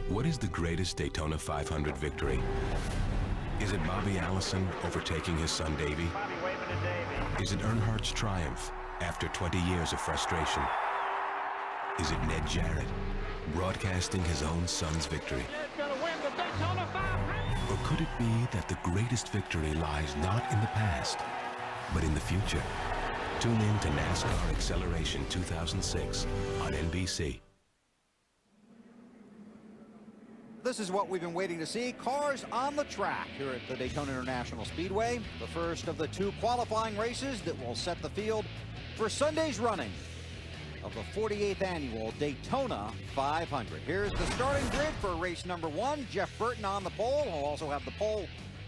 What is the greatest Daytona 500 victory? Is it Bobby Allison overtaking his son Davey? Is it Earnhardt's triumph after 20 years of frustration? Is it Ned Jarrett broadcasting his own son's victory? Or could it be that the greatest victory lies not in the past, but in the future? Tune in to NASCAR Acceleration 2006 on NBC. This is what we've been waiting to see. Cars on the track here at the Daytona International Speedway. The first of the two qualifying races that will set the field for Sunday's running of the 48th annual Daytona 500. Here's the starting grid for race number one. Jeff Burton on the pole. He'll also have the pole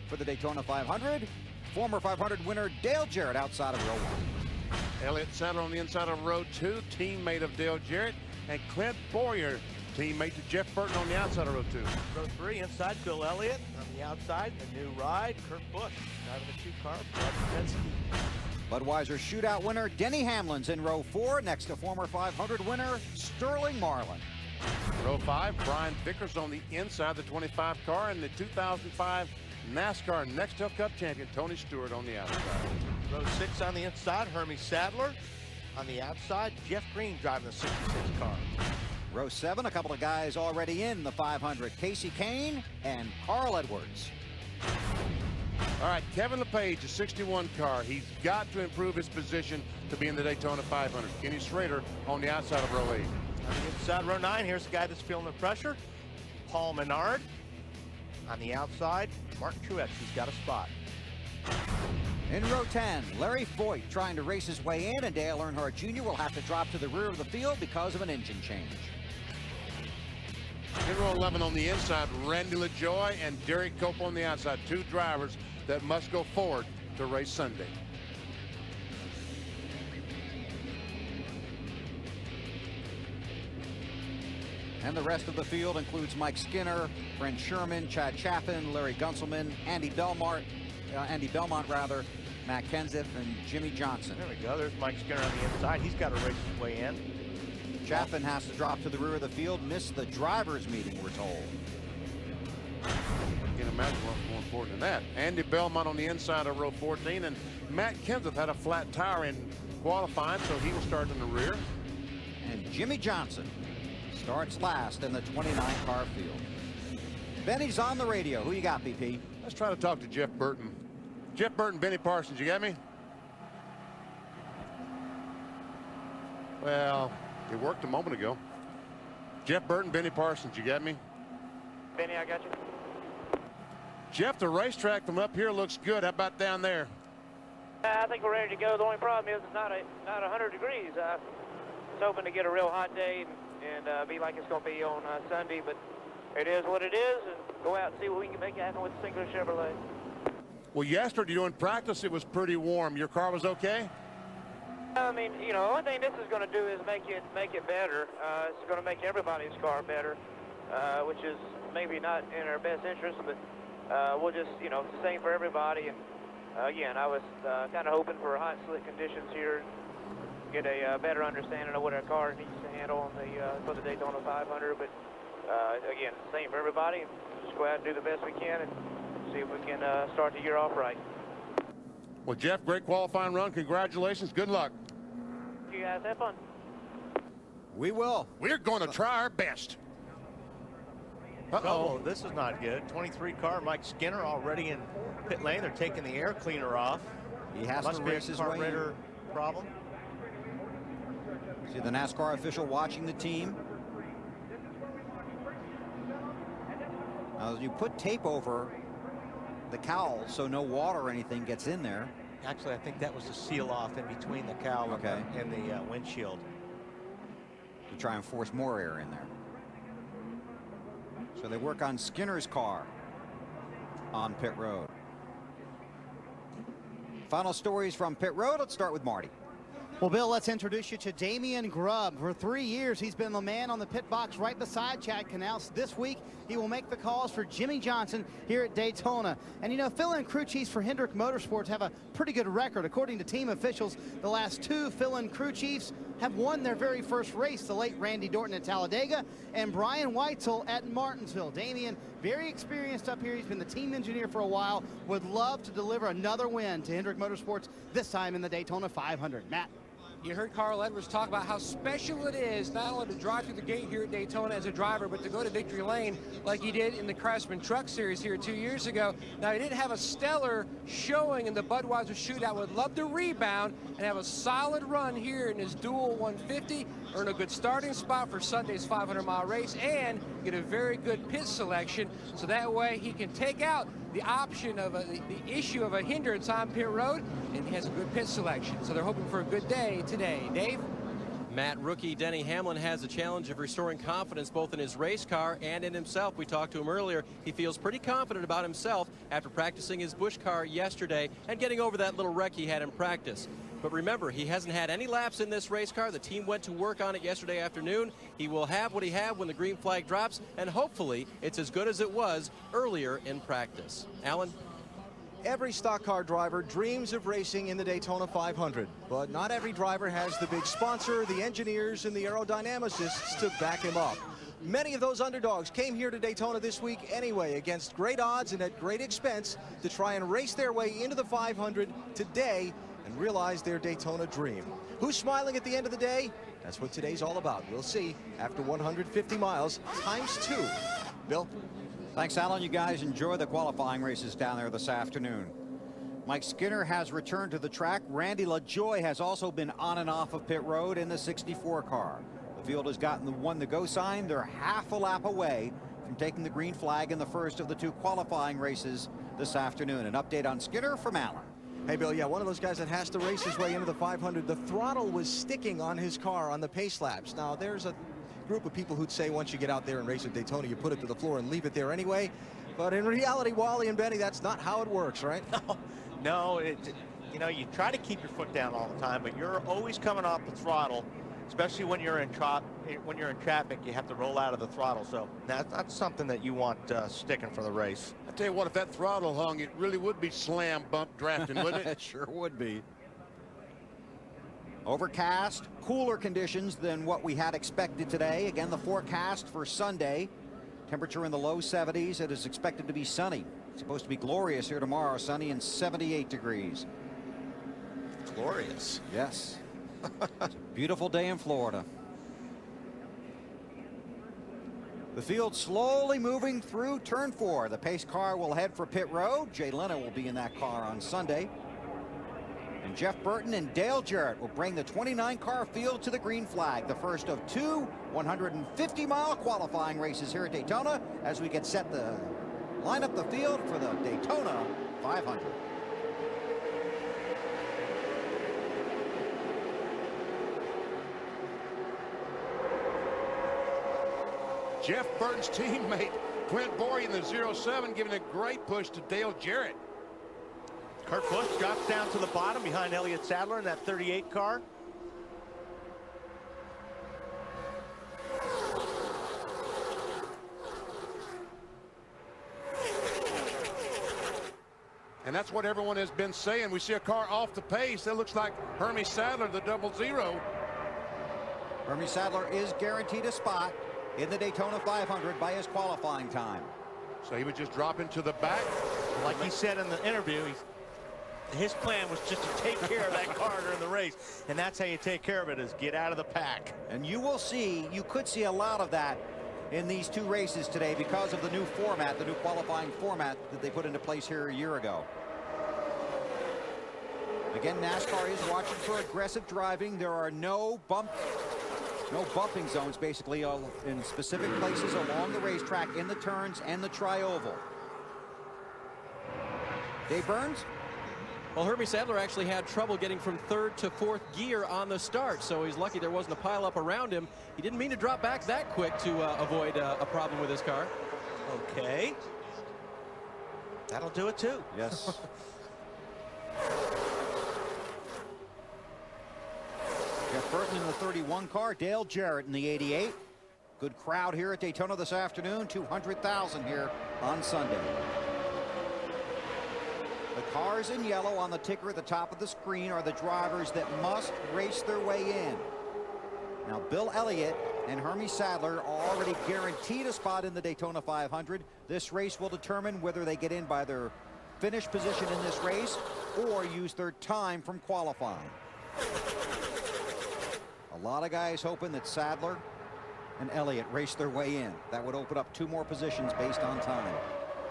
for the Daytona 500. Former 500 winner Dale Jarrett outside of row one. Elliott Sadler on the inside of row two, teammate of Dale Jarrett, and Clint Boyer, teammate to Jeff Burton on the outside of row two. Row three, inside Bill Elliott. On the outside, the new ride, Kurt Busch. Driving the 2 car, Bud Penske. Budweiser shootout winner Denny Hamlin's in row four, next to former 500 winner Sterling Marlin. Row five, Brian Vickers on the inside, the 25 car, and the 2005 NASCAR Nextel Cup champion Tony Stewart on the outside. Row six on the inside, Hermie Sadler. On the outside, Jeff Green driving the 66 car. Row seven, a couple of guys already in the 500. Casey Kane and Carl Edwards. All right, Kevin LePage, a 61 car. He's got to improve his position to be in the Daytona 500. Kenny Schrader on the outside of row 8. On the inside, row 9, here's the guy that's feeling the pressure, Paul Menard. On the outside, Martin Truex, who's got a spot. In row 10, Larry Foyt trying to race his way in, and Dale Earnhardt Jr. will have to drop to the rear of the field because of an engine change. In row 11 on the inside, Randy LaJoie and Derek Cope on the outside. Two drivers that must go forward to race Sunday. And the rest of the field includes Mike Skinner, Brent Sherman, Chad Chapin, Larry Gunselman, Andy Belmont, Matt Kenseth, and Jimmy Johnson. There we go. There's Mike Skinner on the inside. He's got to race his way in. Chapin has to drop to the rear of the field, missed the drivers' meeting, we're told. You can imagine what's more important than that. Andy Belmont on the inside of row 14, and Matt Kenseth had a flat tire in qualifying, so he will start in the rear. And Jimmy Johnson starts last in the 29 car field. Benny's on the radio. Who you got, BP? Let's try to talk to Jeff Burton. Jeff Burton, Benny Parsons, you got me? Well, it worked a moment ago. Jeff Burton, Benny Parsons, you got me? Benny, I got you. Jeff, the racetrack from up here looks good. How about down there? I think we're ready to go. The only problem is it's not 100 degrees. I was hoping to get a real hot day and be like it's going to be on Sunday, but it is what it is, and go out and see what we can make happen with the singular Chevrolet. Well, yesterday during practice, it was pretty warm. Your car was okay? I mean, you know, the only thing this is going to do is make it better. It's going to make everybody's car better, which is maybe not in our best interest, but we'll just, you know, it's the same for everybody. And again, I was kind of hoping for hot, slick conditions here, get a better understanding of what our car needs to handle on for the Daytona 500. But again, it's the same for everybody. Just go out and do the best we can and see if we can start the year off right. Well, Jeff, great qualifying run. Congratulations. Good luck. You guys have fun. We will. We're going to try our best. Uh-oh, this is not good. 23 car, Mike Skinner already in pit lane. They're taking the air cleaner off. He has Must to be race a his way carburetor problem. See the NASCAR official watching the team. Now, you put tape over the cowl so no water or anything gets in there. Actually, I think that was to seal off in between the cowl and the windshield. To try and force more air in there. So they work on Skinner's car on pit road. Final stories from pit road. Let's start with Marty. Well, Bill, let's introduce you to Damian Grubb. For 3 years, he's been the man on the pit box right beside Chad Knaus. This week, he will make the calls for Jimmy Johnson here at Daytona. And, you know, fill-in crew chiefs for Hendrick Motorsports have a pretty good record. According to team officials, the last 2 fill-in crew chiefs have won their very first race, the late Randy Dorton at Talladega and Brian Weitzel at Martinsville. Damian, very experienced up here. He's been the team engineer for a while. Would love to deliver another win to Hendrick Motorsports, this time in the Daytona 500. Matt. You heard Carl Edwards talk about how special it is not only to drive through the gate here at Daytona as a driver, but to go to victory lane like he did in the Craftsman Truck Series here 2 years ago. Now, he didn't have a stellar showing in the Budweiser shootout. Would love to rebound and have a solid run here in his dual 150, earn a good starting spot for Sunday's 500-mile race, and get a very good pit selection, so that way he can take out the option of the issue of a hindrance on pit road, and he has a good pit selection. So they're hoping for a good day today. Dave? Matt, rookie Denny Hamlin has a challenge of restoring confidence both in his race car and in himself. We talked to him earlier. He feels pretty confident about himself after practicing his Busch car yesterday and getting over that little wreck he had in practice. But remember, he hasn't had any laps in this race car. The team went to work on it yesterday afternoon. He will have what he had when the green flag drops, and hopefully it's as good as it was earlier in practice. Alan? Every stock car driver dreams of racing in the Daytona 500, but not every driver has the big sponsor, the engineers, and the aerodynamicists to back him up. Many of those underdogs came here to Daytona this week anyway, against great odds and at great expense, to try and race their way into the 500 today and realize their Daytona dream. Who's smiling at the end of the day? That's what today's all about. We'll see after 150 miles times 2. Bill? Thanks, Alan. You guys enjoy the qualifying races down there this afternoon. Mike Skinner has returned to the track. Randy LaJoie has also been on and off of pit road in the 64 car. The field has gotten the one to go sign. They're half a lap away from taking the green flag in the first of the 2 qualifying races this afternoon. An update on Skinner from Alan. Hey, Bill, yeah, one of those guys that has to race his way into the 500. The throttle was sticking on his car on the pace laps. Now, there's a group of people who'd say once you get out there and race at Daytona, you put it to the floor and leave it there anyway. But in reality, Wally and Benny, that's not how it works, right? No, you know, you try to keep your foot down all the time, but you're always coming off the throttle, especially when you're in traffic. You have to roll out of the throttle, so that's something that you want sticking for the race. I tell you what, if that throttle hung, it really would be slam bump drafting, wouldn't it? It sure would be. Overcast, cooler conditions than what we had expected today. Again, the forecast for Sunday, temperature in the low 70s. It is expected to be sunny. It's supposed to be glorious here tomorrow, sunny and 78 degrees. Glorious. Yes. It's a beautiful day in Florida. The field slowly moving through turn 4. The pace car will head for pit road. Jay Leno will be in that car on Sunday. And Jeff Burton and Dale Jarrett will bring the 29-car field to the green flag. The first of 2 150-mile qualifying races here at Daytona as we get set to line up the field for the Daytona 500. Jeff Burton's teammate, Clint Bory in the 07, giving a great push to Dale Jarrett. Kurt Busch drops down to the bottom behind Elliott Sadler in that 38 car. And that's what everyone has been saying. We see a car off the pace. That looks like Hermie Sadler, the 00. Hermie Sadler is guaranteed a spot in the Daytona 500 by his qualifying time. So he would just drop into the back. Like he said in the interview, his plan was just to take care of that car during the race. And that's how you take care of it, is get out of the pack. And you could see a lot of that in these 2 races today because of the new format, the new qualifying format that they put into place here a year ago. Again, NASCAR is watching for aggressive driving. There are no bumping zones basically in specific places along the racetrack, in the turns and the tri-oval. Dave Burns? Well, Hermie Sadler actually had trouble getting from 3rd to 4th gear on the start, so he's lucky there wasn't a pileup around him. He didn't mean to drop back that quick to avoid a problem with his car. Okay. That'll do it too. Yes. Jeff Burton in the 31 car, Dale Jarrett in the 88. Good crowd here at Daytona this afternoon, 200,000 here on Sunday. The cars in yellow on the ticker at the top of the screen are the drivers that must race their way in. Now, Bill Elliott and Hermie Sadler are already guaranteed a spot in the Daytona 500. This race will determine whether they get in by their finish position in this race or use their time from qualifying. A lot of guys hoping that Sadler and Elliott race their way in. That would open up 2 more positions based on time.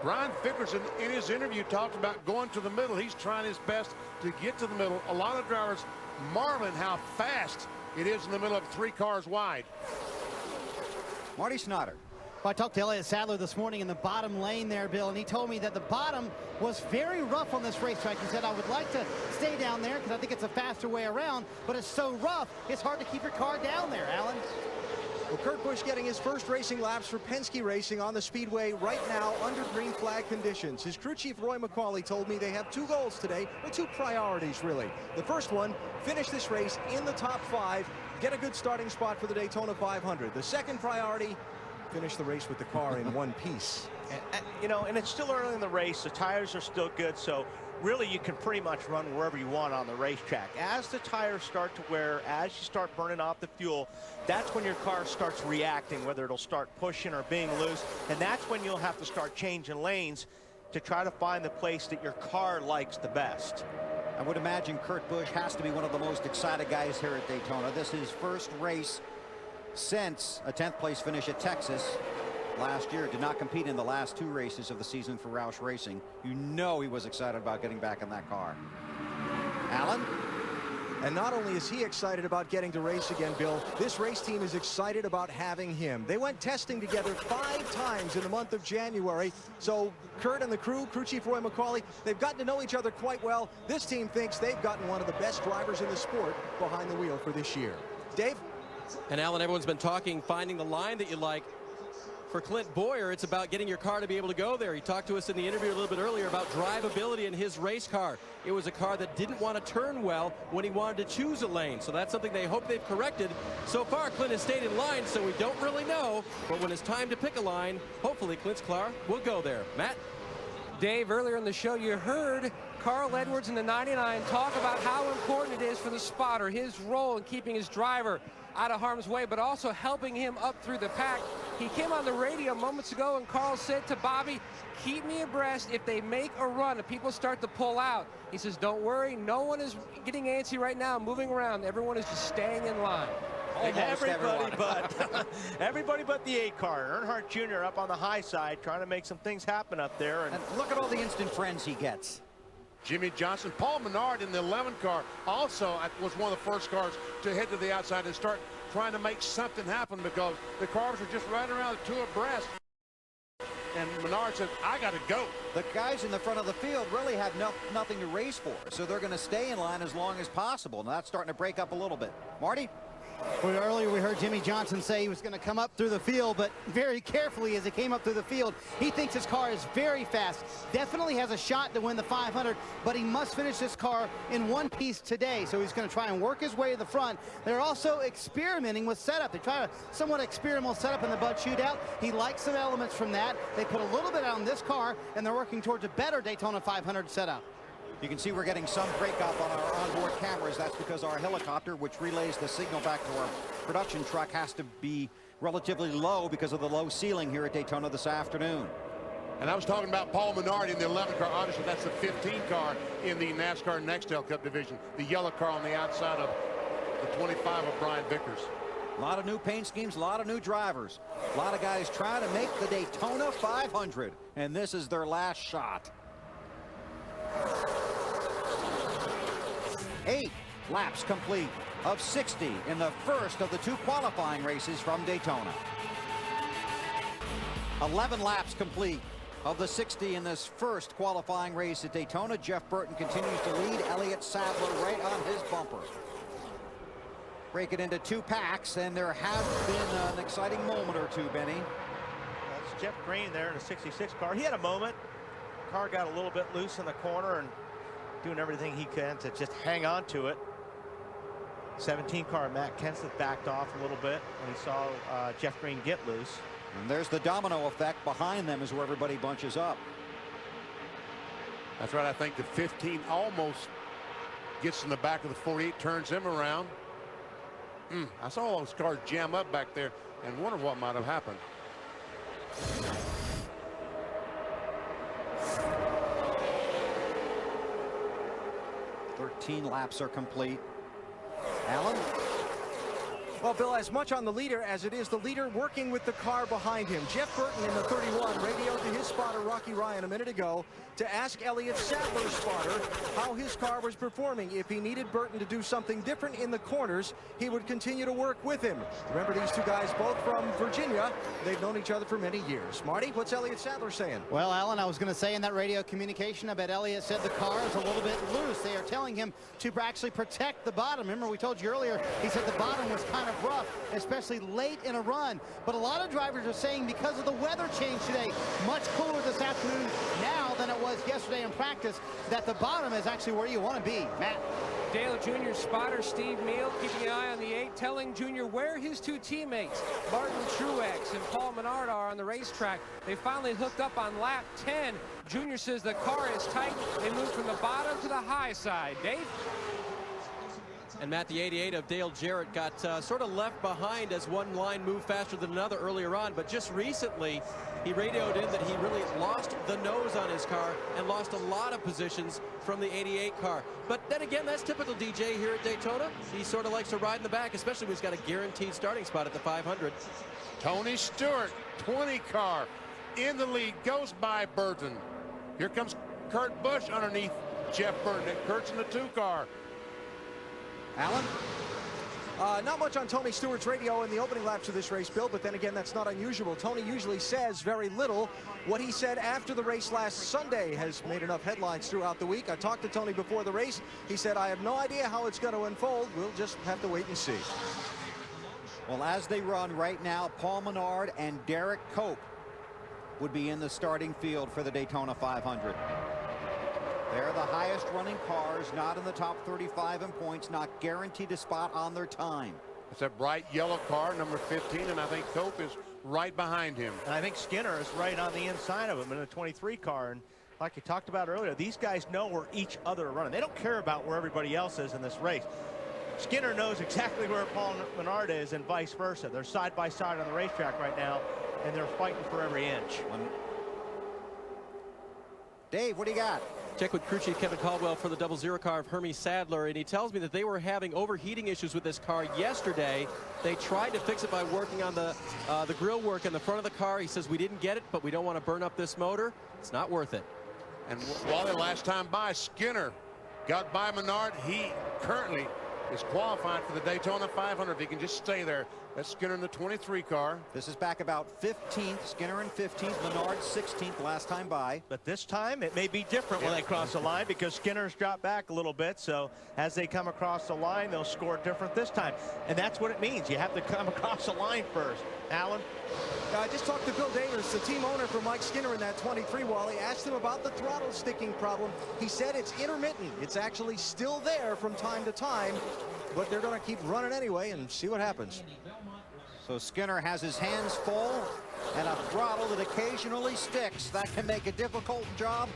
Brian Vickers in his interview talked about going to the middle. He's trying his best to get to the middle. A lot of drivers marveling how fast it is in the middle of 3 cars wide. Marty Snotter. Well, I talked to Elliott Sadler this morning in the bottom lane there, Bill, and he told me that the bottom was very rough on this racetrack. He said, I would like to stay down there because I think it's a faster way around, but it's so rough, it's hard to keep your car down there, Alan. Well, Kurt Busch getting his first racing laps for Penske Racing on the Speedway right now under green flag conditions. His crew chief Roy McCauley told me they have 2 goals today, or 2 priorities really. The first one, finish this race in the top 5, get a good starting spot for the Daytona 500. The second priority, finish the race with the car in one piece. You know, and it's still early in the race. The tires are still good, so really you can pretty much run wherever you want on the racetrack. As the tires start to wear, as you start burning off the fuel, that's when your car starts reacting, whether it'll start pushing or being loose, and that's when you'll have to start changing lanes to try to find the place that your car likes the best. I would imagine Kurt Busch has to be one of the most excited guys here at Daytona. This is his first race since a 10th place finish at Texas last year. Did not compete in the last 2 races of the season for Roush Racing. You know he was excited about getting back in that car. Alan? And not only is he excited about getting to race again, Bill, this race team is excited about having him. They went testing together 5 times in the month of January. So Kurt and the crew chief Roy McCauley, they've gotten to know each other quite well. This team thinks they've gotten one of the best drivers in the sport behind the wheel for this year. Dave? And Alan, everyone's been talking, finding the line that you like. For Clint Boyer, it's about getting your car to be able to go there. He talked to us in the interview a little bit earlier about drivability in his race car. It was a car that didn't want to turn well when he wanted to choose a lane. So that's something they hope they've corrected. So far, Clint has stayed in line, so we don't really know. But when it's time to pick a line, hopefully Clint's car will go there. Matt? Dave, earlier in the show, you heard Carl Edwards in the 99 talk about how important it is for the spotter, his role in keeping his driver out of harm's way, but also helping him up through the pack. He came on the radio moments ago, and Carl said to Bobby, keep me abreast if they make a run, if people start to pull out. He says, don't worry, no one is getting antsy right now, moving around. Everyone is just staying in line. Everybody but the 8 car. Earnhardt Jr. up on the high side, trying to make some things happen up there. And look at all the instant friends he gets. Jimmy Johnson, Paul Menard in the 11 car also was one of the first cars to head to the outside and start trying to make something happen because the cars were just right around the 2 abreast. And Menard said, I got to go. The guys in the front of the field really have nothing to race for, so they're going to stay in line as long as possible. Now that's starting to break up a little bit. Marty? Well, earlier we heard Jimmy Johnson say he was going to come up through the field, but very carefully as he came up through the field. He thinks his car is very fast. Definitely has a shot to win the 500, but he must finish this car in one piece today. So he's going to try and work his way to the front. They're also experimenting with setup. They try to somewhat experimental setup in the Bud Shootout. He likes some elements from that. They put a little bit on this car, and they're working towards a better Daytona 500 setup. You can see we're getting some breakup on our onboard cameras. That's because our helicopter, which relays the signal back to our production truck, has to be relatively low because of the low ceiling here at Daytona this afternoon. And I was talking about Paul Menard in the 11 car. Obviously, that's the 15 car in the NASCAR Nextel Cup division. The yellow car on the outside of the 25 of Brian Vickers. A lot of new paint schemes, a lot of new drivers. A lot of guys trying to make the Daytona 500, and this is their last shot. 8 laps complete of 60 in the first of the 2 qualifying races from Daytona. 11 laps complete of the 60 in this first qualifying race at Daytona. Jeff Burton continues to lead. Elliott Sadler right on his bumper. Break it into 2 packs, and there has been an exciting moment or 2, Benny. That's Jeff Green there in a 66 car. He had a moment. Car got a little bit loose in the corner and doing everything he can to just hang on to it. 17 car Matt Kenseth backed off a little bit when he saw Jeff Green get loose. And there's the domino effect. Behind them is where everybody bunches up. That's right. I think the 15 almost gets in the back of the 48, turns him around. I saw all those cars jam up back there and wonder what might have happened. "13 laps are complete." Alan? Well, Bill, as much on the leader as it is the leader working with the car behind him. Jeff Burton in the 31 radioed to his spotter, Rocky Ryan, a minute ago to ask Elliott Sadler's spotter how his car was performing. If he needed Burton to do something different in the corners, he would continue to work with him. Remember, these two guys both from Virginia. They've known each other for many years. Marty, what's Elliott Sadler saying? Well, Alan, I was going to say in that radio communication, I bet Elliott said the car is a little bit loose. They are telling him to actually protect the bottom. Remember, we told you earlier, he said the bottom was kind of rough, especially late in a run. But a lot of drivers are saying because of the weather change today, much cooler this afternoon now than it was yesterday in practice, that the bottom is actually where you want to be. Matt? Dale Jr. spotter Steve Meal keeping an eye on the 8, telling Jr. where his two teammates, Martin Truex and Paul Menard, are on the racetrack. They finally hooked up on lap 10. Jr. says the car is tight. They moved from the bottom to the high side. Dave? And Matt, the 88 of Dale Jarrett got sort of left behind as one line moved faster than another earlier on. But just recently, he radioed in that he really lost the nose on his car and lost a lot of positions from the 88 car. But then again, that's typical DJ here at Daytona. He sort of likes to ride in the back, especially when he's got a guaranteed starting spot at the 500. Tony Stewart, 20 car, in the lead, goes by Burton. Here comes Kurt Busch underneath Jeff Burton, and Kurt's in the 2 car. Alan? Not much on Tony Stewart's radio in the opening laps of this race, Bill, but then again, that's not unusual. Tony usually says very little. What he said after the race last Sunday has made enough headlines throughout the week. I talked to Tony before the race. He said, I have no idea how it's going to unfold. We'll just have to wait and see. Well, as they run right now, Paul Menard and Derek Cope would be in the starting field for the Daytona 500. They're the highest running cars, not in the top 35 in points, not guaranteed a spot on their time. It's a bright yellow car, number 15, and I think Cope is right behind him. And I think Skinner is right on the inside of him in a 23 car. And like you talked about earlier, these guys know where each other are running. They don't care about where everybody else is in this race. Skinner knows exactly where Paul Menard is and vice versa. They're side by side on the racetrack right now, and they're fighting for every inch. Dave, what do you got? Check with crew chief Kevin Caldwell for the 00 car of Hermie Sadler, and he tells me that they were having overheating issues with this car yesterday. They tried to fix it by working on the grill work in the front of the car. He says, we didn't get it, but we don't want to burn up this motor. It's not worth it. And while the last time by, Skinner got by Menard. He currently is qualified for the Daytona 500 if he can just stay there. That's Skinner in the 23 car. This is back about 15th. Skinner in 15th, Menard 16th last time by. But this time it may be different when they cross the line because Skinner's dropped back a little bit. So as they come across the line, they'll score different this time. And that's what it means. You have to come across the line first. Alan? I just talked to Bill Davis, the team owner for Mike Skinner in that 23. Wally asked him about the throttle sticking problem. He said it's intermittent. It's actually still there from time to time, but they're going to keep running anyway and see what happens. So Skinner has his hands full and a throttle that occasionally sticks. That can make a difficult job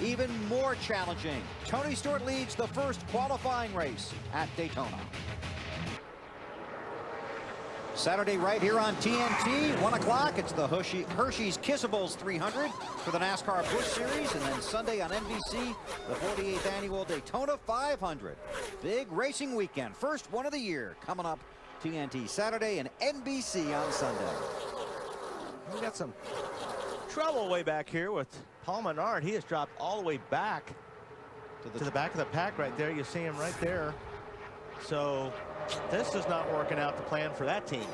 even more challenging. Tony Stewart leads the first qualifying race at Daytona. Saturday right here on TNT, 1 o'clock. It's the Hershey's Kissables 300 for the NASCAR Busch Series. And then Sunday on NBC, the 48th annual Daytona 500. Big racing weekend. First one of the year coming up. TNT Saturday and NBC on Sunday. We got some trouble way back here with Paul Menard. He has dropped all the way back to the back of the pack right there. You see him right there. So this is not working out the plan for that team.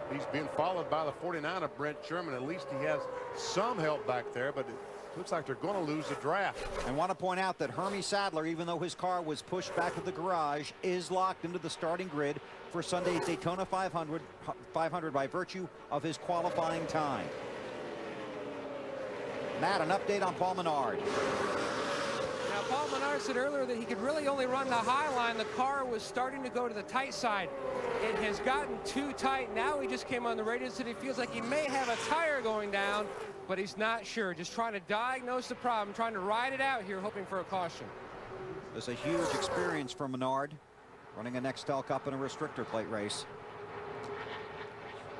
He's being followed by the 49 of Brent Sherman. At least he has some help back there, but it looks like they're going to lose the draft. I want to point out that Hermie Sadler, even though his car was pushed back to the garage, is locked into the starting grid for Sunday's Daytona 500 by virtue of his qualifying time. Matt, an update on Paul Menard. Now, Paul Menard said earlier that he could really only run the high line. The car was starting to go to the tight side. It has gotten too tight. Now he just came on the radio and said he feels like he may have a tire going down, but he's not sure. Just trying to diagnose the problem, trying to ride it out here, hoping for a caution. It's a huge experience for Menard. running a Nextel Cup and a restrictor plate race.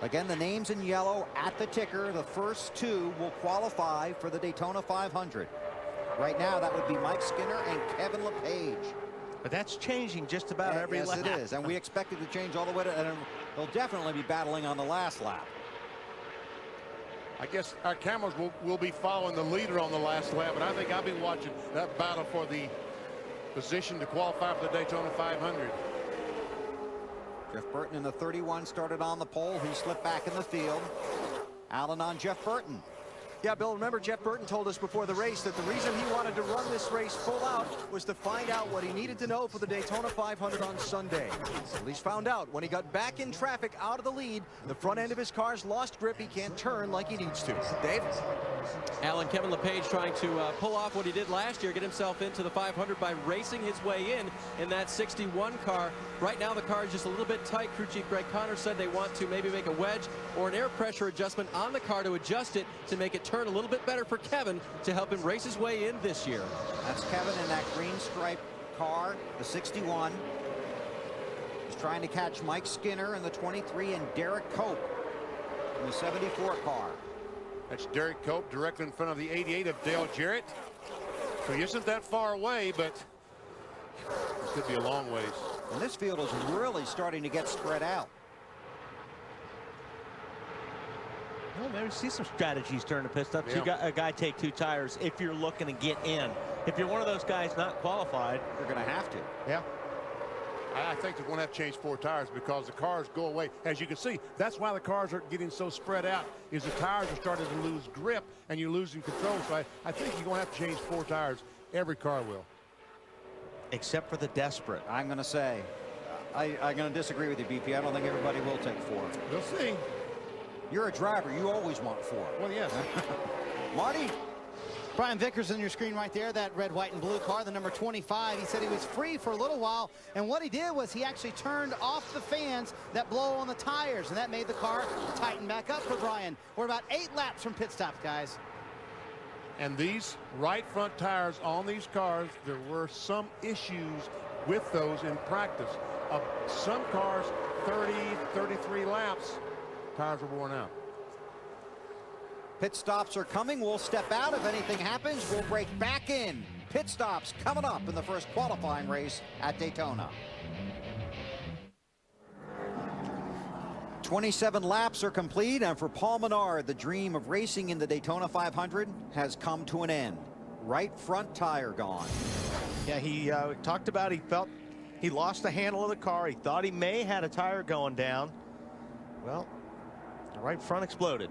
Again, the names in yellow at the ticker. The first two will qualify for the Daytona 500. Right now, that would be Mike Skinner and Kevin LePage. But that's changing just about every lap. Yes, it is, and we expect it to change all the way to, and they'll definitely be battling on the last lap. I guess our cameras will be following the leader on the last lap, but I think I'll be watching that battle for the position to qualify for the Daytona 500. Jeff Burton in the 31 started on the pole. He slipped back in the field. Allen on Jeff Burton. Yeah, Bill, remember Jeff Burton told us before the race that the reason he wanted to run this race full out was to find out what he needed to know for the Daytona 500 on Sunday. At least found out when he got back in traffic out of the lead, the front end of his car's lost grip. He can't turn like he needs to. Dave? Alan, Kevin LePage trying to pull off what he did last year, get himself into the 500 by racing his way in that 61 car. Right now the car is just a little bit tight. Crew Chief Greg Connors said they want to maybe make a wedge or an air pressure adjustment on the car to adjust it to make it turn a little bit better for Kevin to help him race his way in this year. That's Kevin in that green stripe car, the 61. He's trying to catch Mike Skinner in the 23 and Derek Cope in the 74 car. That's Derek Cope directly in front of the 88 of Dale Jarrett. So he isn't that far away, but it could be a long ways. And this field is really starting to get spread out. Well, maybe see some strategies during the pit stops. Yeah. You got a guy take 2 tires if you're looking to get in. If you're one of those guys not qualified, You're going to have to. yeah. I think they're going to have to change 4 tires because the cars go away. As you can see, that's why the cars are getting so spread out, is the tires are starting to lose grip and you're losing control. So I think you're going to have to change 4 tires. Every car will. Except for the desperate. I'm going to say, I'm going to disagree with you, BP. I don't think everybody will take 4. We'll see. You're a driver. You always want 4. Well, yes. Marty? Brian Vickers on your screen right there, that red, white, and blue car, the number 25. He said he was free for a little while, and what he did was he actually turned off the fans that blow on the tires, and that made the car tighten back up for Brian. We're about 8 laps from pit stop, guys. And these right front tires on these cars, there were some issues with those in practice. Some cars, 30, 33 laps, tires were worn out. Pit stops are coming. We'll step out. If anything happens, we'll break back in. Pit stops coming up in the first qualifying race at Daytona. 27 laps are complete, and for Paul Menard, the dream of racing in the Daytona 500 has come to an end. Right front tire gone. Yeah, he talked about he felt he lost the handle of the car. He thought he may had a tire going down. Well, the right front exploded.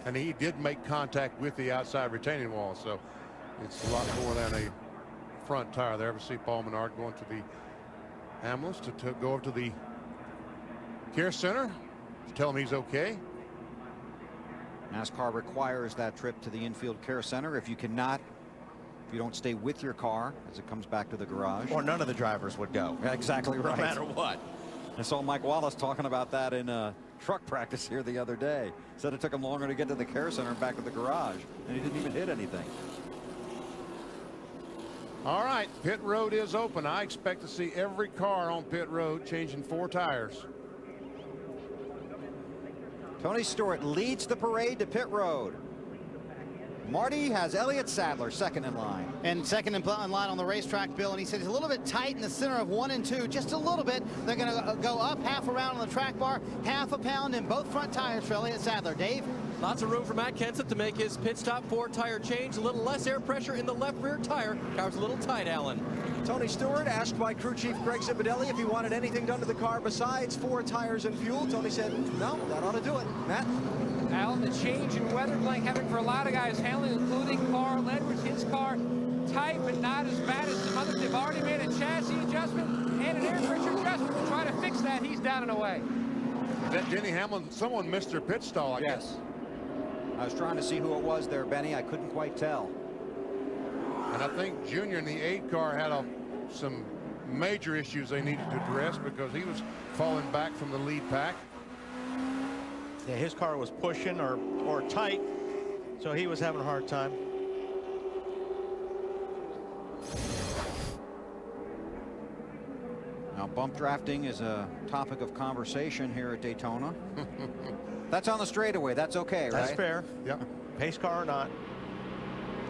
And he did make contact with the outside retaining wall, so it's a lot more than a front tire there. We see Paul Menard going to the ambulance to go over to the care center to tell him he's okay. NASCAR requires that trip to the infield care center. If you don't stay with your car as it comes back to the garage. Or none of the drivers would go. Exactly right. No matter what. I saw Mike Wallace talking about that in truck practice here the other day. Said it took him longer to get to the care center and back to the garage, and he didn't even hit anything. All right, pit road is open. I expect to see every car on pit road changing 4 tires. Tony Stewart leads the parade to pit road. Marty has Elliott Sadler second in line. And second in line on the racetrack, Bill, and he said he's a little bit tight in the center of 1 and 2, just a little bit. They're going to go up half a round on the track bar, half a pound in both front tires for Elliott Sadler. Dave? Lots of room for Matt Kenseth to make his pit stop 4 tire change. A little less air pressure in the left rear tire. Car's a little tight, Alan. Tony Stewart asked by crew chief Greg Zipadelli if he wanted anything done to the car besides 4 tires and fuel. Tony said, no, that ought to do it. Matt? Alan, the change in weather blank having for a lot of guys handling, including Carl Edwards, his car tight but not as bad as some others. They've already made a chassis adjustment and an air pressure adjustment to try to fix that. He's down and away. Is that Denny Hamlin? Someone missed their pit stall, I guess. I was trying to see who it was there, Benny. I couldn't quite tell. And I think Junior in the 8 car had some major issues they needed to address because he was falling back from the lead pack. Yeah, his car was pushing or tight, so he was having a hard time. Now, bump drafting is a topic of conversation here at Daytona. That's on the straightaway. That's okay, right? That's fair. Yep. Pace car or not.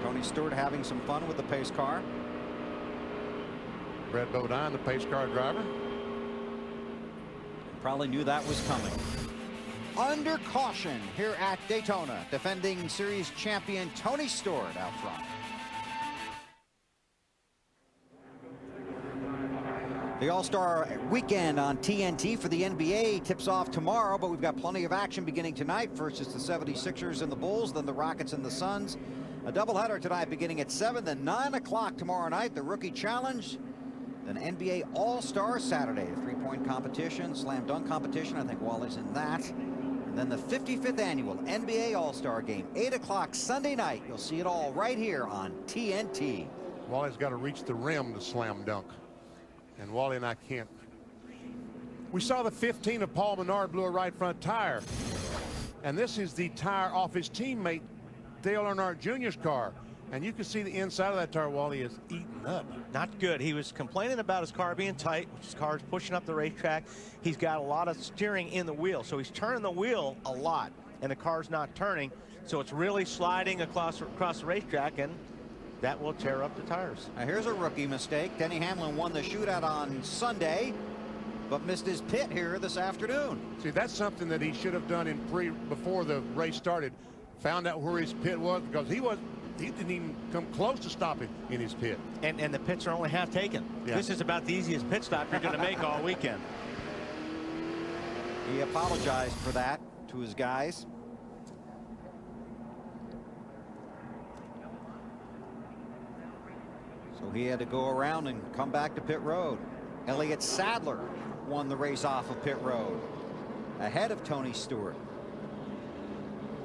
Tony Stewart having some fun with the pace car. Brett Bodine, the pace car driver. Probably knew that was coming. Under caution here at Daytona, defending series champion Tony Stewart out front. The All-Star weekend on TNT for the NBA tips off tomorrow, but we've got plenty of action beginning tonight. First is the 76ers and the Bulls, then the Rockets and the Suns. A doubleheader tonight beginning at 7, then 9 o'clock tomorrow night, the Rookie Challenge. Then NBA All-Star Saturday, a three-point competition, slam dunk competition. I think Wally's in that. And then the 55th annual NBA All-Star Game, 8 o'clock Sunday night. You'll see it all right here on TNT. Wally's got to reach the rim to slam dunk. And Wally and I can't. We saw the 15 of Paul Menard blew a right front tire. And this is the tire off his teammate Dale Earnhardt Jr.'s car. And you can see the inside of that tire, Wally, is eaten up. Not good. He was complaining about his car being tight, which his car is pushing up the racetrack. He's got a lot of steering in the wheel, so he's turning the wheel a lot, and the car's not turning, so it's really sliding across the racetrack, and that will tear up the tires. Now here's a rookie mistake. Denny Hamlin won the shootout on Sunday, but missed his pit here this afternoon. See, that's something that he should have done before the race started. Found out where his pit was, because he didn't even come close to stopping in his pit. And the pits are only half taken. Yeah. This is about the easiest pit stop you're going to make all weekend. He apologized for that to his guys. So he had to go around and come back to pit road. Elliott Sadler won the race off of pit road ahead of Tony Stewart.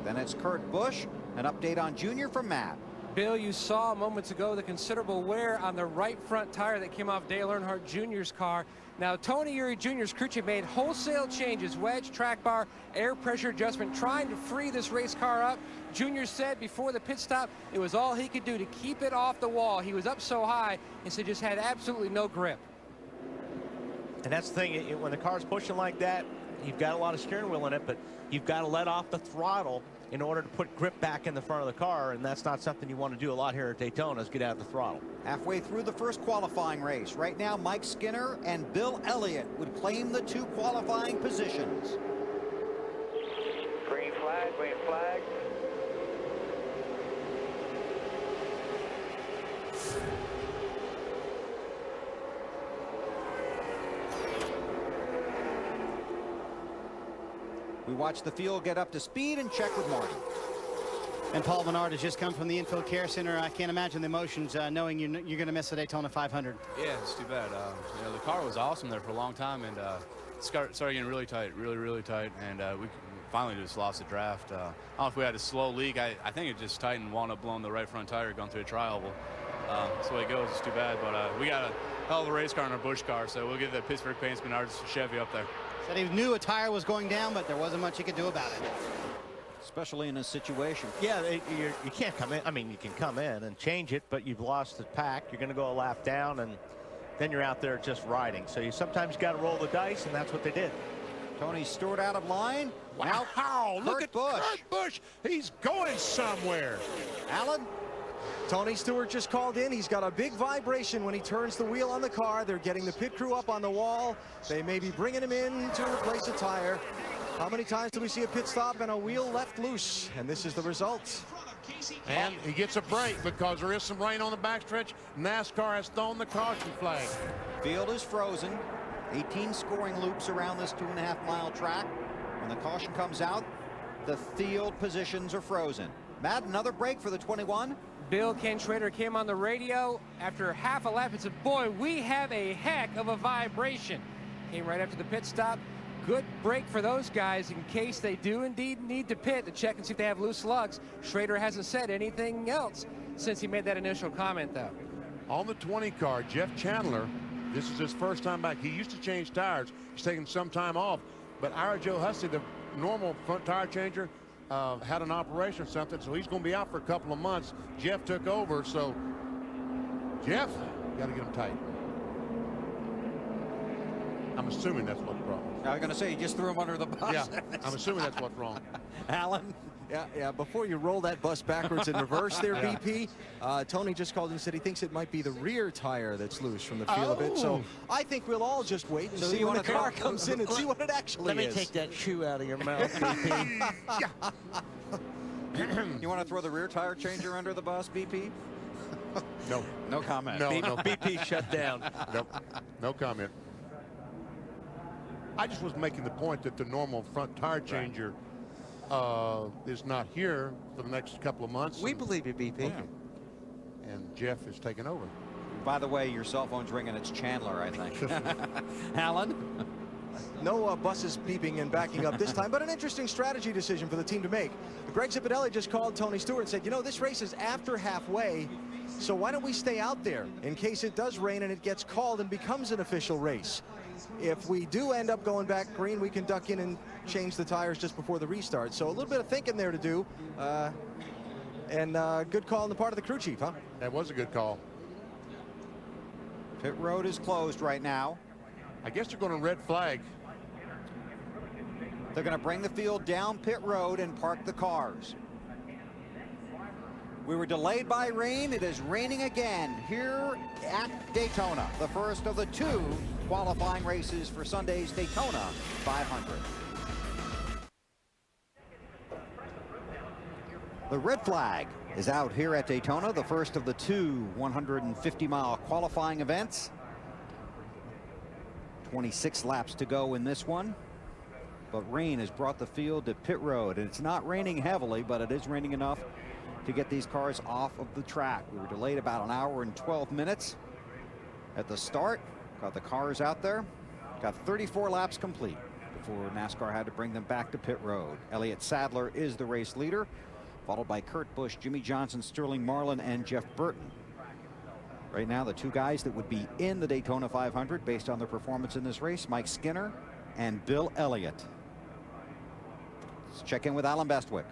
Then it's Kurt Busch. An update on Junior from Matt. Bill, you saw moments ago the considerable wear on the right front tire that came off Dale Earnhardt Jr.'s car. Now, Tony Eury Jr.'s crew chief made wholesale changes, wedge, track bar, air pressure adjustment, trying to free this race car up. Jr. said before the pit stop it was all he could do to keep it off the wall. He was up so high and so just had absolutely no grip. And that's the thing, when the car's pushing like that, you've got a lot of steering wheel in it, but you've got to let off the throttle in order to put grip back in the front of the car, and that's not something you want to do a lot here at Daytona, is get out of the throttle. Halfway through the first qualifying race. Right now, Mike Skinner and Bill Elliott would claim the 2 qualifying positions. Green flag, green flag. We watch the field get up to speed and check with Martin. And Paul Menard has just come from the infield care center. I can't imagine the emotions knowing you're going to miss the Daytona 500. Yeah, it's too bad. You know, the car was awesome there for a long time, and started getting really tight, really tight, and we finally just lost the draft. I don't know if we had a slow leak. I think it just tightened, wound up blowing the right front tire, going through a trial. That's the way it goes. It's too bad, but we got a hell of a race car in our Busch car, so we'll get the Pittsburgh Paints Menards Chevy up there. Said he knew a tire was going down, but there wasn't much he could do about it. Especially in this situation. Yeah, you can't come in. I mean, you can come in and change it, but you've lost the pack. You're going to go a lap down, and then you're out there just riding. So you sometimes got to roll the dice, and that's what they did. Tony Stewart out of line. Wow, look at Kurt Busch. He's going somewhere. Alan? Tony Stewart just called in. He's got a big vibration when he turns the wheel on the car. They're getting the pit crew up on the wall. They may be bringing him in to replace a tire. How many times do we see a pit stop and a wheel left loose? And this is the result. And he gets a break because there is some rain on the backstretch. NASCAR has thrown the caution flag. Field is frozen. 18 scoring loops around this 2.5-mile track. When the caution comes out, the field positions are frozen. Matt, another break for the 21. Bill, Ken Schrader came on the radio after half a lap and said, boy, we have a heck of a vibration. Came right after the pit stop. Good break for those guys in case they do indeed need to pit to check and see if they have loose lugs. Schrader hasn't said anything else since he made that initial comment, though. On the 20 car, Jeff Chandler, this is his first time back. He used to change tires. He's taken some time off. But our Joe Hussey, the normal front tire changer, had an operation or something, so he's going to be out for a couple of months. Jeff took over, so Jeff, got to get him tight. I'm assuming that's what's wrong. I was going to say, you just threw him under the bus. Yeah, I'm assuming that's what's wrong. Alan? Yeah, before you roll that bus backwards in reverse there, BP, Tony just called and said he thinks it might be the rear tire that's loose from the feel of it. So I think we'll all just wait and see when the car comes in and see what it actually is. Let me take that chew out of your mouth, BP. You want to throw the rear tire changer under the bus, BP? No. No comment. No. BP shut down. Nope. No comment. I just was making the point that the normal front tire changer is not here for the next couple of months. We believe you, BP. Okay. And Jeff is taking over. By the way, your cell phone's ringing. It's Chandler, I think. Alan? No buses beeping and backing up this time, but an interesting strategy decision for the team to make. Greg Zipadelli just called Tony Stewart and said, you know, this race is after halfway, so why don't we stay out there in case it does rain and it gets called and becomes an official race. If we do end up going back green, we can duck in and change the tires just before the restart. So a little bit of thinking there to do, and good call on the part of the crew chief, huh? That was a good call. Pit road is closed right now. I guess they're going to red flag. They're going to bring the field down pit road and park the cars. We were delayed by rain. It is raining again here at Daytona, the first of the 2 qualifying races for Sunday's Daytona 500. The red flag is out here at Daytona, the first of the 2 150-mile qualifying events. 26 laps to go in this one. But rain has brought the field to pit road, and it's not raining heavily, but it is raining enough to get these cars off of the track. We were delayed about an hour and 12 minutes at the start. Got the cars out there. Got 34 laps complete before NASCAR had to bring them back to pit road. Elliott Sadler is the race leader, followed by Kurt Busch, Jimmy Johnson, Sterling Marlin, and Jeff Burton. Right now, the 2 guys that would be in the Daytona 500 based on their performance in this race, Mike Skinner and Bill Elliott. Let's check in with Alan Bestwick.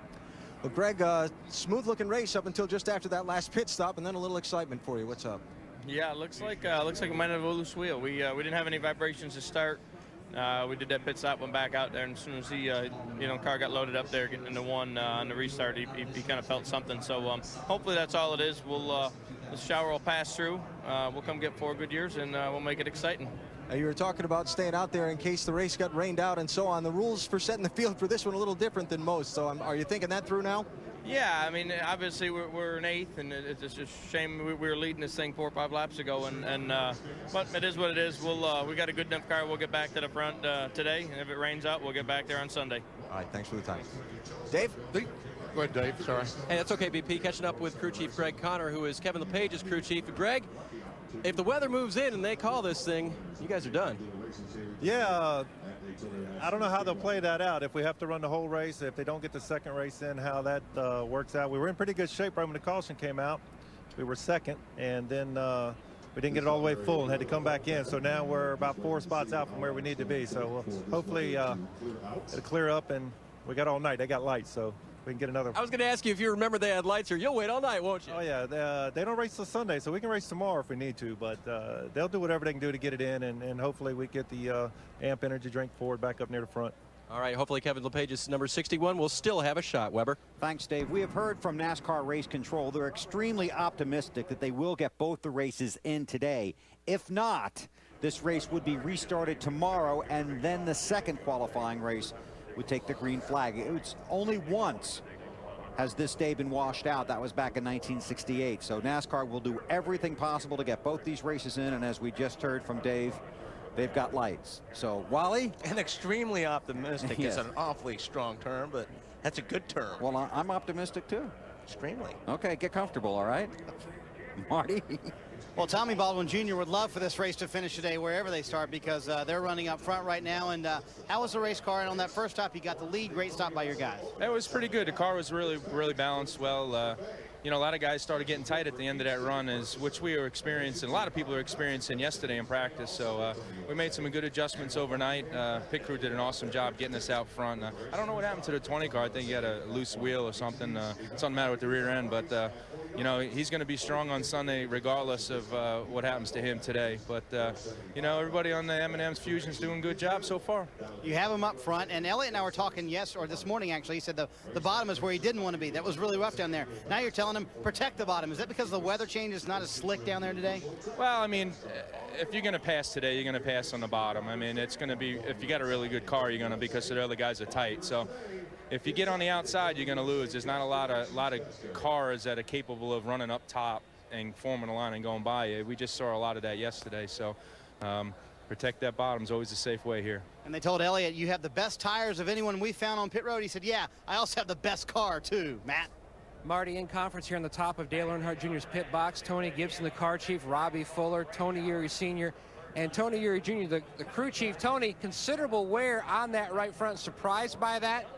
Well, Greg, smooth looking race up until just after that last pit stop, and then a little excitement for you. What's up? Yeah, it looks like we might have a loose wheel. We didn't have any vibrations to start. We did that pit stop, went back out there, and as soon as he, car got loaded up there, getting into one on the restart, he kind of felt something. So hopefully that's all it is. The shower will pass through. We'll come get 4 good years, and we'll make it exciting. You were talking about staying out there in case the race got rained out and so on. The rules for setting the field for this one are a little different than most. So are you thinking that through now? Yeah, I mean, obviously we're in 8th, and it's just a shame we were leading this thing 4 or 5 laps ago. But it is what it is. We got a good enough car. We'll get back to the front today, and if it rains out, we'll get back there on Sunday. All right, thanks for the time. Dave? Go ahead, Dave. Sorry. Hey, that's okay, BP. Catching up with crew chief Greg Connor, who is Kevin LePage's crew chief. Greg, if the weather moves in and they call this thing, you guys are done. Yeah, I don't know how they'll play that out. If we have to run the whole race, if they don't get the second race in, how that works out. We were in pretty good shape right when the caution came out. We were second, and then we didn't get it all the way full and had to come back in. So now we're about 4 spots out from where we need to be. So hopefully it'll clear up, and we got all night. They got lights, so we can get another. I was going to ask you if you remember they had lights here. You'll wait all night, won't you? Oh, yeah. They don't race till Sunday, so we can race tomorrow if we need to. But they'll do whatever they can do to get it in, and hopefully we get the AMP energy drink forward back up near the front. All right, hopefully Kevin LePage's number 61 will still have a shot, Weber. Thanks, Dave. We have heard from NASCAR Race Control. They're extremely optimistic that they will get both the races in today. If not, this race would be restarted tomorrow, and then the second qualifying race would take the green flag. It's only once has this day been washed out. That was back in 1968. So NASCAR will do everything possible to get both these races in, and as we just heard from Dave, they've got lights. So Wally? And extremely optimistic Yes. is an awfully strong term, but that's a good term. Well, I'm optimistic too. Extremely. Okay, get comfortable, all right? Marty? Well, Tommy Baldwin Jr. would love for this race to finish today wherever they start, because they're running up front right now. And how was the race car? And on that first stop, you got the lead. Great stop by your guys. It was pretty good. The car was really balanced well. A lot of guys started getting tight at the end of that run, which we were experiencing. A lot of people are experiencing yesterday in practice. So we made some good adjustments overnight. Pit crew did an awesome job getting us out front. I don't know what happened to the 20 car. I think he had a loose wheel or something. Something matter with the rear end, but you know, he's going to be strong on Sunday regardless of what happens to him today. But, you know, everybody on the M&M's Fusion's doing a good job so far. You have him up front, and Elliott and I were talking this morning actually. He said the bottom is where he didn't want to be. That was really rough down there. Now you're telling him protect the bottom. Is that because the weather change is not as slick down there today? Well, I mean, if you're going to pass today, you're going to pass on the bottom. I mean, it's going to be, if you got a really good car, you're going to, because the other guys are tight. So if you get on the outside, you're going to lose. There's not a lot of cars that are capable of running up top and forming a line and going by you. We just saw a lot of that yesterday. So protect that bottom is always a safe way here. And they told Elliott, you have the best tires of anyone we found on pit road. He said, yeah, I also have the best car too, Matt. Marty, in conference here on the top of Dale Earnhardt Jr.'s pit box, Tony Gibson, the car chief, Robbie Fuller, Tony Eury Sr., and Tony Eury Jr., the crew chief. Tony, considerable wear on that right front. Surprised by that?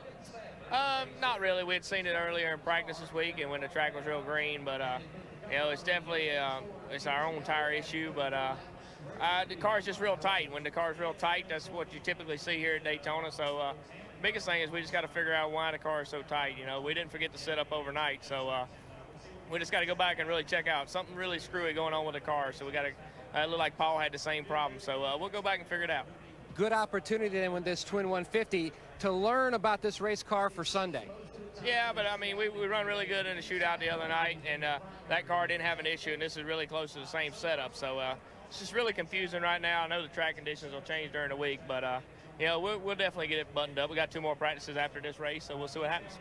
Not really. We had seen it earlier in practice this week and when the track was real green, but you know, it's definitely it's our own tire issue, but the car's just real tight. When the car's real tight, that's what you typically see here at Daytona. So biggest thing is we just got to figure out why the car is so tight. You know, we didn't forget to set up overnight, so we just got to go back and really check out something really screwy going on with the car. So we got to. It looked like Paul had the same problem, so we'll go back and figure it out. Good opportunity then with this Twin 150 to learn about this race car for Sunday. Yeah, but I mean, we run really good in the shootout the other night, and that car didn't have an issue, and this is really close to the same setup. So it's just really confusing right now. I know the track conditions will change during the week, but you know, we'll definitely get it buttoned up. We got 2 more practices after this race, so we'll see what happens.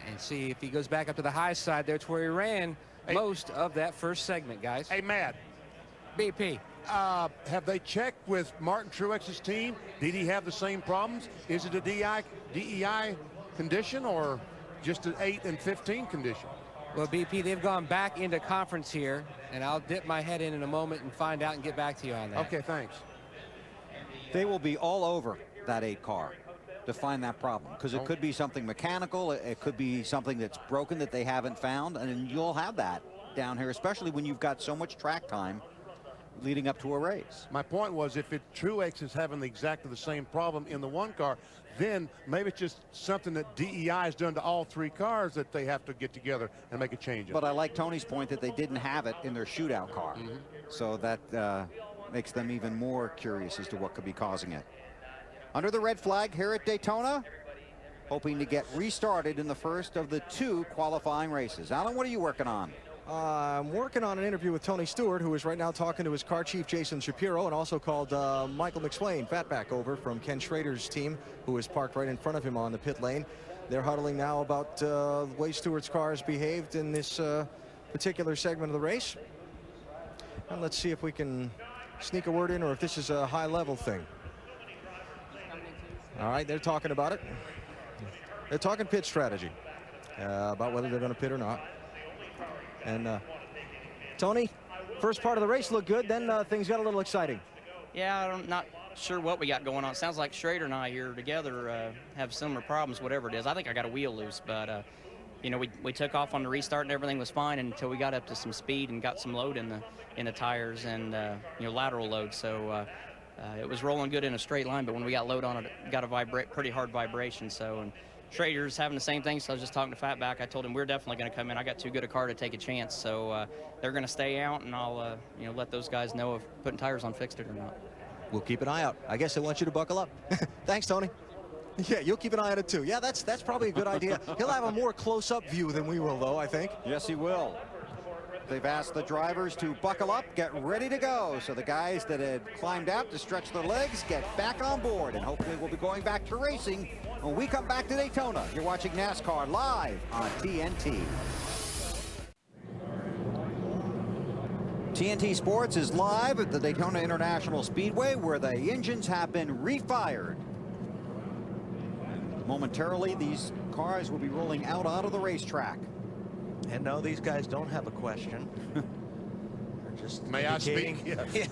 And see if he goes back up to the high side. That's where he ran most of that first segment, guys. Hey, Matt. BP. Have they checked with Martin Truex's team? Did he have the same problems? Is it a DEI condition or just an 8 and 15 condition? Well, BP, they've gone back into conference here, and I'll dip my head in a moment and find out and get back to you on that. Okay, thanks. They will be all over that 8 car to find that problem, because it could be something mechanical, it could be something that's broken that they haven't found, and you'll have that down here, especially when you've got so much track time leading up to a race. My point was, if Truex is having exactly the same problem in the 1 car, then maybe it's just something that DEI has done to all 3 cars that they have to get together and make a change. But I like Tony's point that they didn't have it in their shootout car. So that makes them even more curious as to what could be causing it. Under the red flag here at Daytona, hoping to get restarted in the first of the 2 qualifying races. Alan, what are you working on? I'm working on an interview with Tony Stewart, who is right now talking to his car chief, Jason Shapiro, and also called Michael McSwain, Fatback, over from Ken Schrader's team, who is parked right in front of him on the pit lane. They're huddling now about the way Stewart's car has behaved in this particular segment of the race. And let's see if we can sneak a word in or if this is a high-level thing. All right, they're talking about it. They're talking pit strategy, about whether they're going to pit or not. And Tony, first part of the race looked good, then things got a little exciting. Yeah, I'm not sure what we got going on. It sounds like Schrader and I here together have similar problems, whatever it is. I think I got a wheel loose, but you know, we took off on the restart and everything was fine until we got up to some speed and got some load in the tires and you know, lateral load. So it was rolling good in a straight line, but when we got load on it, it got a pretty hard vibration. So. And Schrader's having the same thing, so I was just talking to Fatback. I told him we're definitely going to come in. I got too good a car to take a chance, so they're going to stay out, and I'll you know, let those guys know if putting tires on fixed it or not. We'll keep an eye out. I guess they want you to buckle up. Thanks, Tony. Yeah, you'll keep an eye on it too. Yeah, that's probably a good idea. He'll have a more close-up view than we will, though, I think. Yes, he will. They've asked the drivers to buckle up, get ready to go. So the guys that had climbed out to stretch their legs get back on board, and hopefully we'll be going back to racing when we come back to Daytona. You're watching NASCAR live on TNT. TNT Sports is live at the Daytona International Speedway, where the engines have been refired. Momentarily, these cars will be rolling out onto the racetrack. And no, these guys don't have a question. They're just May I speak? Yes.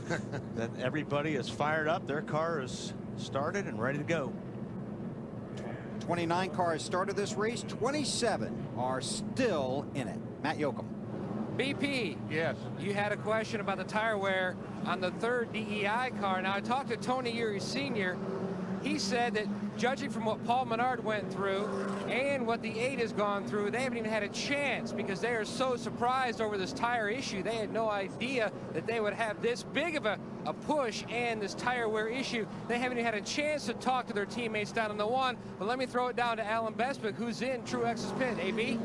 That everybody is fired up. Their car is started and ready to go. 29 cars started this race. 27 are still in it. Matt Yoakum. BP. Yes. You had a question about the tire wear on the 3rd DEI car. Now, I talked to Tony Eury Sr. He said that judging from what Paul Menard went through and what the 8 has gone through, they haven't even had a chance because they are so surprised over this tire issue. They had no idea that they would have this big of a push and this tire wear issue. They haven't even had a chance to talk to their teammates down in the 1. But let me throw it down to Alan Bestwick, who's in Truex's pit. AB?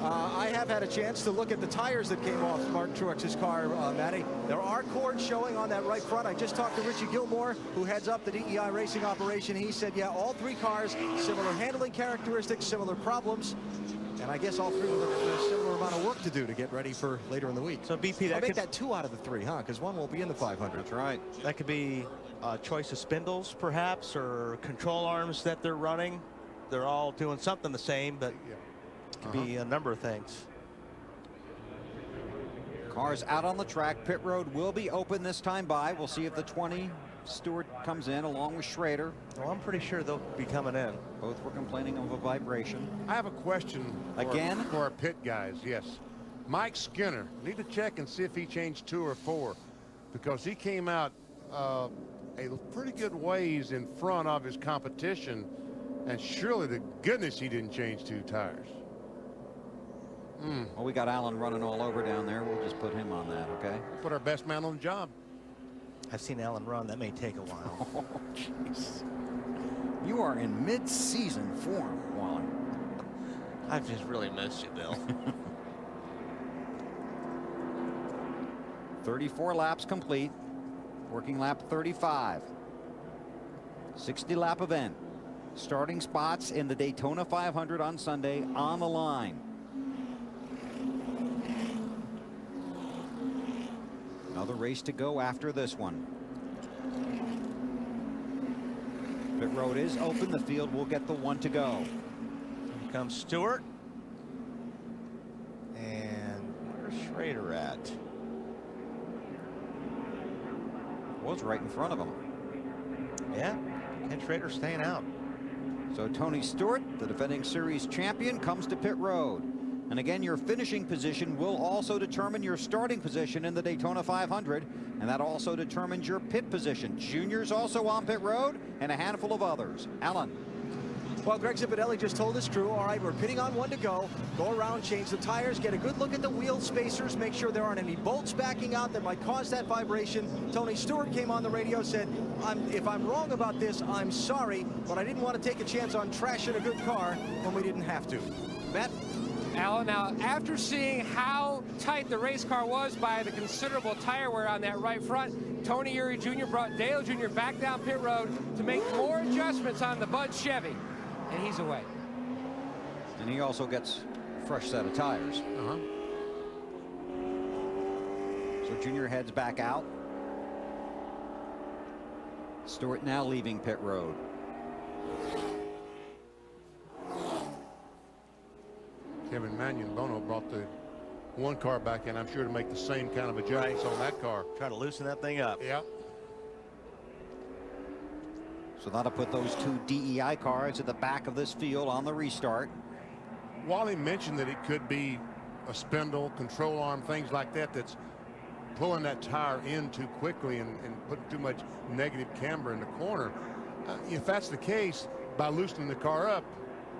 I have had a chance to look at the tires that came off Martin Truex's car, Matty. There are cords showing on that right front. I just talked to Richie Gilmore, who heads up the DEI racing operation. He said, yeah, all 3 cars, similar handling characteristics, similar problems. And I guess all 3 with a similar amount of work to do to get ready for later in the week. So BP, I'll make that 2 out of the 3, huh? Because 1 won't be in the 500. That's right. That could be a choice of spindles, perhaps, or control arms that they're running. They're all doing something the same, but it could be a number of things. Cars out on the track. Pit road will be open this time by. We'll see if the 20 Stewart comes in along with Schrader. Well, I'm pretty sure they'll be coming in. Both were complaining of a vibration. I have a question again for our pit guys. Yes, Mike Skinner, need to check and see if he changed 2 or 4, because he came out a pretty good ways in front of his competition, and surely to goodness he didn't change 2 tires. Well, we got Alan running all over down there. We'll just put him on that, okay? Put our best man on the job. I've seen Alan run. That may take a while. Oh, jeez. You are in mid-season form, Wally. I've just really missed you, Bill. 34 laps complete. Working lap 35. 60-lap event. Starting spots in the Daytona 500 on Sunday on the line. Another race to go after this one. Pit road is open. The field will get the 1 to go. Here comes Stewart. And where's Schrader at? Was right in front of him. Yeah, Ken Schrader staying out. So Tony Stewart, the defending series champion, comes to pit road. And again, your finishing position will also determine your starting position in the Daytona 500, and that also determines your pit position. Juniors also on pit road, and a handful of others. Alan. Well, Greg Zipadelli just told his crew, all right, we're pitting on 1 to go. Go around, change the tires, get a good look at the wheel spacers, make sure there aren't any bolts backing out that might cause that vibration. Tony Stewart came on the radio, said, if I'm wrong about this, I'm sorry, but I didn't want to take a chance on trashing a good car when we didn't have to. Matt? Alan, now after seeing how tight the race car was by the considerable tire wear on that right front, Tony Eury Jr. brought Dale Jr. back down pit road to make more adjustments on the Bud Chevy, and he's away. And he also gets a fresh set of tires. So Junior heads back out. Stewart now leaving pit road. Kevin Mannion Bono brought the 1 car back in, I'm sure, to make the same kind of adjustments on that car. Try to loosen that thing up. Yeah. So that'll put those 2 DEI cars at the back of this field on the restart. Wally mentioned that it could be a spindle, control arm, things like that, that's pulling that tire in too quickly and putting too much negative camber in the corner. If that's the case, by loosening the car up,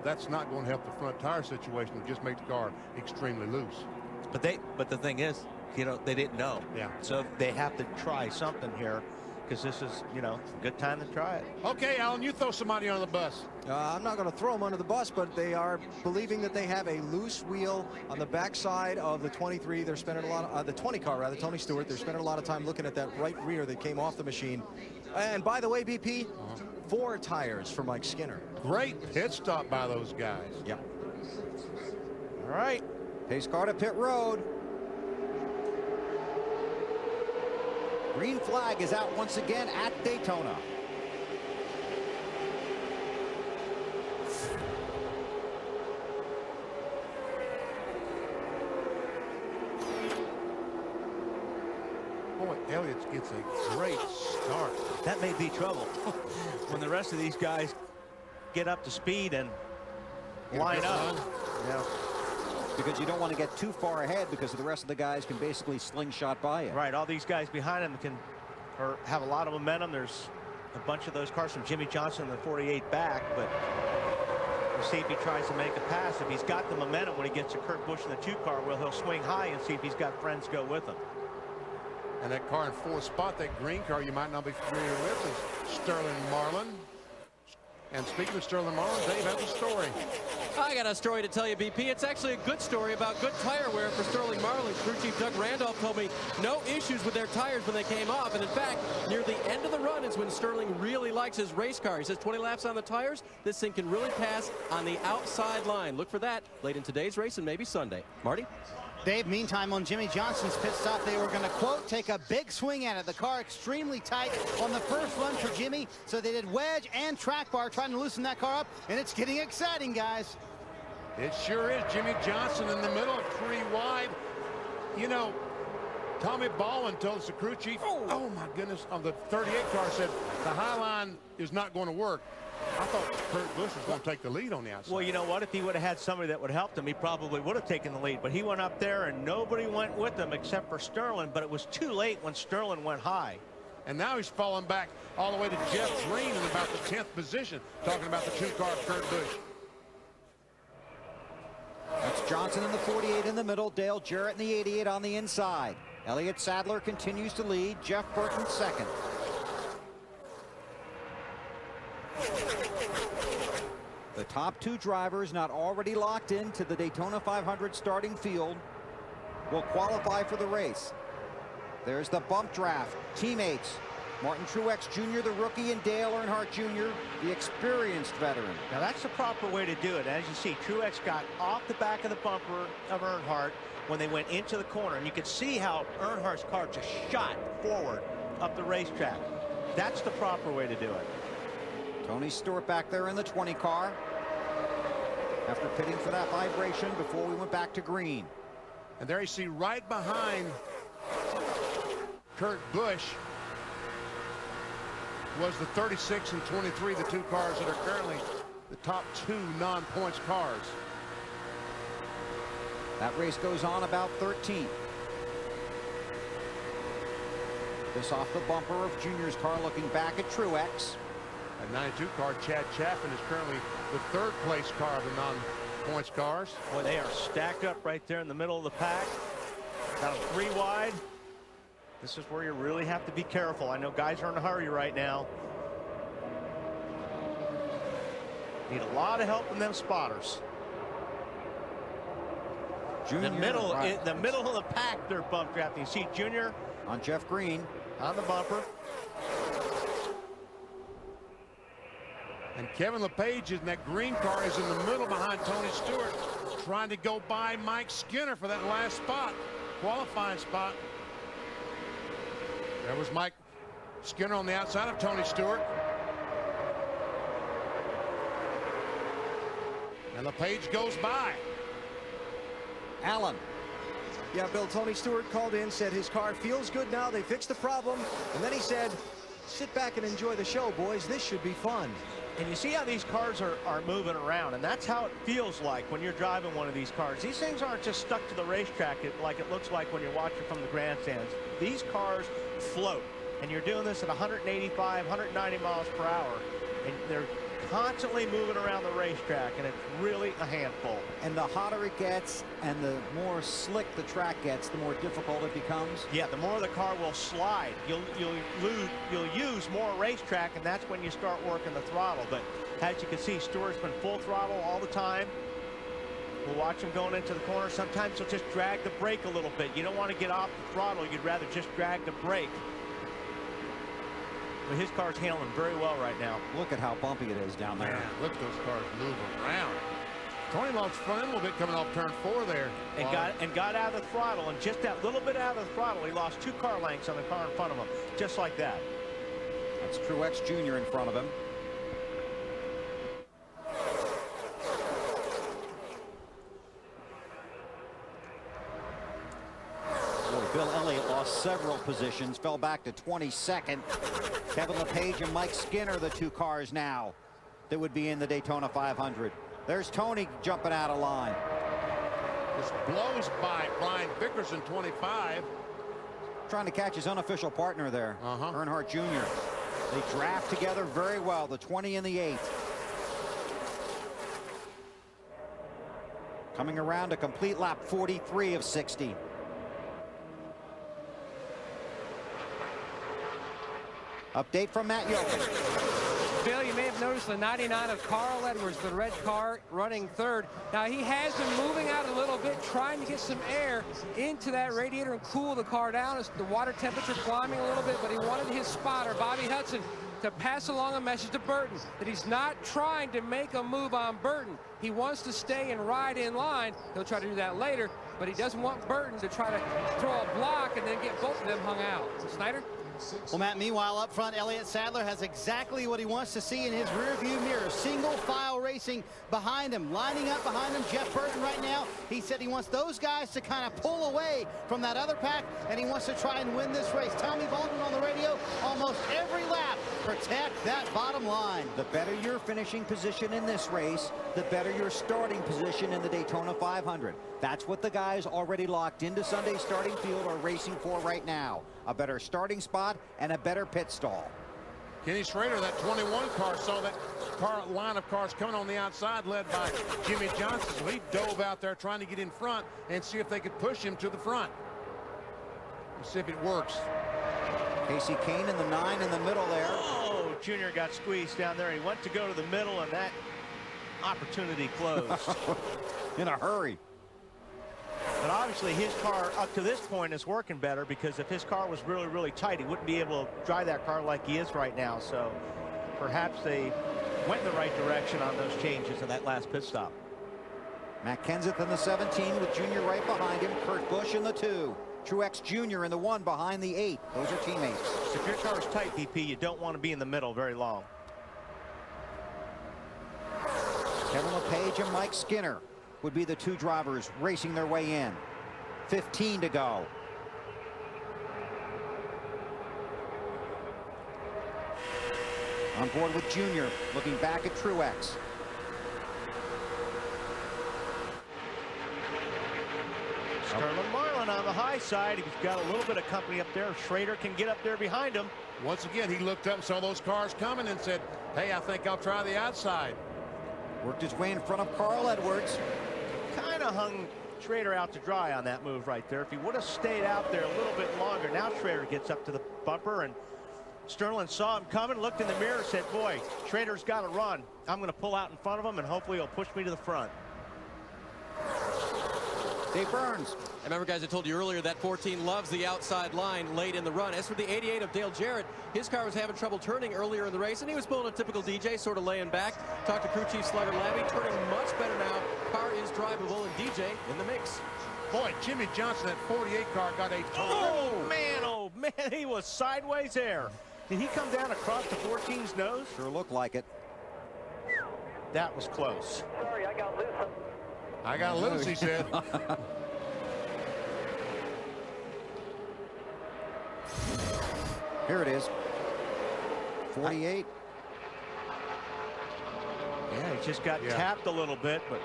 that's not going to help the front tire situation. It just makes the car extremely loose. But the thing is, you know, they didn't know. Yeah. So they have to try something here, because this is, you know, a good time to try it. Okay, Alan, you throw somebody on the bus. I'm not going to throw them under the bus, but they are believing that they have a loose wheel on the backside of the 23. They're spending a lot of the 20 car, rather, Tony Stewart. They're spending a lot of time looking at that right rear that came off the machine. And by the way, BP, 4 tires for Mike Skinner. Great pit stop by those guys. Yep. All right. Pace car to pit road. Green flag is out once again at Daytona. Boy, Elliott gets a great start. That may be trouble when the rest of these guys get up to speed and line up. Yeah. Because you don't want to get too far ahead, because the rest of the guys can basically slingshot by you. Right, all these guys behind him can have a lot of momentum. There's a bunch of those cars from Jimmy Johnson in the 48 back, but we'll see if he tries to make a pass. If he's got the momentum when he gets to Kurt Busch in the 2 car, well, he'll swing high and see if he's got friends go with him. And that car in 4th spot, that green car you might not be familiar with, is Sterling Marlin. And speaking of Sterling Marlin, Dave has a story. I got a story to tell you, BP. It's actually a good story about good tire wear for Sterling Marlin. Crew Chief Doug Randolph told me no issues with their tires when they came off. And in fact, near the end of the run is when Sterling really likes his race car. He says 20 laps on the tires, this thing can really pass on the outside line. Look for that late in today's race and maybe Sunday. Marty? Dave, meantime, on Jimmy Johnson's pit stop, they were going to, quote, take a big swing at it. The car extremely tight on the first run for Jimmy, so they did wedge and track bar trying to loosen that car up, and it's getting exciting, guys. It sure is. Jimmy Johnson in the middle, 3 wide. You know, Tommy Baldwin told us, the crew chief, oh my goodness, of the 38 car said the high line is not going to work. I thought Kurt Busch was going to take the lead on the outside. Well, you know what? If he would have had somebody that would help him, he probably would have taken the lead. But he went up there, and nobody went with him except for Sterling. But it was too late when Sterling went high. And now he's falling back all the way to Jeff Green in about the 10th position, talking about the 2 car of Kurt Busch. That's Johnson in the 48 in the middle, Dale Jarrett in the 88 on the inside. Elliott Sadler continues to lead, Jeff Burton second. The top 2 drivers not already locked into the Daytona 500 starting field will qualify for the race. There's the bump draft. Teammates, Martin Truex Jr., the rookie, and Dale Earnhardt Jr., the experienced veteran. Now, that's the proper way to do it. As you see, Truex got off the back of the bumper of Earnhardt when they went into the corner. And you could see how Earnhardt's car just shot forward up the racetrack. That's the proper way to do it. Tony Stewart back there in the 20 car after pitting for that vibration before we went back to green. And there you see right behind Kurt Busch was the 36 and 23, the 2 cars that are currently the top 2 non-points cars. That race goes on about 13th. This off the bumper of Junior's car, looking back at Truex. That 92 car, Chad Chaffin, is currently the 3rd place car of the non-points cars. Boy, they are stacked up right there in the middle of the pack. Got them 3 wide. This is where you really have to be careful. I know guys are in a hurry right now. Need a lot of help from them spotters. Junior, in the middle of the pack, they're bump drafting. You see Junior on Jeff Green on the bumper. And Kevin LePage in that green car is in the middle behind Tony Stewart, trying to go by Mike Skinner for that last spot, qualifying spot. There was Mike Skinner on the outside of Tony Stewart. And LePage goes by. Allen. Yeah, Bill, Tony Stewart called in, said his car feels good now. They fixed the problem. And then he said, sit back and enjoy the show, boys. This should be fun. And you see how these cars are moving around, and that's how it feels like when you're driving one of these cars. These things aren't just stuck to the racetrack like it looks like when you're watching from the grandstands. These cars float, and you're doing this at 185, 190 miles per hour, and they're constantly moving around the racetrack, and it's really a handful. And the hotter it gets and the more slick the track gets, the more difficult it becomes. Yeah, the more the car will slide. You'll use more racetrack, and that's when you start working the throttle. But as you can see, Stewart's been full throttle all the time. We'll watch him going into the corner. Sometimes he'll just drag the brake a little bit. You don't want to get off the throttle. You'd rather just drag the brake. But his car's handling very well right now. Look at how bumpy it is down there. Man, look at those cars moving around. Tony lost front end a little bit coming off turn 4 there. And got out of the throttle, and just that little bit out of the throttle, he lost 2 car lengths on the car in front of him, just like that. That's Truex Jr. in front of him. Bill Elliott lost several positions, fell back to 22nd. Kevin LePage and Mike Skinner, the 2 cars now that would be in the Daytona 500. There's Tony jumping out of line. This blows by Brian Vickerson, 25. Trying to catch his unofficial partner there, Earnhardt Jr. They draft together very well, the 20 and the 8. Coming around a complete lap 43 of 60. Update from Matt Yoakum. Bill, you may have noticed the 99 of Carl Edwards, the red car, running third. Now, he has been moving out a little bit, trying to get some air into that radiator and cool the car down as the water temperature climbing a little bit, but he wanted his spotter, Bobby Hudson, to pass along a message to Burton that he's not trying to make a move on Burton. He wants to stay and ride in line. He'll try to do that later, but he doesn't want Burton to try to throw a block and then get both of them hung out. Snyder? Well, Matt, meanwhile, up front, Elliott Sadler has exactly what he wants to see in his rearview mirror. Single file racing behind him, lining up behind him. Jeff Burton right now, he said he wants those guys to kind of pull away from that other pack, and he wants to try and win this race. Tommy Baldwin on the radio, almost every lap, protect that bottom line. The better your finishing position in this race, the better your starting position in the Daytona 500. That's what the guys already locked into Sunday's starting field are racing for right now. A better starting spot and a better pit stall. Kenny Schrader, that 21 car, saw that line of cars coming on the outside led by Jimmy Johnson. So he dove out there trying to get in front and see if they could push him to the front. Let's see if it works. Casey Kane in the 9 in the middle there. Oh, Junior got squeezed down there. He went to go to the middle, and that opportunity closed. In a hurry. But obviously his car up to this point is working better, because if his car was really, really tight, he wouldn't be able to drive that car like he is right now. So perhaps they went in the right direction on those changes in that last pit stop. Matt Kenseth in the 17 with Junior right behind him. Kurt Busch in the 2. Truex Jr. in the 1 behind the 8. Those are teammates. If your car is tight, PP, you don't want to be in the middle very long. Kevin LePage and Mike Skinner would be the 2 drivers racing their way in. 15 to go. On board with Junior, looking back at Truex. Sterling Marlin on the high side. He's got a little bit of company up there. Schrader can get up there behind him. Once again, he looked up and saw those cars coming and said, hey, I think I'll try the outside. Worked his way in front of Carl Edwards. Kind of hung Schrader out to dry on that move right there. If he would have stayed out there a little bit longer. Now Schrader gets up to the bumper, and Sterling saw him coming, looked in the mirror, said, boy, Schrader's got to run. I'm going to pull out in front of him, and hopefully he'll push me to the front. Dave Burns. Remember, guys, I told you earlier that 14 loves the outside line late in the run. As for the 88 of Dale Jarrett, his car was having trouble turning earlier in the race, and he was pulling a typical DJ, sort of laying back. Talked to crew chief Slugger Labby, turning much better now. Car is drivable, and DJ in the mix. Boy, Jimmy Johnson, that 48 car, got a oh man, he was sideways there. Did he come down across the 14's nose? Sure looked like it. That was close. Sorry, I got loose. I got loose, he said. Here it is. 48. Yeah, he just got tapped a little bit, but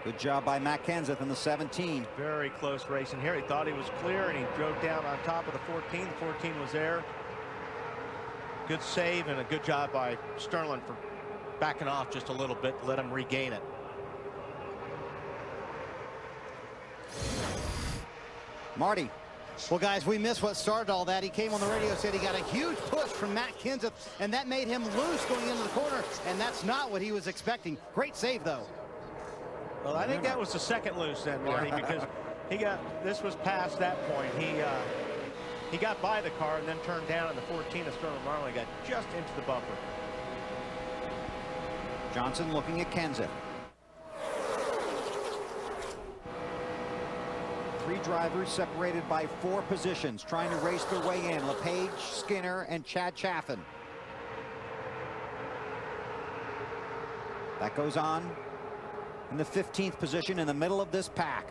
good job by Matt Kenseth in the 17. Very close racing here. He thought he was clear, and he drove down on top of the 14. The 14 was there. Good save and a good job by Sterling for backing off just a little bit to let him regain it. Marty. Well, guys, we missed what started all that. He came on the radio, said he got a huge push from Matt Kenseth, and that made him loose going into the corner, and that's not what he was expecting. Great save, though. Well, I think that was the second loose then, Marty, because this was past that point. He got by the car and then turned down, and the 14 of Sterling Marlin got just into the bumper. Johnson looking at Kenseth. 3 drivers separated by 4 positions, trying to race their way in. LePage, Skinner, and Chad Chaffin. That goes on in the 15th position in the middle of this pack.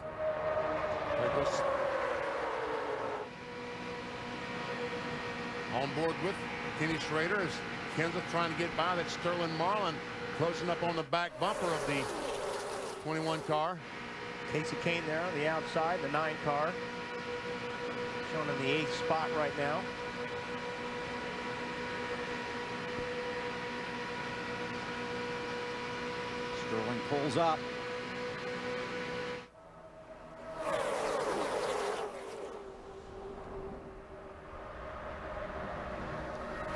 On board with Kenny Schrader is Kenseth trying to get by that Sterling Marlin, closing up on the back bumper of the 21 car. Casey Kane there on the outside, the 9 car. Shown in the 8th spot right now. Sterling pulls up.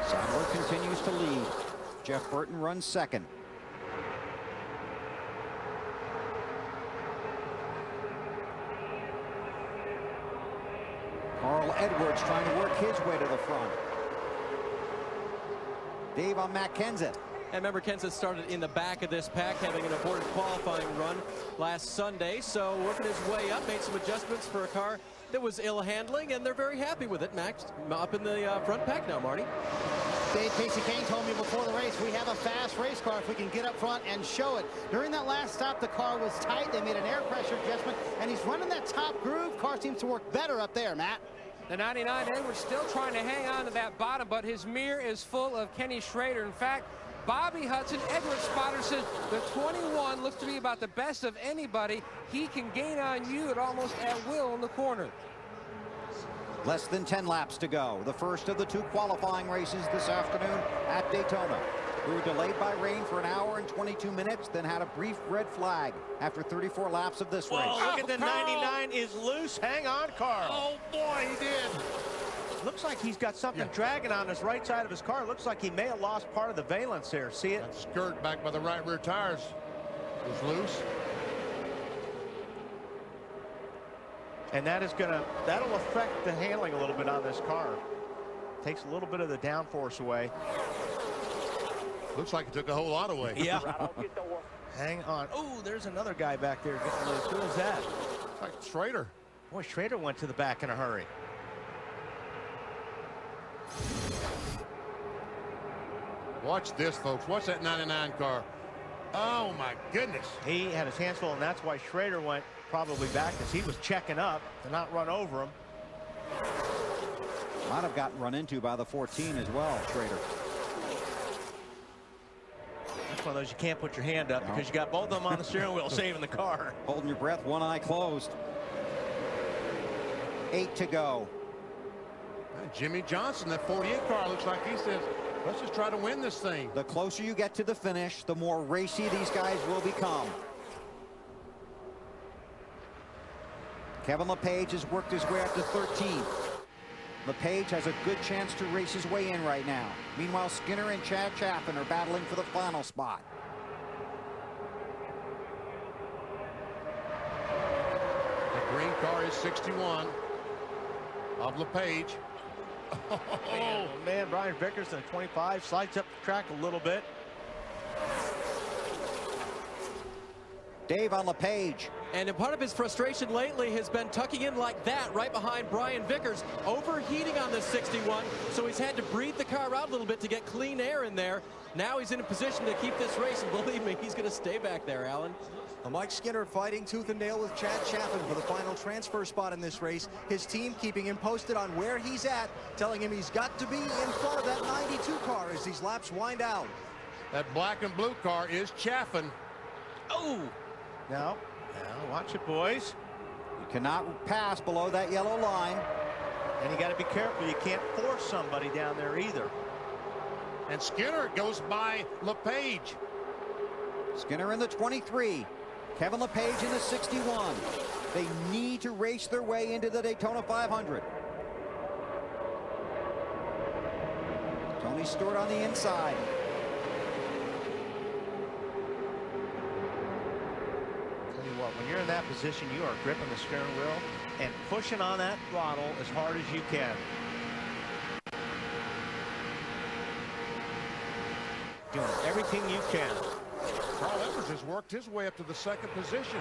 Sadler continues to lead. Jeff Burton runs second. Carl Edwards trying to work his way to the front. Dave on Matt Kenseth. And remember, Kenseth started in the back of this pack, having an important qualifying run last Sunday. So working his way up, made some adjustments for a car that was ill handling, and they're very happy with it. Max up in the front pack now, Marty. Dave Casey Kane told me before the race, we have a fast race car if we can get up front and show it. During that last stop, the car was tight. They made an air pressure adjustment, and he's running that top groove. Car seems to work better up there, Matt. The 99 Edwards still trying to hang on to that bottom, but his mirror is full of Kenny Schrader. In fact, Bobby Hudson, Edwards spotter, says the 21 looks to be about the best of anybody. He can gain on you at almost at will in the corner. Less than 10 laps to go. The first of the two qualifying races this afternoon at Daytona. We were delayed by rain for an hour and 22 minutes, then had a brief red flag after 34 laps of this race. Look at the 99 is loose. Hang on, Carl. Oh, boy, he did. Looks like he's got something dragging on his right side of his car. Looks like he may have lost part of the valence there. See it? That skirt back by the right rear tires was loose. And that'll affect the handling a little bit on this car. Takes a little bit of the downforce away. Looks like it took a whole lot away. Yeah. Hang on. Oh, there's another guy back there getting loose. Who is that? It's like Schrader. Boy, Schrader went to the back in a hurry. Watch this, folks. Watch that 99 car. Oh, my goodness. He had his hands full, and that's why Schrader went probably back, because he was checking up to not run over him. Might have gotten run into by the 14 as well, Schrader. That's one of those you can't put your hand up because you got both of them on the steering wheel saving the car. Holding your breath, one eye closed. 8 to go. Jimmy Johnson, that 48 car, looks like he says, let's just try to win this thing. The closer you get to the finish, the more racy these guys will become. Kevin LePage has worked his way up to 13th. LePage has a good chance to race his way in right now. Meanwhile, Skinner and Chad Chaffin are battling for the final spot. The green car is 61 of LePage. Oh, man, Brian Vickers in 25 slides up the track a little bit. Dave on LePage. And part of his frustration lately has been tucking in like that right behind Brian Vickers, overheating on this 61, so he's had to breathe the car out a little bit to get clean air in there. Now he's in a position to keep this race, and believe me, he's going to stay back there, Alan. Mike Skinner fighting tooth and nail with Chad Chaffin for the final transfer spot in this race. His team keeping him posted on where he's at, telling him he's got to be in front of that 92 car as these laps wind out. That black and blue car is Chaffin. Oh! Now, watch it, boys. You cannot pass below that yellow line. And you got to be careful. You can't force somebody down there either. And Skinner goes by LePage. Skinner in the 23. Kevin LePage in the 61. They need to race their way into the Daytona 500. Tony Stewart on the inside. Tell you what, when you're in that position, you are gripping the steering wheel and pushing on that throttle as hard as you can. Doing everything you can. Carl Edwards has worked his way up to the second position.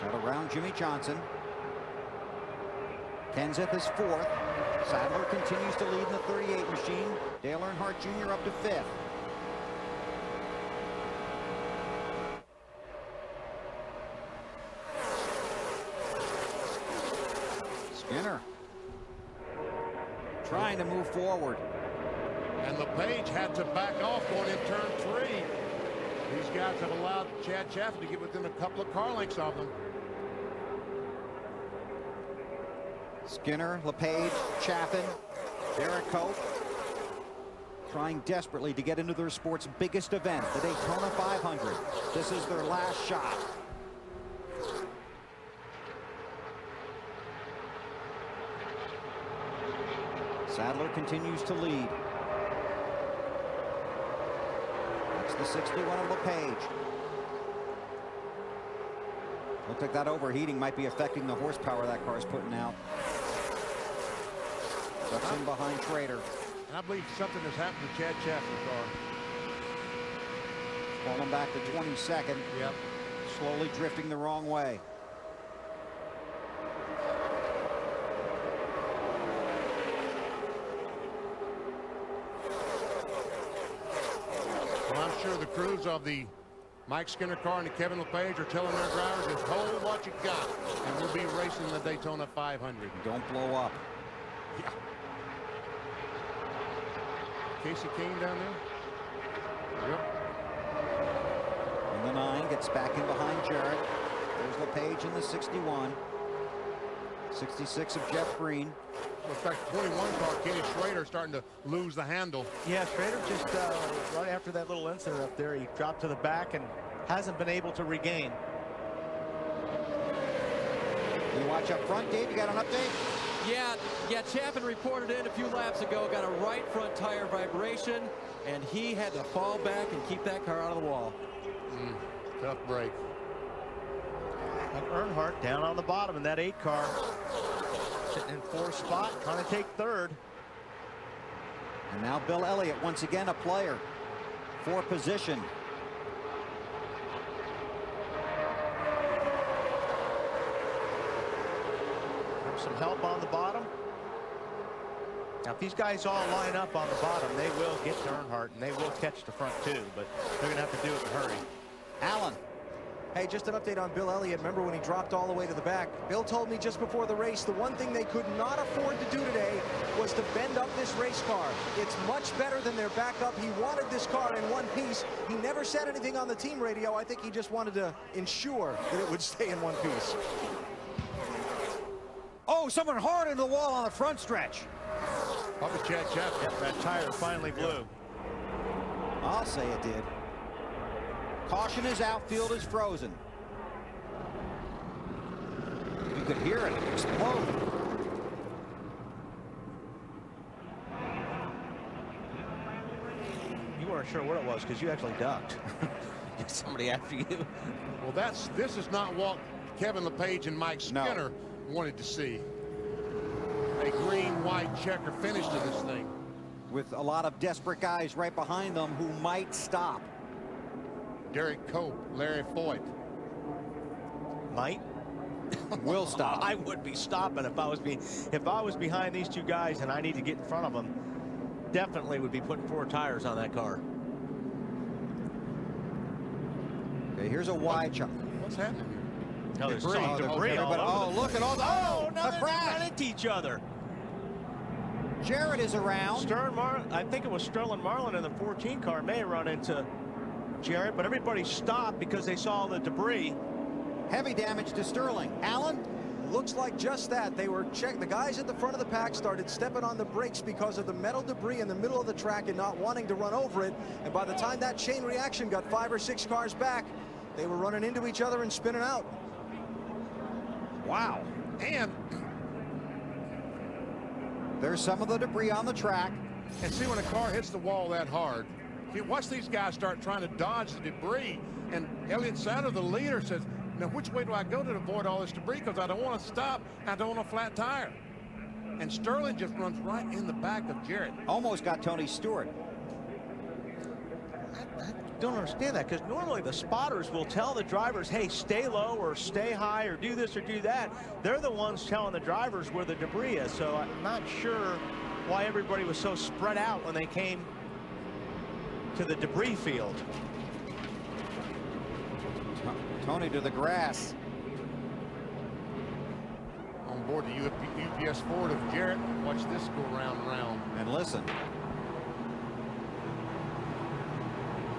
Got around Jimmy Johnson. Kenseth is 4th. Sadler continues to lead in the 38 machine. Dale Earnhardt Jr. up to 5th. Skinner trying to move forward. And LePage had to back off going in turn 3. These guys have allowed Chad Chaffin to get within a couple of car lengths of them. Skinner, LePage, Chaffin, Derek Cope. trying desperately to get into their sport's biggest event, the Daytona 500. This is their last shot. Sadler continues to lead. That's the 61 of LePage. Looks like that overheating might be affecting the horsepower that car's putting out. Ducks in behind Schrader. And I believe something has happened to Chad Chaffin's car. Falling back to 22nd. Yep. Slowly drifting the wrong way. Well, I'm sure the crews of the Mike Skinner car and the Kevin LePage are telling their drivers, just hold what you got, and we'll be racing the Daytona 500. Don't blow up. Yeah. Casey Kane down there. Yep. And the 9 gets back in behind Jarrett. There's LePage in the 61. 66 of Jeff Green. In fact, 21 car, Kenny Schrader, starting to lose the handle. Yeah, Schrader just right after that little incident up there, he dropped to the back and hasn't been able to regain. You watch up front, Dave. You got an update? Yeah, Chaffin reported in a few laps ago, got a right front tire vibration, and he had to fall back and keep that car out of the wall. Tough break. And Earnhardt down on the bottom in that 8 car. Sitting in 4th spot, trying to take 3rd. And now Bill Elliott, once again a player for position. There's some help on the bottom. Now, if these guys all line up on the bottom, they will get to Earnhardt, and they will catch the front too, but they're going to have to do it in a hurry. Allen. Hey, just an update on Bill Elliott. Remember when he dropped all the way to the back? Bill told me just before the race, the one thing they could not afford to do today was to bend up this race car. It's much better than their backup. He wanted this car in one piece. He never said anything on the team radio. I think he just wanted to ensure that it would stay in one piece. Oh, someone hard into the wall on the front stretch. Probably Chad Chaffin. Yep, that tire finally blew. I'll say it did. Caution is out, field is frozen. You could hear it explode. You weren't sure what it was because you actually ducked. Somebody after you. Well, this is not what Kevin LePage and Mike Skinner wanted to see. A green-white checker finish to this thing. With a lot of desperate guys right behind them who might stop. Derek Cope, Larry Foyt. Might. Will stop. I would be stopping if I was behind these two guys and I need to get in front of them. Definitely would be putting 4 tires on that car. Okay, here's a wide shot. What's happening here? No, there's debris all over. Oh, look at all the. Oh, now a they're crash. running into each other. Jarrett is around. I think it was Sterling Marlin in the 14 car may have run into Jarrett, but everybody stopped because they saw the debris. Heavy damage to Sterling. Allen? Looks like just that. They were the guys at the front of the pack started stepping on the brakes because of the metal debris in the middle of the track and not wanting to run over it. And by the time that chain reaction got 5 or 6 cars back, they were running into each other and spinning out. Wow. And there's some of the debris on the track. And see, when a car hits the wall that hard, watch these guys start trying to dodge the debris. And Elliott Sadler, the leader, says, now which way do I go to avoid all this debris? Because I don't want to stop. I don't want a flat tire. And Sterling just runs right in the back of Jarrett. Almost got Tony Stewart. I don't understand that, because normally the spotters will tell the drivers, hey, stay low or stay high or do this or do that. They're the ones telling the drivers where the debris is. So I'm not sure why everybody was so spread out when they came to the debris field. Tony to the grass. On board the UPS Ford of Jarrett. Watch this go round and round. And listen.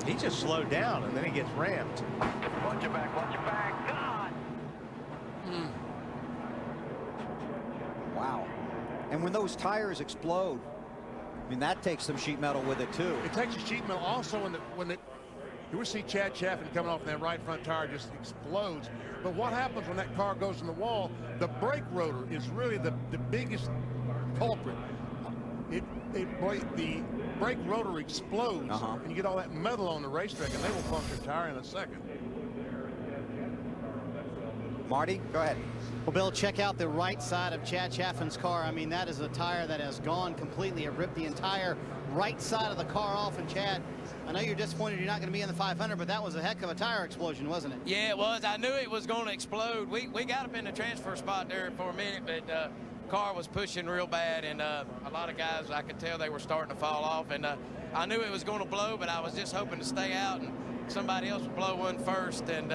He just slowed down and then he gets rammed. Watch your back, God! Wow. And when those tires explode, I mean, that takes some sheet metal with it too. It takes a sheet metal also when you see Chad Chaffin coming off, and that right front tire just explodes. But what happens when that car goes in the wall? The brake rotor is really the biggest culprit. The brake rotor explodes, and you get all that metal on the racetrack, and they will puncture a tire in a second. Marty, go ahead. Well, Bill, check out the right side of Chad Chaffin's car. I mean, that is a tire that has gone completely. It ripped the entire right side of the car off. And Chad, I know you're disappointed you're not going to be in the 500, but that was a heck of a tire explosion, wasn't it? Yeah, it was. I knew it was going to explode. We got up in the transfer spot there for a minute, but car was pushing real bad, and a lot of guys, I could tell they were starting to fall off. And I knew it was going to blow, but I was just hoping to stay out and somebody else would blow one first. And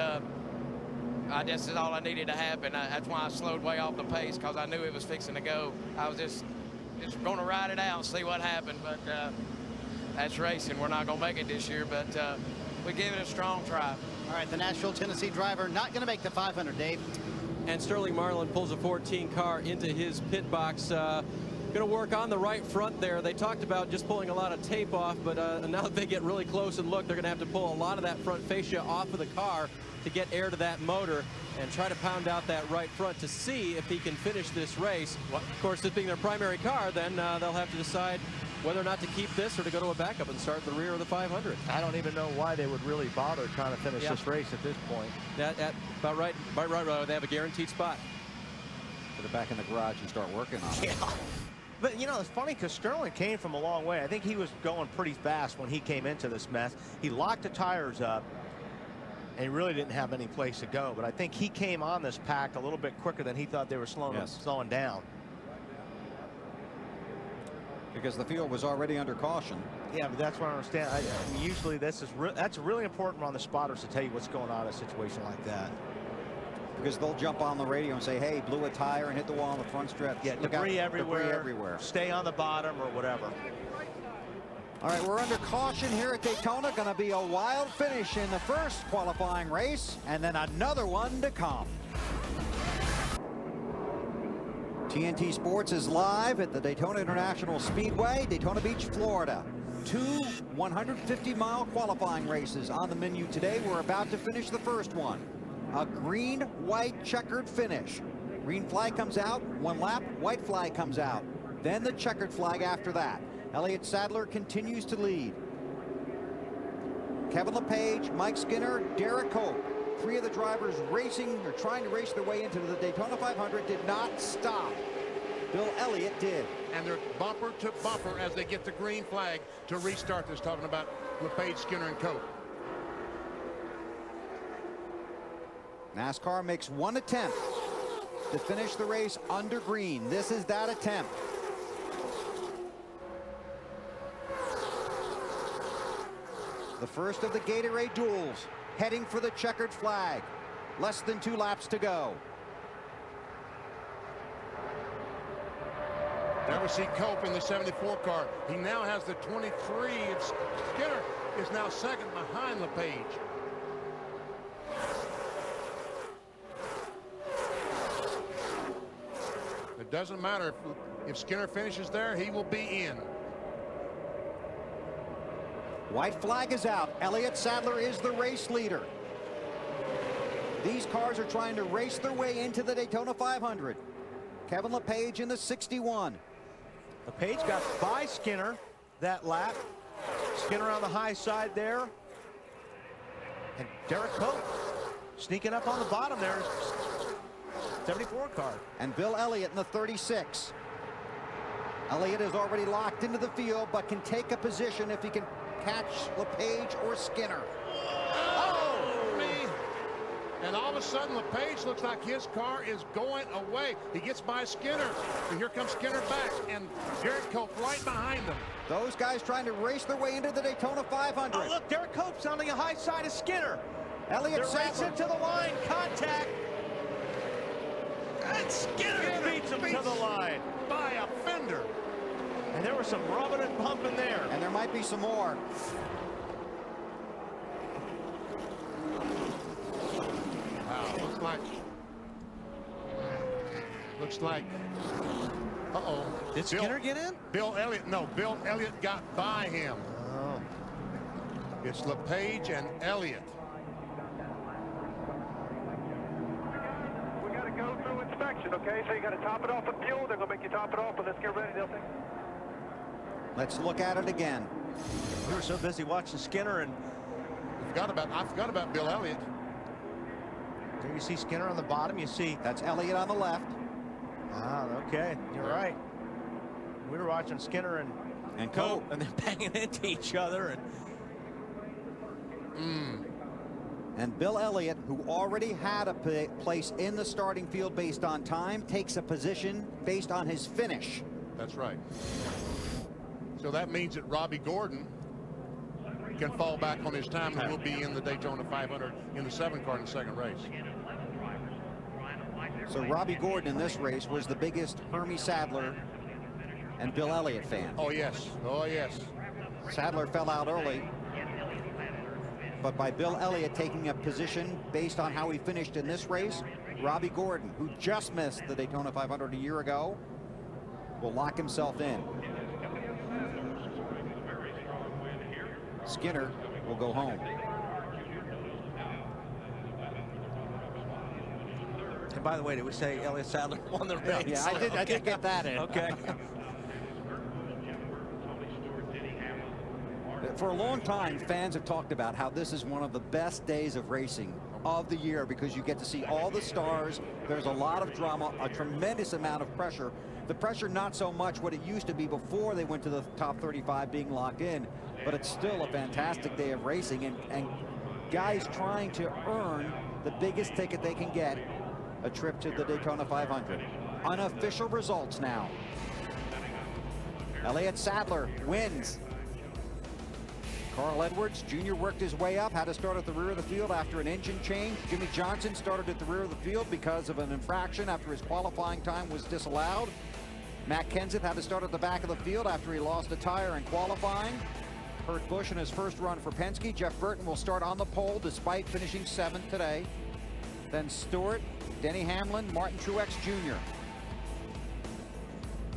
I guess that's all I needed to happen. That's why I slowed way off the pace, because I knew it was fixing to go. I was just going to ride it out and see what happened. But that's racing. We're not going to make it this year, but we give it a strong try. All right, the Nashville, Tennessee driver not going to make the 500, Dave. And Sterling Marlin pulls a 14 car into his pit box. Going to work on the right front there. They talked about just pulling a lot of tape off, but now that they get really close and look, they're going to have to pull a lot of that front fascia off of the car to get air to that motor and try to pound out that right front to see if he can finish this race. Of course, this being their primary car, then they'll have to decide whether or not to keep this or to go to a backup and start the rear of the 500. I don't even know why they would really bother trying to finish this race at this point. About right. They have a guaranteed spot. Put it back in the garage and start working on it. Yeah. But, you know, it's funny because Sterling came from a long way. I think he was going pretty fast when he came into this mess. He locked the tires up, and he really didn't have any place to go. But I think he came on this pack a little bit quicker than he thought they were slowing down. Because the field was already under caution. Yeah, but that's what I understand. I mean, usually that's really important on the spotters to tell you what's going on in a situation like that. Because they'll jump on the radio and say, hey, blew a tire and hit the wall on the front stretch. Yeah, debris everywhere. Stay on the bottom or whatever. All right, we're under caution here at Daytona. Going to be a wild finish in the first qualifying race, and then another one to come. TNT Sports is live at the Daytona International Speedway, Daytona Beach, Florida. 2 150-mile qualifying races on the menu today. We're about to finish the first one. A green-white checkered finish. Green flag comes out, one lap, white flag comes out. Then the checkered flag after that. Elliott Sadler continues to lead. Kevin LePage, Mike Skinner, Derek Cope. 3 of the drivers racing or trying to race their way into the Daytona 500 did not stop. Bill Elliott did. And they're bumper to bumper as they get the green flag to restart this, talking about LePage, Skinner, and Cope. NASCAR makes one attempt to finish the race under green. This is that attempt. The first of the Gatorade Duels, heading for the checkered flag. Less than 2 laps to go. There we see Cope in the 74 car. He now has the 23. Skinner is now second behind LePage. It doesn't matter if Skinner finishes there, he will be in. White flag is out. Elliott Sadler is the race leader. These cars are trying to race their way into the Daytona 500. Kevin LePage in the 61. LePage got by Skinner that lap. Skinner on the high side there. And Derek Cope sneaking up on the bottom there. 74 car. And Bill Elliott in the 36. Elliott is already locked into the field, but can take a position if he can catch LePage or Skinner. Oh, me. And all of a sudden, LePage looks like his car is going away. He gets by Skinner, and here comes Skinner back, and Derek Cope right behind him. Those guys trying to race their way into the Daytona 500. Oh, look, Derek Cope's on the high side of Skinner. Elliott Sadler to the line, contact. And Skinner beats him to the line. By a fender. And there was some rubbing and bumping there. And there might be some more. Wow, looks like Uh-oh. Did Skinner get in? Bill Elliott. No, Bill Elliott got by him. Oh. It's LePage and Elliott. We got to go through inspection, okay? So you got to top it off with fuel. They're going to make you top it off, but let's get ready. They'll think. Let's look at it again. We were so busy watching Skinner, and I forgot about Bill Elliott. There you see Skinner on the bottom. You see That's Elliott on the left. Ah, okay, you're right. We were watching Skinner and Cope, and then banging into each other. And Bill Elliott, who already had a place in the starting field based on time, takes a position based on his finish. That's right. So that means that Robbie Gordon can fall back on his time and will be in the Daytona 500 in the 7 car in the second race. So Robbie Gordon in this race was the biggest Hermie Sadler and Bill Elliott fan. Oh, yes. Oh, yes. Sadler fell out early, but by Bill Elliott taking a position based on how he finished in this race, Robbie Gordon, who just missed the Daytona 500 a year ago, will lock himself in. Skinner will go home. And by the way, did we say Elliott Sadler won the race? Yeah, I did get that in. Okay. For a long time, fans have talked about how this is one of the best days of racing of the year because you get to see all the stars. There's a lot of drama, a tremendous amount of pressure. The pressure not so much what it used to be before they went to the top 35 being locked in, but it's still a fantastic day of racing, and guys trying to earn the biggest ticket they can get, a trip to the Daytona 500. Unofficial results now. Elliott Sadler wins. Carl Edwards Jr. worked his way up, had to start at the rear of the field after an engine change. Jimmy Johnson started at the rear of the field because of an infraction after his qualifying time was disallowed. Matt Kenseth had to start at the back of the field after he lost a tire in qualifying. Kurt Busch in his first run for Penske. Jeff Burton will start on the pole despite finishing 7th today. Then Stewart, Denny Hamlin, Martin Truex Jr.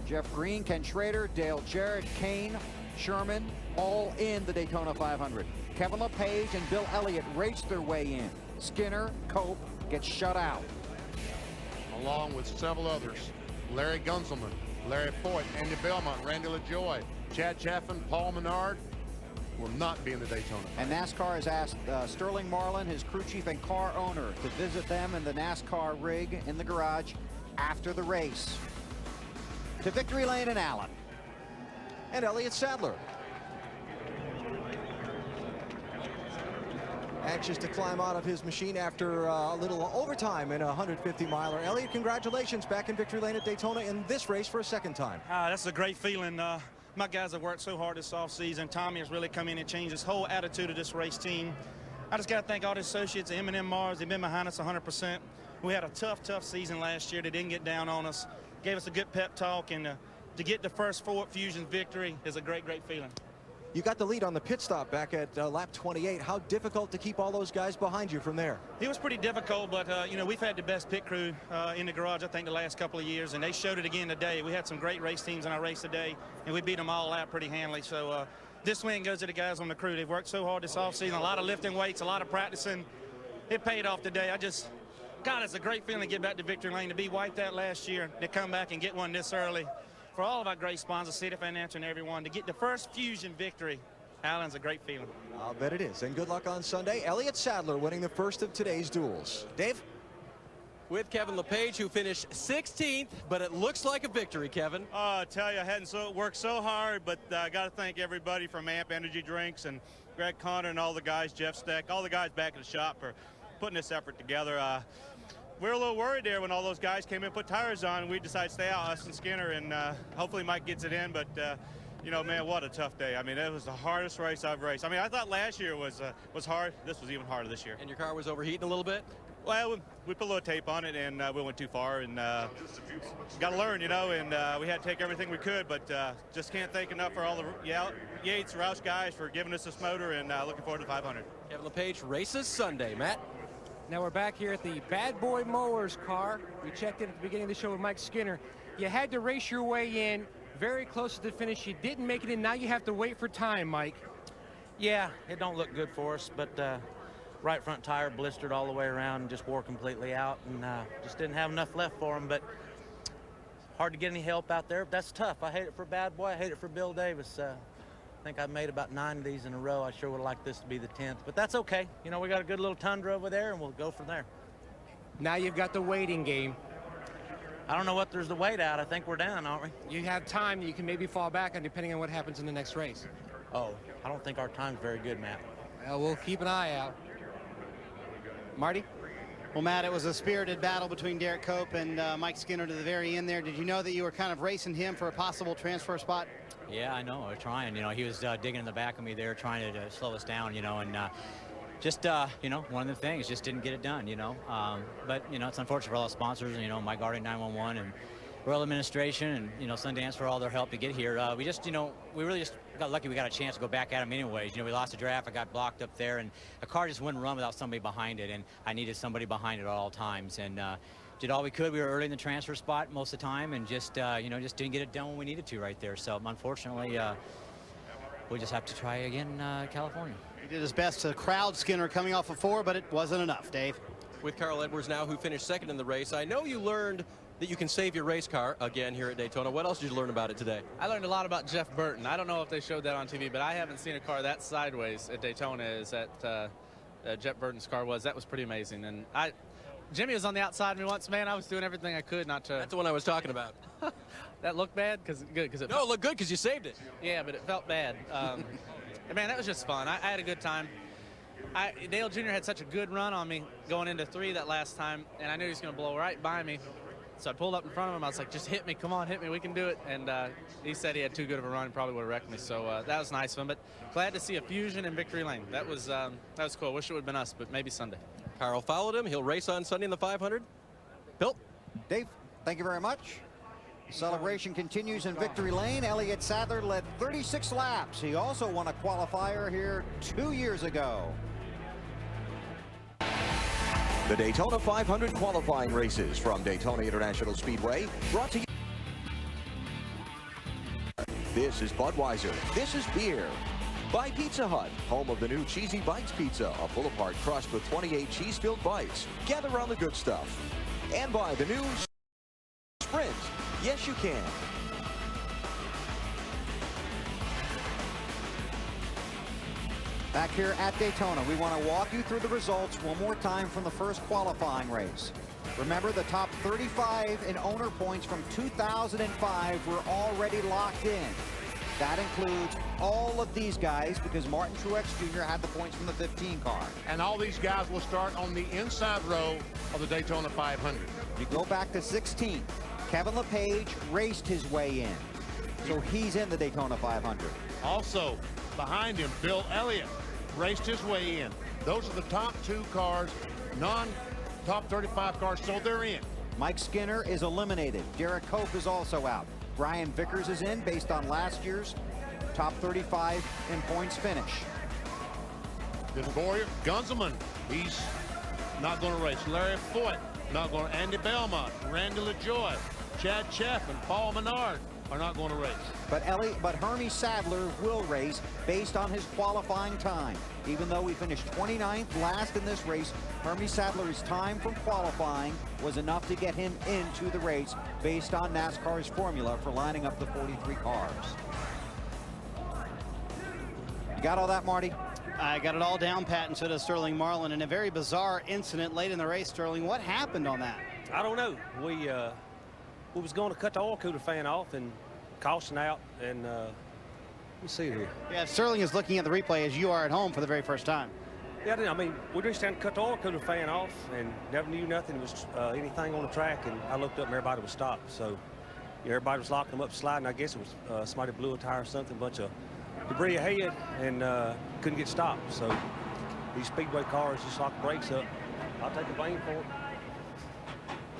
Jeff Green, Ken Schrader, Dale Jarrett, Kane, Sherman, all in the Daytona 500. Kevin LePage and Bill Elliott raced their way in. Skinner, Cope gets shut out. Along with several others. Larry Gunzelman, Larry Foyt, Andy Belmont, Randy LaJoy, Chad Chaffin, Paul Menard will not be in the Daytona. And NASCAR has asked Sterling Marlin, his crew chief and car owner, to visit them in the NASCAR rig in the garage after the race. To victory lane in Allen. And Elliott Sadler. Anxious to climb out of his machine after a little overtime in a 150-miler. Elliott, congratulations, back in victory lane at Daytona in this race for a second time. That's a great feeling. My guys have worked so hard this offseason. Tommy has really come in and changed his whole attitude of this race team. I just got to thank all the associates, the M&M Mars. They've been behind us 100%. We had a tough season last year. They didn't get down on us. Gave us a good pep talk, and to get the first Ford Fusion victory is a great feeling. You got the lead on the pit stop back at lap 28. How difficult to keep all those guys behind you from there? It was pretty difficult, but you know, we've had the best pit crew in the garage, I think, the last couple of years, and they showed it again today. We had some great race teams in our race today, and we beat them all out pretty handily. So this win goes to the guys on the crew. They've worked so hard this offseason, a lot of lifting weights, a lot of practicing. It paid off today. God, it's a great feeling to get back to victory lane, to be wiped out last year, to come back and get one this early. For all of our great sponsors, City Financial and everyone, to get the first Fusion victory, Allen's a great feeling. I'll bet it is. And good luck on Sunday. Elliott Sadler winning the first of today's duels. Dave? With Kevin LePage, who finished 16th, but it looks like a victory, Kevin. I tell you, I hadn't worked so hard, but I got to thank everybody from AMP Energy Drinks and Greg Connor and all the guys, Jeff Steck, all the guys back in the shop for putting this effort together. We were a little worried there when all those guys came in and put tires on, and we decided to stay out, us and Skinner, and hopefully Mike gets it in, but you know, man, what a tough day. I mean, it was the hardest race I've raced. I mean, I thought last year was hard. This was even harder this year. And your car was overheating a little bit? Well, we put a little tape on it, and we went too far, and got to learn, you know, and we had to take everything we could, but just can't thank enough for all the Yates, Roush guys for giving us this motor, and looking forward to 500. Kevin LePage races Sunday. Matt? Now we're back here at the Bad Boy Mowers car. We checked in at the beginning of the show with Mike Skinner. You had to race your way in very close to the finish. You didn't make it in. Now you have to wait for time, Mike. Yeah, it don't look good for us, but right front tire blistered all the way around and just wore completely out, and just didn't have enough left for him. But hard to get any help out there. But that's tough. I hate it for Bad Boy. I hate it for Bill Davis. I think I've made about 9 of these in a row. I sure would like this to be the 10th, but that's okay. You know, we got a good little tundra over there, and we'll go from there. Now you've got the waiting game. I don't know what there's to wait out. I think we're down, aren't we? You have time that you can maybe fall back on depending on what happens in the next race. Oh, I don't think our time's very good, Matt. Well, we'll keep an eye out. Marty? Well, Matt, it was a spirited battle between Derek Cope and Mike Skinner to the very end there. Did you know that you were kind of racing him for a possible transfer spot? Yeah, I know. I was trying. You know, he was digging in the back of me there, trying to slow us down, you know, and just, you know, one of the things, just didn't get it done, you know. But, you know, it's unfortunate for all the sponsors, and, you know, My Guardian 911 and Royal Administration and, you know, Sundance for all their help to get here. We just, you know, we really just got lucky we got a chance to go back at him anyways. You know, we lost a draft. I got blocked up there, and a car just wouldn't run without somebody behind it, and I needed somebody behind it at all times. And did all we could. We were early in the transfer spot most of the time, and just, you know, just didn't get it done when we needed to right there. So, unfortunately, we'll just have to try again in California. He did his best to crowd Skinner coming off of 4, but it wasn't enough, Dave. With Carl Edwards now, who finished second in the race, I know you learned that you can save your race car again here at Daytona. What else did you learn about it today? I learned a lot about Jeff Burton. I don't know if they showed that on TV, but I haven't seen a car that sideways at Daytona as that Jeff Burton's car was. That was pretty amazing. And Jimmy was on the outside of me once, man. I was doing everything I could not to. That's the one I was talking about. That looked bad? Because it no, it looked good because you saved it. Yeah, but it felt bad. Man, that was just fun. I had a good time. Dale Jr. had such a good run on me going into 3 that last time, and I knew he was going to blow right by me. So I pulled up in front of him. I was like, just hit me. Come on, hit me. We can do it. And he said he had too good of a run. Probably would have wrecked me. So that was nice of him. But glad to see a Fusion in Victory Lane. That was cool. Wish it would have been us, but maybe Sunday. Carl followed him. He'll race on Sunday in the 500. Bill? Dave, thank you very much. Celebration continues in Victory Lane. Elliott Sadler led 36 laps. He also won a qualifier here 2 years ago. The Daytona 500 qualifying races from Daytona International Speedway, brought to you. This is Budweiser. This is beer. By Pizza Hut, home of the new Cheesy Bites Pizza, a pull-apart crust with 28 cheese-filled bites. Gather around the good stuff. And by the new Sprint. Yes, you can. Back here at Daytona, we want to walk you through the results one more time from the first qualifying race. Remember, the top 35 in owner points from 2005 were already locked in. That includes all of these guys because Martin Truex Jr. had the points from the 15 car. And all these guys will start on the inside row of the Daytona 500. You go back to 16. Kevin LePage raced his way in. So he's in the Daytona 500. Also, behind him, Bill Elliott raced his way in. Those are the top 2 cars, non-top 35 cars, so they're in. Mike Skinner is eliminated. Derek Cope is also out. Brian Vickers is in based on last year's top 35 in points finish. Then Boyer, Gunzelman, he's not going to race. Larry Foyt, not going to. Andy Belmont, Randy LaJoy, Chad Cheff, and Paul Menard are not going to race. But Hermie Sadler will race based on his qualifying time. Even though he finished 29th last in this race, Hermie Sadler's time from qualifying was enough to get him into the race based on NASCAR's formula for lining up the 43 cars. You got all that, Marty? I got it all down, Pat, and so does Sterling Marlin. In a very bizarre incident late in the race, Sterling, what happened on that? I don't know. We was going to cut the oil cooler fan off and caution out, and let me see here. Yeah, Sterling is looking at the replay as you are at home for the very first time. Yeah, I mean, we reached down to cut the oil cooler fan off and never knew nothing was anything on the track, and I looked up and everybody was stopped. So everybody was locking them up, sliding. I guess it was somebody blew a tire or something, a bunch of debris ahead, and couldn't get stopped. So these Speedway cars just locked the brakes up. I'll take the blame for it.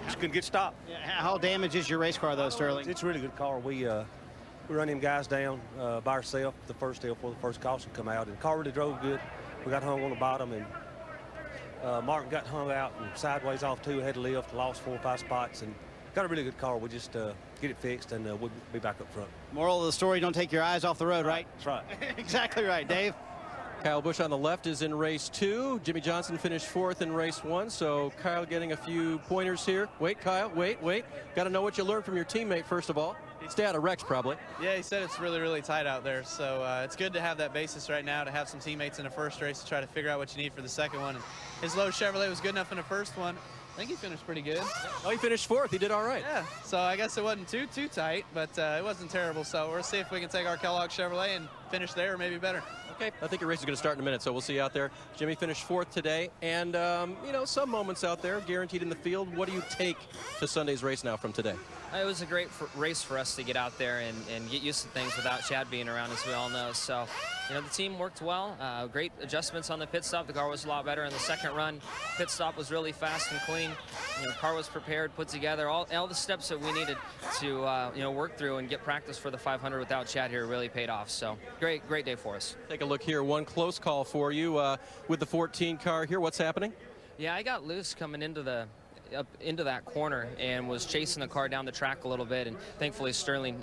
Just couldn't get stopped. Yeah, how damaged is your race car, though, Sterling? It's a really good car. We run them guys down by ourselves the first day before the first caution come out, and the car really drove good. We got hung on the bottom, and Martin got hung out and sideways off too. Had to lift, lost 4 or 5 spots, and got a really good car. We'll just get it fixed, and we'll be back up front. Moral of the story, don't take your eyes off the road, right? That's right. Exactly right, Dave. Kyle Busch on the left is in race 2. Jimmy Johnson finished 4th in race 1. So Kyle getting a few pointers here. Wait, Kyle, wait. Got to know what you learned from your teammate, first of all. Stay out of wrecks, probably. Yeah, he said it's really, really tight out there. So it's good to have that basis right now, to have some teammates in the first race to try to figure out what you need for the second one. And his low Chevrolet was good enough in the first one. I think he finished pretty good. Oh, he finished 4th. He did all right. Yeah, so I guess it wasn't too tight, but it wasn't terrible. So we'll see if we can take our Kellogg Chevrolet and finish there, or maybe better. Okay, I think your race is going to start in a minute, so we'll see you out there. Jimmy finished 4th today, and, you know, some moments out there guaranteed in the field. What do you take to Sunday's race now from today? It was a great race for us to get out there and get used to things without Chad being around, as we all know. So, you know, the team worked well. Great adjustments on the pit stop. The car was a lot better in the second run. Pit stop was really fast and clean. You know, the car was prepared, put together. All the steps that we needed to, you know, work through and get practice for the 500 without Chad here really paid off. So, great day for us. Take a look here. One close call for you with the 14 car here. What's happening? Yeah, I got loose coming into up into that corner and was chasing the car down the track a little bit, and thankfully Sterling,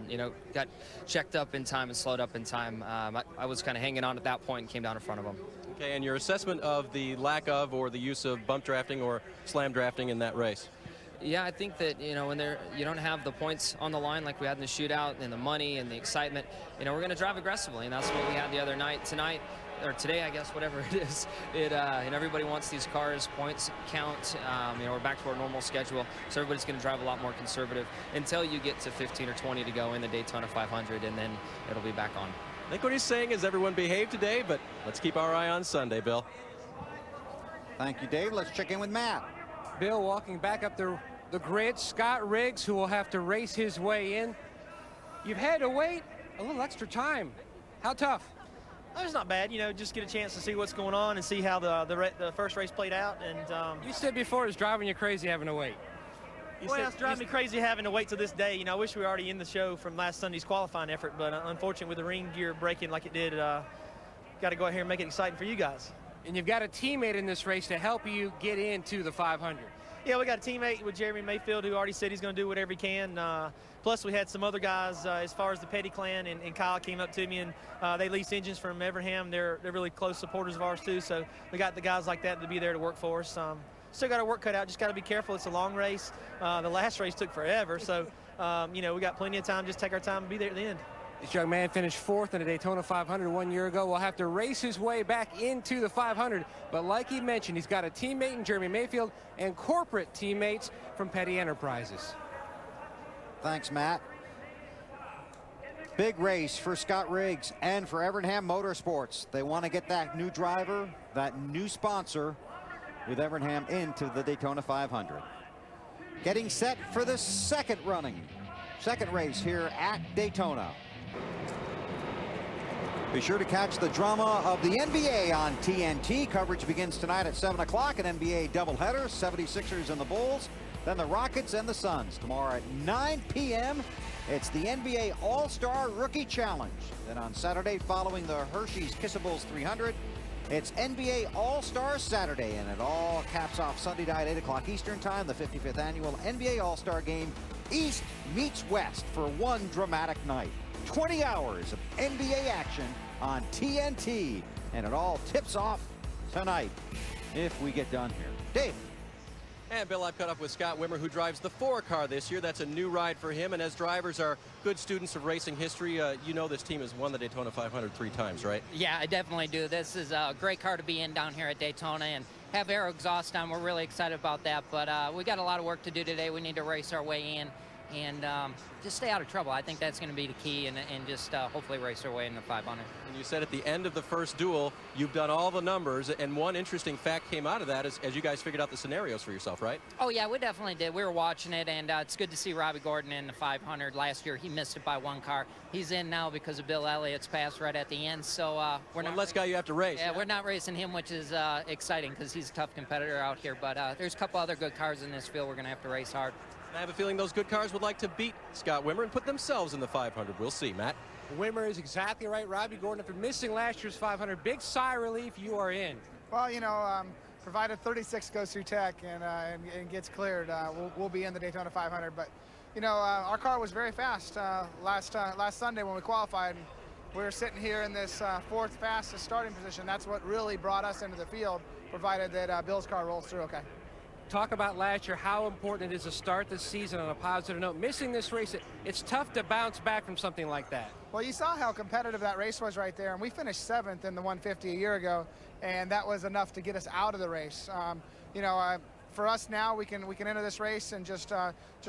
you know, got checked up in time and slowed up in time. I was kind of hanging on at that point and came down in front of him. Okay, and your assessment of the lack of or the use of bump drafting or slam drafting in that race? Yeah, I think that, you know, when you don't have the points on the line like we had in the shootout, and the money and the excitement, you know, we're going to drive aggressively, and that's what we had the other night. Tonight, or today, I guess, whatever it is, and everybody wants these cars, points count. You know, we're back to our normal schedule, so everybody's going to drive a lot more conservative until you get to 15 or 20 to go in the Daytona 500, and then it'll be back on. I think what he's saying is everyone behave today, but let's keep our eye on Sunday, Bill. Thank you, Dave. Let's check in with Matt. Bill walking back up the grid. Scott Riggs, who will have to race his way in. You've had to wait a little extra time. How tough? It's not bad, you know, just get a chance to see what's going on and see how the first race played out. And you said before it was driving you crazy having to wait. It's driving me crazy having to wait till this day. You know, I wish we were already in the show from last Sunday's qualifying effort, but unfortunately with the ring gear breaking like it did, got to go out here and make it exciting for you guys. And you've got a teammate in this race to help you get into the 500. Yeah, we got a teammate with Jeremy Mayfield who already said he's going to do whatever he can. Plus, we had some other guys as far as the Petty clan, and Kyle came up to me, and they lease engines from Evernham. They're really close supporters of ours, too. So we got the guys like that to be there to work for us. Still got our work cut out. Just got to be careful. It's a long race. The last race took forever. So, you know, we got plenty of time. Just take our time and be there at the end. This young man finished 4th in the Daytona 500 1 year ago. Will have to race his way back into the 500. But like he mentioned, he's got a teammate in Jeremy Mayfield and corporate teammates from Petty Enterprises. Thanks, Matt. Big race for Scott Riggs and for Evernham Motorsports. They want to get that new driver, that new sponsor with Evernham into the Daytona 500. Getting set for the second race here at Daytona. Be sure to catch the drama of the NBA on TNT. Coverage begins tonight at 7 o'clock. An NBA doubleheader, 76ers and the Bulls. Then the Rockets and the Suns. Tomorrow at 9 p.m., it's the NBA All-Star Rookie Challenge. Then on Saturday, following the Hershey's Kissables 300, it's NBA All-Star Saturday, and it all caps off Sunday night, 8 o'clock Eastern Time, the 55th annual NBA All-Star Game. East meets West for one dramatic night. 20 hours of NBA action on TNT, and it all tips off tonight if we get done here. Dave. And Bill, I've caught up with Scott Wimmer, who drives the 4 car this year. That's a new ride for him, and as drivers are good students of racing history, you know this team has won the Daytona 500 3 times, right? Yeah, I definitely do. This is a great car to be in down here at Daytona, and have aero exhaust on. We're really excited about that, but we got a lot of work to do today. We need to race our way in and just stay out of trouble. I think that's going to be the key, and just hopefully race our way in the 500. And you said at the end of the first duel, you've done all the numbers, and one interesting fact came out of that as you guys figured out the scenarios for yourself, right? Oh, yeah, we definitely did. We were watching it, and it's good to see Robbie Gordon in the 500. Last year, he missed it by 1 car. He's in now because of Bill Elliott's pass right at the end, so we're not... less guy you have to race. Yeah, we're not racing him, which is exciting because he's a tough competitor out here, but there's a couple other good cars in this field we're going to have to race hard. I have a feeling those good cars would like to beat Scott Wimmer and put themselves in the 500. We'll see, Matt. Wimmer is exactly right. Robbie Gordon, after missing last year's 500, big sigh of relief, you are in. Well, you know, provided 36 goes through tech and gets cleared, we'll be in the Daytona 500. But you know, our car was very fast last Sunday when we qualified. And we were sitting here in this fourth fastest starting position. That's what really brought us into the field, provided that Bill's car rolls through okay. Talk about last year, how important it is to start the season on a positive note. Missing this race, it's tough to bounce back from something like that. Well, you saw how competitive that race was right there, and we finished 7th in the 150 a year ago, and that was enough to get us out of the race. You know, for us now, we can enter this race and just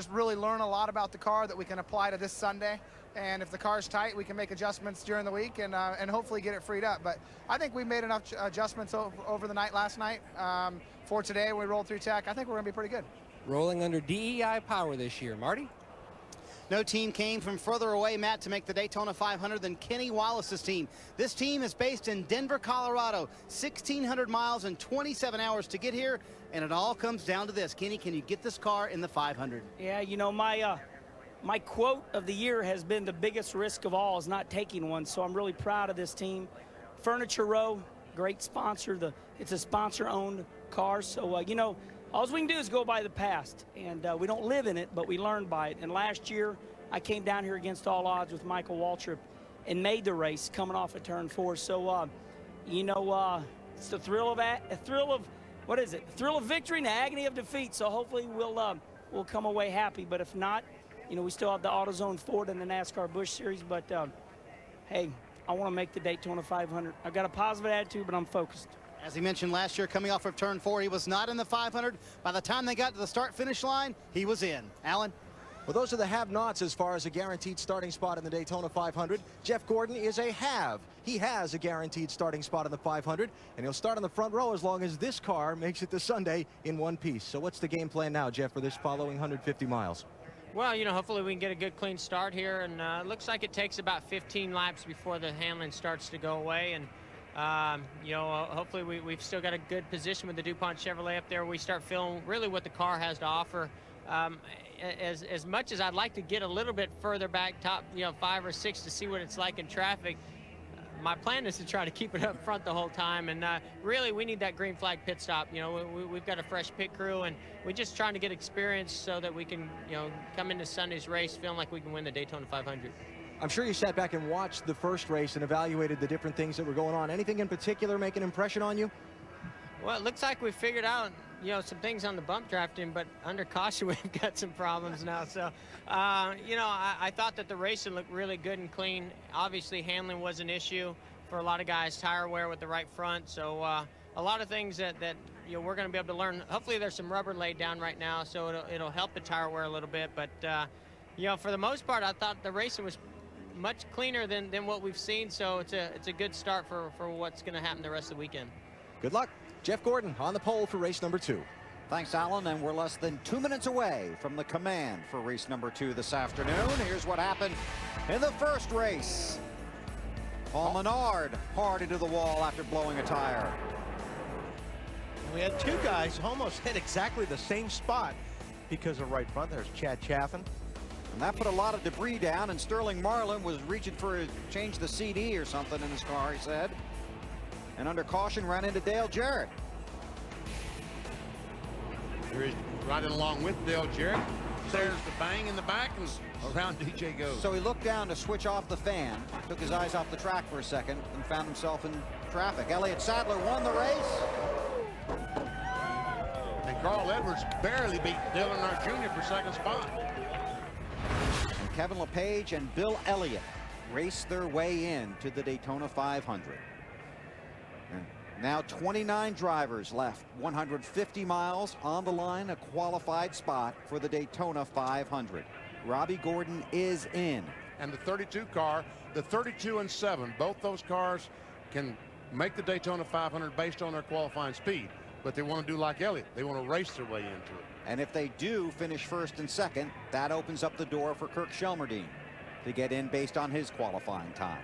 really learn a lot about the car that we can apply to this Sunday. And if the car's tight, we can make adjustments during the week and hopefully get it freed up. But I think we made enough adjustments over the night last night. For today, when we rolled through tech, I think we're going to be pretty good. Rolling under DEI power this year. Marty? No team came from further away, Matt, to make the Daytona 500 than Kenny Wallace's team. This team is based in Denver, Colorado. 1,600 miles and 27 hours to get here, and it all comes down to this. Kenny, can you get this car in the 500? Yeah, you know, my quote of the year has been the biggest risk of all is not taking one, so I'm really proud of this team. Furniture Row, great sponsor. It's a sponsor-owned car, so, you know, all we can do is go by the past, and we don't live in it, but we learn by it. And last year, I came down here against all odds with Michael Waltrip and made the race coming off of turn 4. So, you know, it's the thrill of what is it? Thrill of victory and the agony of defeat. So hopefully we'll come away happy. But if not, you know, we still have the AutoZone Ford in the NASCAR Busch Series. But hey, I want to make the Daytona 500. I've got a positive attitude, but I'm focused. As he mentioned last year, coming off of turn 4, he was not in the 500. By the time they got to the start-finish line, he was in. Alan? Well, those are the have-nots as far as a guaranteed starting spot in the Daytona 500. Jeff Gordon is a have. He has a guaranteed starting spot in the 500, and he'll start on the front row as long as this car makes it to Sunday in one piece. So what's the game plan now, Jeff, for this following 150 miles? Well, you know, hopefully we can get a good, clean start here, and it looks like it takes about 15 laps before the handling starts to go away, and you know, hopefully we've still got a good position with the DuPont Chevrolet up there. We start feeling really what the car has to offer. As much as I'd like to get a little bit further back, top, you know, 5 or 6 to see what it's like in traffic, my plan is to try to keep it up front the whole time. And really, we need that green flag pit stop. You know, we've got a fresh pit crew, and we're just trying to get experience so that we can, you know, come into Sunday's race feeling like we can win the Daytona 500. I'm sure you sat back and watched the first race and evaluated the different things that were going on. Anything in particular make an impression on you? Well, it looks like we figured out, you know, some things on the bump drafting, but under caution we've got some problems now. So, you know, I thought that the racing looked really good and clean. Obviously, handling was an issue for a lot of guys, tire wear with the right front. So a lot of things that you know, we're going to be able to learn. Hopefully there's some rubber laid down right now, so it'll help the tire wear a little bit. But, you know, for the most part, I thought the racing was much cleaner than what we've seen. So it's a good start for what's going to happen the rest of the weekend. Good luck. Jeff Gordon on the pole for race number 2. Thanks, Alan, and we're less than 2 minutes away from the command for race number 2 this afternoon. Here's what happened in the first race. Paul Menard hard into the wall after blowing a tire. We had 2 guys almost hit exactly the same spot because of right front. There's Chad Chaffin. And that put a lot of debris down, and Sterling Marlin was reaching for change the CD or something in his car, he said. And under caution ran into Dale Jarrett. Here he's riding along with Dale Jarrett. There's the bang in the back, and around DJ goes. So he looked down to switch off the fan, took his eyes off the track for a second, and found himself in traffic. Elliott Sadler won the race. And Carl Edwards barely beat Dale Earnhardt Jr. for second spot. And Kevin LePage and Bill Elliott raced their way in to the Daytona 500. And now 29 drivers left, 150 miles on the line, a qualified spot for the Daytona 500. Robbie Gordon is in. And the 32 car, the 32 and 7, both those cars can make the Daytona 500 based on their qualifying speed, but they want to do like Elliott. They want to race their way into it. And if they do finish first and second, that opens up the door for Kirk Shelmerdine to get in based on his qualifying time.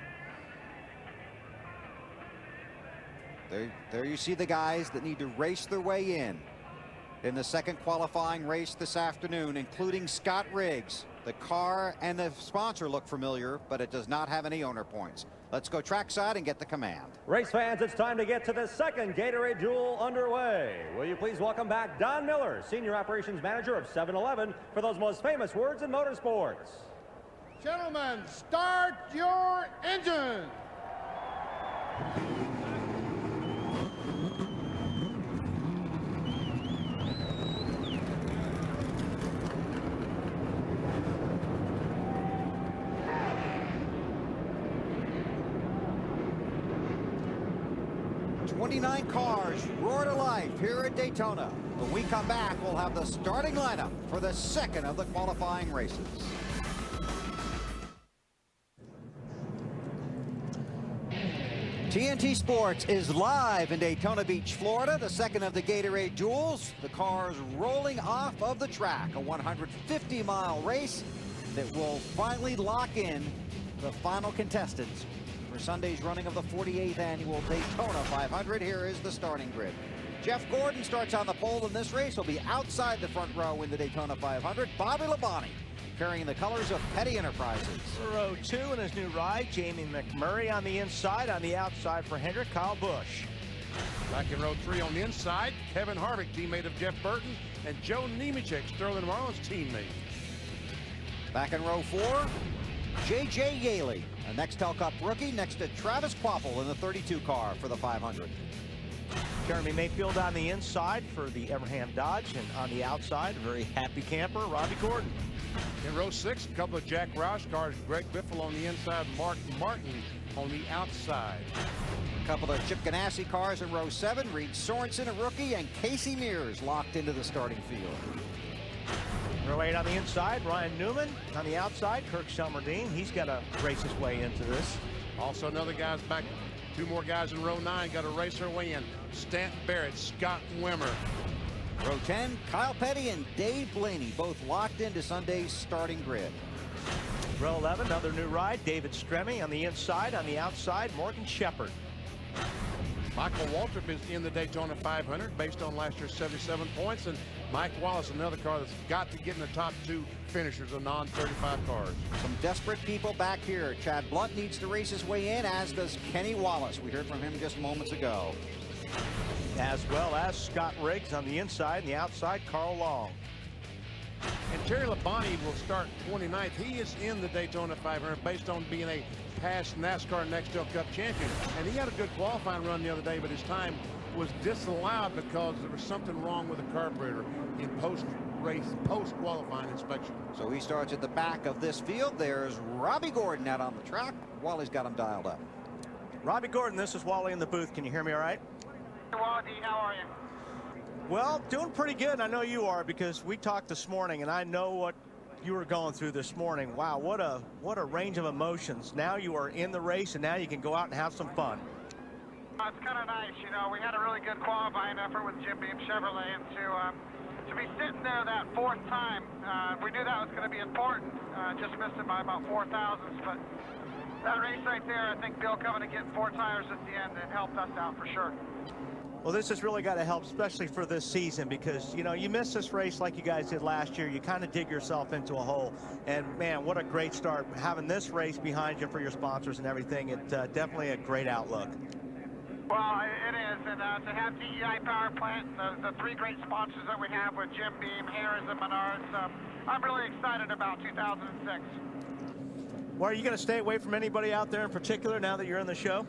There you see the guys that need to race their way in the second qualifying race this afternoon, including Scott Riggs, The car and the sponsor look familiar, but it does not have any owner points. Let's go trackside and get the command. Race fans, it's time to get to the second Gatorade Duel underway. Will you please welcome back Don Miller, Senior Operations Manager of 7-Eleven, for those most famous words in motorsports. Gentlemen, start your engine. 29 cars roar to life here at Daytona. When we come back, we'll have the starting lineup for the second of the qualifying races. TNT Sports is live in Daytona Beach, Florida, the second of the Gatorade Duels. The cars rolling off of the track, a 150-mile race that will finally lock in the final contestants for Sunday's running of the 48th annual Daytona 500. Here is the starting grid. Jeff Gordon starts on the pole in this race. He'll be outside the front row in the Daytona 500. Bobby Labonte carrying the colors of Petty Enterprises. Row 2 in his new ride, Jamie McMurray on the inside. On the outside for Hendrick, Kyle Busch. Back in row 3 on the inside, Kevin Harvick, teammate of Jeff Burton, and Joe Nemechek, Sterling Marlin's teammate. Back in row 4, J.J. Yaley, a Nextel Cup rookie, next to Travis Kvapil in the 32 car for the 500. Jeremy Mayfield on the inside for the Everham Dodge, and on the outside, a very happy camper, Robbie Gordon. In row 6, a couple of Jack Roush cars, Greg Biffle on the inside, Mark Martin on the outside. A couple of Chip Ganassi cars in row 7, Reed Sorensen, a rookie, and Casey Mears locked into the starting field. Row 8 on the inside, Ryan Newman. On the outside, Kirk Shelmerdine. He's got to race his way into this. Also another guy's back. Two more guys in row 9 got to race their way in. Stanton Barrett, Scott Wimmer. Row 10, Kyle Petty and Dave Blaney, both locked into Sunday's starting grid. Row 11, another new ride, David Stremme on the inside. On the outside, Morgan Shepherd. Michael Waltrip is in the Daytona 500 based on last year's 77 points, and Mike Wallace, another car that's got to get in the top 2 finishers of non-35 cars. Some desperate people back here. Chad Blunt needs to race his way in, as does Kenny Wallace. We heard from him just moments ago. As well as Scott Riggs on the inside, and the outside, Carl Long. And Terry Labonte will start 29th. He is in the Daytona 500 based on being a past NASCAR Nextel Cup champion. And he had a good qualifying run the other day, but his time was disallowed because there was something wrong with the carburetor in post-race, post-qualifying inspection. So he starts at the back of this field. There's Robbie Gordon out on the track. Wally's got him dialed up. Robbie Gordon, this is Wally in the booth. Can you hear me all right? Hey, Wally, how are you? Well, doing pretty good. I know you are, because we talked this morning, and I know what you were going through this morning. Wow, what a range of emotions. Now you are in the race, and now you can go out and have some fun. It's kind of nice, you know. We had a really good qualifying effort with Jim Beam Chevrolet, and to be sitting there that 4th time, we knew that was going to be important. Just missed it by about 4 thousandths, but that race right there, I think Bill coming to get 4 tires at the end, it helped us out for sure. Well, this has really got to help, especially for this season, because, you know, you miss this race like you guys did last year. You kind of dig yourself into a hole. And, man, what a great start. Having this race behind you for your sponsors and everything, it's definitely a great outlook. Well, it is. And to have DEI Power Plant, the 3 great sponsors that we have with Jim Beam, Harris, and Menards, I'm really excited about 2006. Well, are you going to stay away from anybody out there in particular now that you're in the show?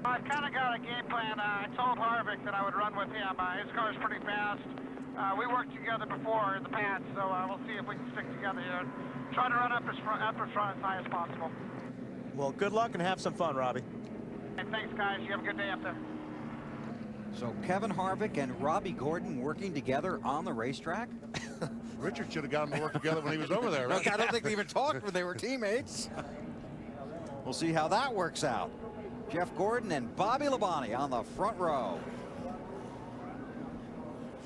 I've kind of got a game plan. I told Harvick that I would run with him. His car's pretty fast. We worked together before in the past, so we'll see if we can stick together here and try to run up the front as high as possible. Well, good luck and have some fun, Robbie. And thanks, guys. You have a good day up there. So Kevin Harvick and Robbie Gordon working together on the racetrack? Richard should have got them to work together when he was over there, right? I don't think they even talked when they were teammates. We'll see how that works out. Jeff Gordon and Bobby Labonte on the front row.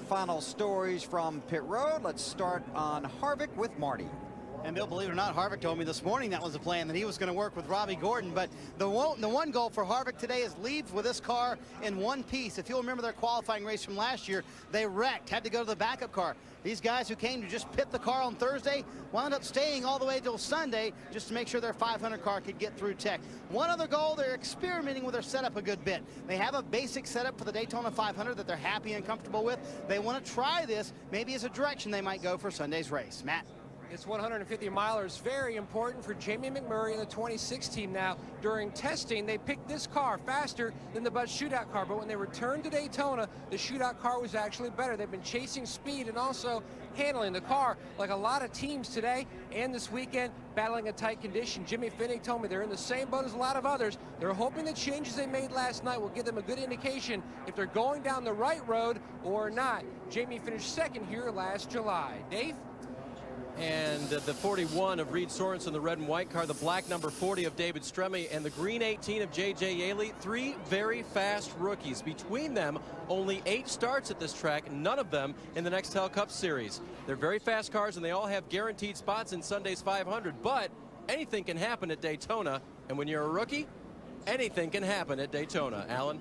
Final stories from pit road. Let's start on Harvick with Marty. And Bill, believe it or not, Harvick told me this morning that was the plan, that he was going to work with Robbie Gordon. But the one goal for Harvick today is leave with this car in one piece. If you'll remember their qualifying race from last year, they wrecked, had to go to the backup car. These guys who came to just pit the car on Thursday wound up staying all the way till Sunday just to make sure their 500 car could get through tech. One other goal, they're experimenting with their setup a good bit. They have a basic setup for the Daytona 500 that they're happy and comfortable with. They want to try this, maybe as a direction they might go for Sunday's race. Matt? It's 150 milers, very important for Jamie McMurray and the 26 team now. During testing, they picked this car faster than the Bud Shootout car, but when they returned to Daytona, the Shootout car was actually better. They've been chasing speed and also handling the car like a lot of teams today and this weekend, battling a tight condition. Jimmy Finnick told me they're in the same boat as a lot of others. They're hoping the changes they made last night will give them a good indication if they're going down the right road or not. Jamie finished second here last July. Dave? And the 41 of Reed Sorensen, the red and white car, the black number 40 of David Stremme, and the green 18 of J.J. Yaley. Three very fast rookies. Between them, only 8 starts at this track, none of them in the Nextel Cup Series. They're very fast cars, and they all have guaranteed spots in Sunday's 500. But anything can happen at Daytona, and when you're a rookie, anything can happen at Daytona. Alan?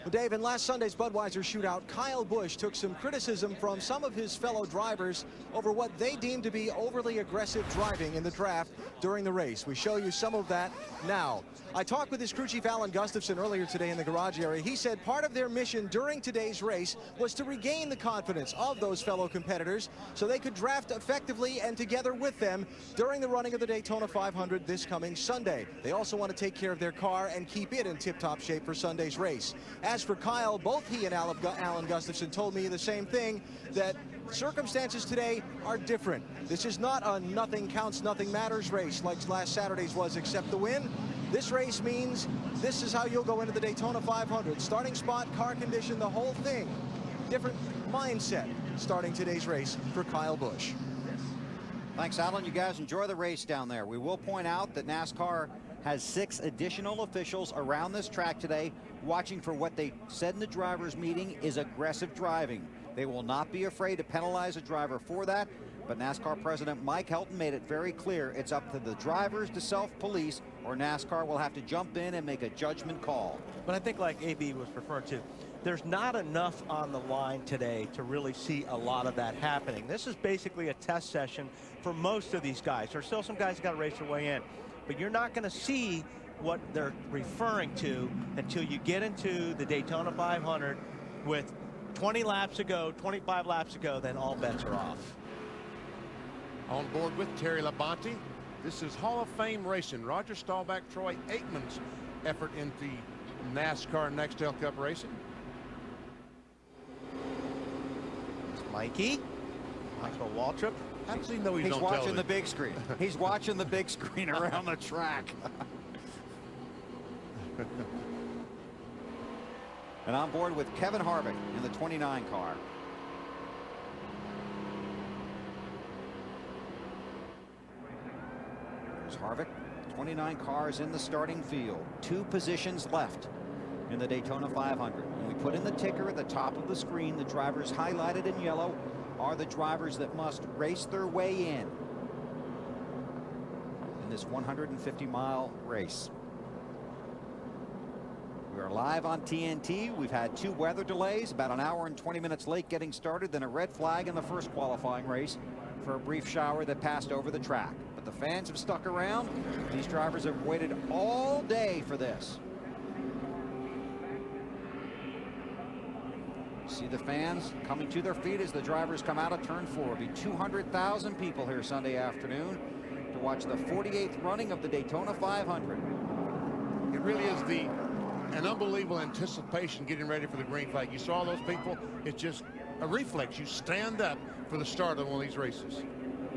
Well, Dave, in last Sunday's Budweiser shootout, Kyle Busch took some criticism from some of his fellow drivers over what they deemed to be overly aggressive driving in the draft during the race. We show you some of that now. I talked with his crew chief Alan Gustafson earlier today in the garage area. He said part of their mission during today's race was to regain the confidence of those fellow competitors so they could draft effectively and together with them during the running of the Daytona 500 this coming Sunday. They also want to take care of their car and keep it in tip-top shape for Sunday's race. As for Kyle, both he and Alan Gustafson told me the same thing, that circumstances today are different. This is not a nothing counts, nothing matters race like last Saturday's was, except the win. This race means this is how you'll go into the Daytona 500. Starting spot, car condition, the whole thing. Different mindset starting today's race for Kyle Busch. Thanks, Alan. You guys enjoy the race down there. We will point out that NASCAR has 6 additional officials around this track today watching for what they said in the drivers' meeting is aggressive driving. They will not be afraid to penalize a driver for that, but NASCAR President Mike Helton made it very clear it's up to the drivers to self-police, or NASCAR will have to jump in and make a judgment call. But I think, like AB was referring to, there's not enough on the line today to really see a lot of that happening. This is basically a test session for most of these guys. There's still some guys that got to race their way in, but you're not going to see what they're referring to until you get into the Daytona 500 with 20 laps to go, 25 laps to go, then all bets are off. On board with Terry Labonte, this is Hall of Fame racing. Roger Staubach, Troy Aikman's effort into NASCAR Nextel Cup racing. It's Mikey. Michael Waltrip. How does he know he's watching television? The big screen. He's watching the big screen around the track. And on board with Kevin Harvick in the 29 car. There's Harvick. 29 cars in the starting field. 2 positions left in the Daytona 500. When we put in the ticker at the top of the screen, the drivers highlighted in yellow are the drivers that must race their way in this 150-mile race. We are live on TNT. We've had 2 weather delays, about an hour and 20 minutes late getting started, then a red flag in the first qualifying race for a brief shower that passed over the track. But the fans have stuck around. These drivers have waited all day for this. See the fans coming to their feet as the drivers come out of turn 4. It'll be 200,000 people here Sunday afternoon to watch the 48th running of the Daytona 500. It really is an unbelievable anticipation getting ready for the green flag. You saw those people. It's just a reflex. You stand up for the start of one of these races.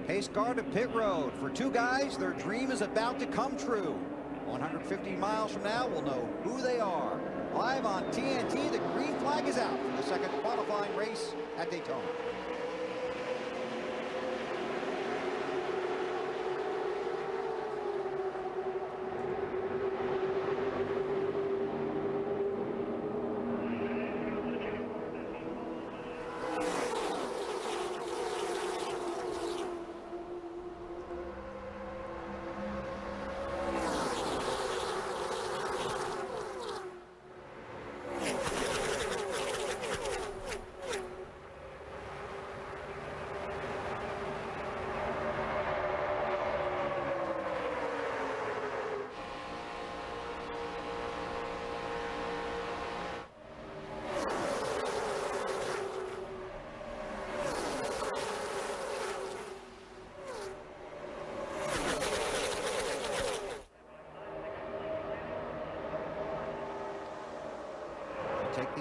Pace car to pit road. For 2 guys, their dream is about to come true. 150 miles from now, we'll know who they are. Live on TNT, the green flag is out for the second qualifying race at Daytona.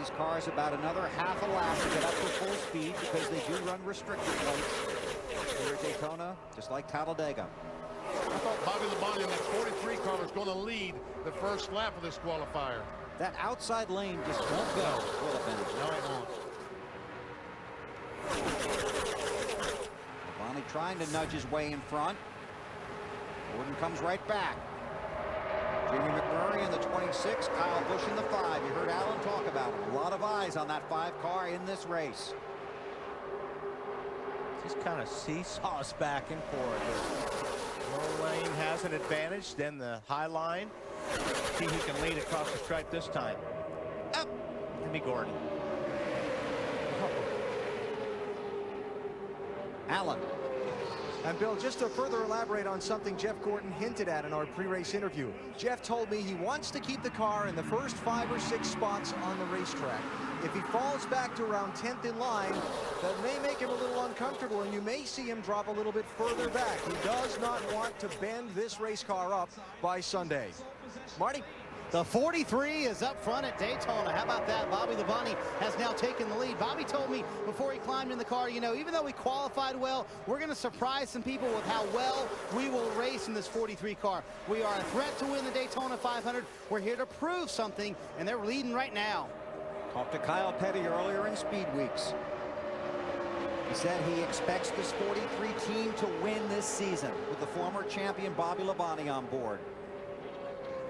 these cars about another half a lap to get up to full speed because they do run restrictor plates here at Daytona, just like Talladega. I thought Bobby Labonte in that 43 car was going to lead the first lap of this qualifier. That outside lane just won't go, will it, Bennett? No, it won't. Labonte trying to nudge his way in front. Gordon comes right back. Jamie McMurray in the 26, Kyle Busch in the 5. You heard Alan talk about it. A lot of eyes on that 5 car in this race. Just kind of seesaws back and forth. Low lane has an advantage, then the high line. See who can lead across the stripe this time. Up, Jimmy Gordon. Allen. And Bill, just to further elaborate on something Jeff Gordon hinted at in our pre-race interview, Jeff told me he wants to keep the car in the first 5 or 6 spots on the racetrack. If he falls back to around 10th in line, that may make him a little uncomfortable, and you may see him drop a little bit further back. He does not want to bend this race car up by Sunday. Marty? The 43 is up front at Daytona. How about that? Bobby Labonte has now taken the lead. Bobby told me before he climbed in the car, you know, even though we qualified well, we're going to surprise some people with how well we will race in this 43 car. We are a threat to win the Daytona 500. We're here to prove something, and they're leading right now. Talked to Kyle Petty earlier in Speed Weeks. He said he expects this 43 team to win this season with the former champion Bobby Labonte on board.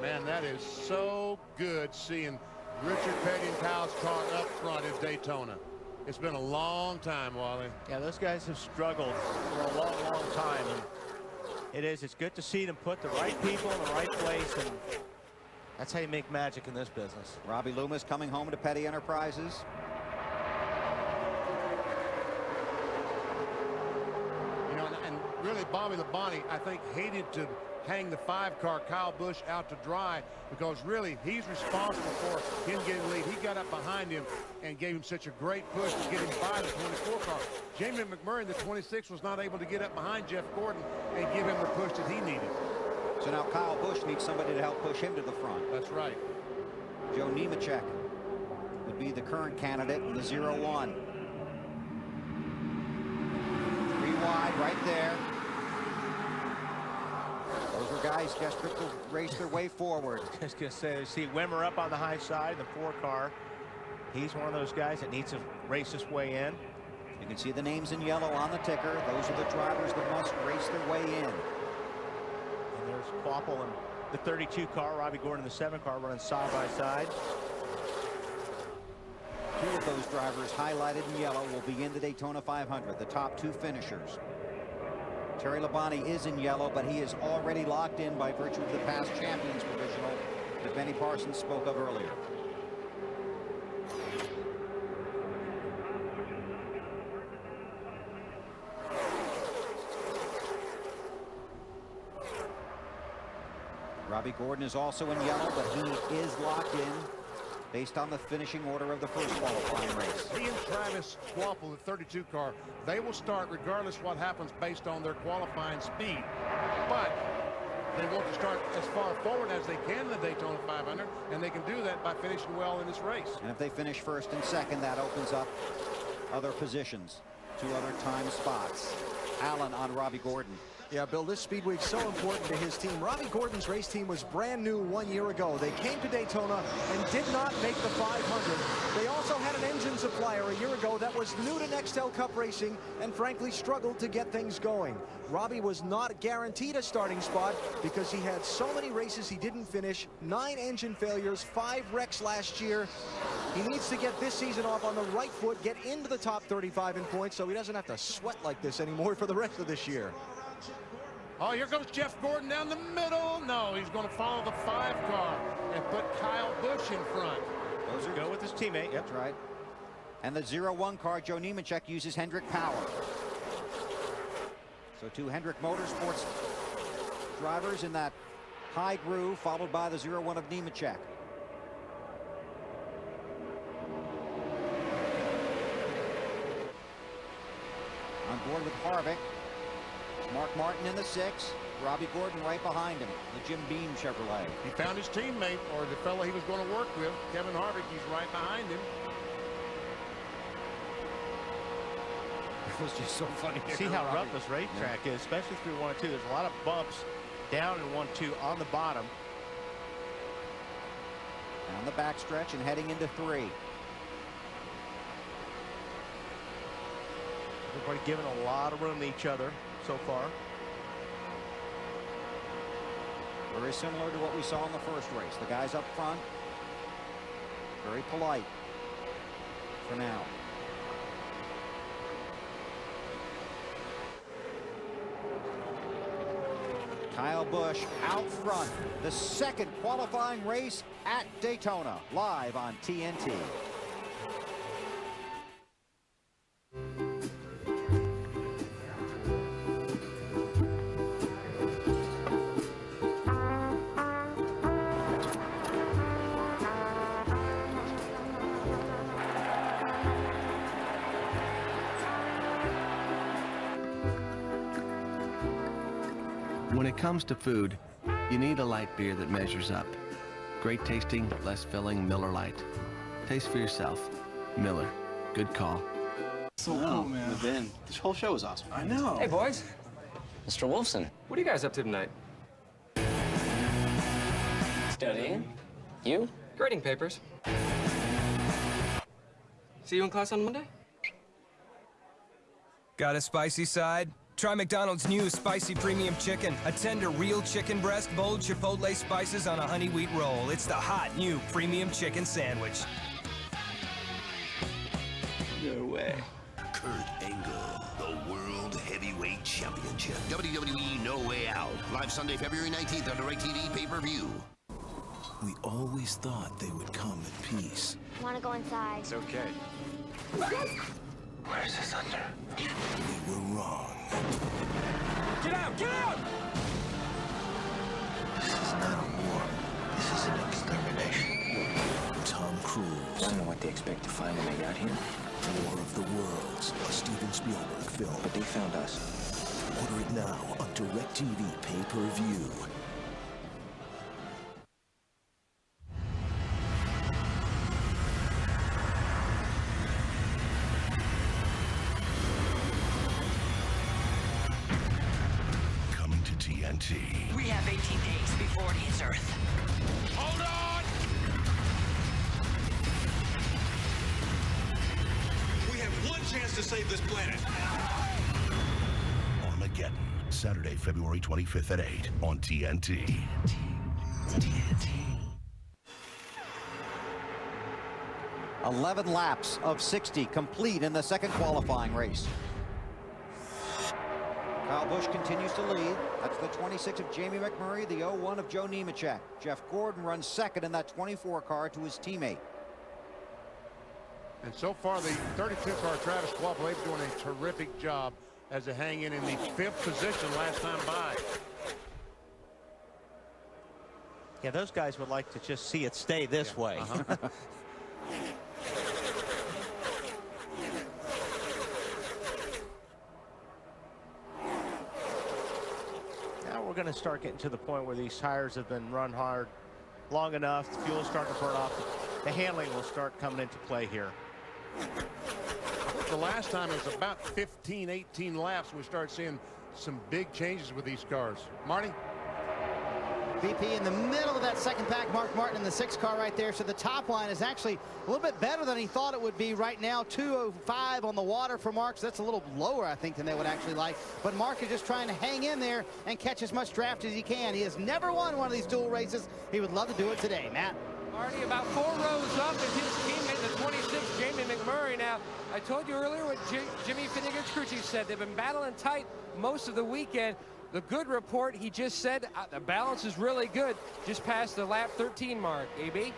Man, that is so good seeing Richard Petty and Kyle's car up front at Daytona. It's been a long time, Wally. Yeah, those guys have struggled for a long, long time. And it's good to see them put the right people in the right place, and that's how you make magic in this business. Robbie Loomis coming home to Petty Enterprises. You know, and really Bobby Labonte, I think, hated to hang the 5 car Kyle Busch out to dry, because really he's responsible for him getting the lead. He got up behind him and gave him such a great push to get him by the 24 car. Jamie McMurray in the 26 was not able to get up behind Jeff Gordon and give him the push that he needed. So now Kyle Busch needs somebody to help push him to the front. That's right. Joe Nemechek would be the current candidate in the 0-1. 3 wide right there. Those are guys desperate to race their way forward. Just gonna say, see Wimmer up on the high side, the 4 car. He's one of those guys that needs to race his way in. You can see the names in yellow on the ticker. Those are the drivers that must race their way in. And there's Quapple and the 32 car, Robbie Gordon and the 7 car running side by side. 2 of those drivers highlighted in yellow will be in the Daytona 500, the top 2 finishers. Terry Labonte is in yellow, but he is already locked in by virtue of the past champions provisional that Benny Parsons spoke of earlier. Robbie Gordon is also in yellow, but he is locked in based on the finishing order of the first qualifying race. He and Travis Quapple, the 32 car, they will start regardless what happens based on their qualifying speed. But they want to start as far forward as they can in the Daytona 500, and they can do that by finishing well in this race. And if they finish first and second, that opens up other positions, 2 other time spots. Allen on Robbie Gordon. Yeah, Bill, this Speed Week's so important to his team. Robbie Gordon's race team was brand new 1 year ago. They came to Daytona and did not make the 500. They also had an engine supplier a year ago that was new to Nextel Cup racing and frankly struggled to get things going. Robbie was not guaranteed a starting spot because he had so many races he didn't finish, 9 engine failures, 5 wrecks last year. He needs to get this season off on the right foot, get into the top 35 in points so he doesn't have to sweat like this anymore for the rest of this year. Oh, here comes Jeff Gordon down the middle. No, he's going to follow the 5 car and put Kyle Busch in front. Those are go with his teammate. That's right. And the 0-1 car, Joe Nemechek, uses Hendrick power. So 2 Hendrick Motorsports drivers in that high groove, followed by the 0-1 of Nemechek. On board with Harvick. Mark Martin in the 6. Robbie Gordon right behind him, the Jim Beam Chevrolet. He found his teammate, or the fellow he was going to work with, Kevin Harvick. He's right behind him. It was just so funny. See how rough this racetrack is, especially through 1 and 2. There's a lot of bumps down in 1 2 on the bottom. Down the backstretch and heading into 3. Everybody giving a lot of room to each other so far. Very similar to what we saw in the first race. The guys up front, very polite for now. Kyle Busch out front. The second qualifying race at Daytona, live on TNT. When it comes to food, you need a light beer that measures up. Great tasting, less filling Miller Lite. Taste for yourself. Miller. Good call. So cool, man. Vin, this whole show is awesome. I know. Hey, boys. Mr. Wolfson, what are you guys up to tonight? Studying. You? Grading papers. See you in class on Monday? Got a spicy side? Try McDonald's new Spicy Premium Chicken. A tender, real chicken breast, bold chipotle spices on a honey wheat roll. It's the hot new Premium Chicken Sandwich. No way. Kurt Angle, the World Heavyweight Championship. WWE No Way Out. Live Sunday, February 19th on DirecTV pay-per-view. We always thought they would come in peace. Want to go inside? It's okay. Where's this under? We were wrong. Get out! Get out! This is not a war. This is an extermination. Tom Cruise. I don't know what they expect to find when they got here. War of the Worlds, a Steven Spielberg film. But they found us. Order it now on DirecTV pay-per-view. Coming to TNT. We have 18 days before it hits Earth. Hold on! We have one chance to save this planet. Armageddon, Saturday, February 25th at 8 on TNT. TNT. 11 laps of 60 complete in the second qualifying race. Kyle Busch continues to lead. That's the 26 of Jamie McMurray, the 01 of Joe Nemechek. Jeff Gordon runs second in that 24 car to his teammate. And so far, the 32 car Travis Quapple's doing a terrific job as they hang in the 5th position last time by. Yeah, those guys would like to just see it stay this way. Now we're going to start getting to the point where these tires have been run hard long enough. The fuel's starting to burn off. The handling will start coming into play here. The last time it was about 15, 18 laps. We start seeing some big changes with these cars. Marty? BP in the middle of that second pack. Mark Martin in the 6 car right there. So the top line is actually a little bit better than he thought it would be right now. 205 on the water for Mark. So that's a little lower, I think, than they would actually like. But Mark is just trying to hang in there and catch as much draft as he can. He has never won one of these dual races. He would love to do it today. Matt? Marty about 4 rows up, and his teammate, the 26, Jamie McMurray. Now, I told you earlier what Jimmy Finnegan-Scrucci said. They've been battling tight most of the weekend. The good report, he just said the balance is really good, just past the lap 13 mark. AB?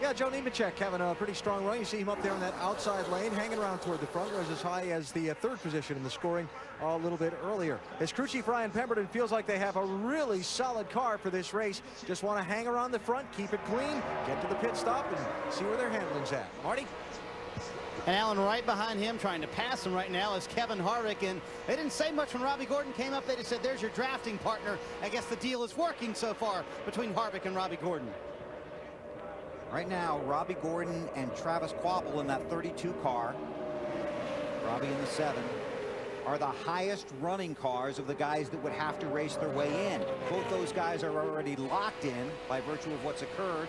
Yeah, Joe Nemechek having a pretty strong run. You see him up there in that outside lane, hanging around toward the front. Was as high as the 3rd position in the scoring a little bit earlier. As Scrucci, Fry, and Pemberton feels like they have a really solid car for this race. Just want to hang around the front, keep it clean, get to the pit stop, and see where their handling's at. Marty? And Alan, right behind him, trying to pass him right now, is Kevin Harvick. And they didn't say much when Robbie Gordon came up. They just said, there's your drafting partner. I guess the deal is working so far between Harvick and Robbie Gordon. Right now, Robbie Gordon and Travis Kvapil in that 32 car, Robbie in the 7, are the highest running cars of the guys that would have to race their way in. Both those guys are already locked in by virtue of what's occurred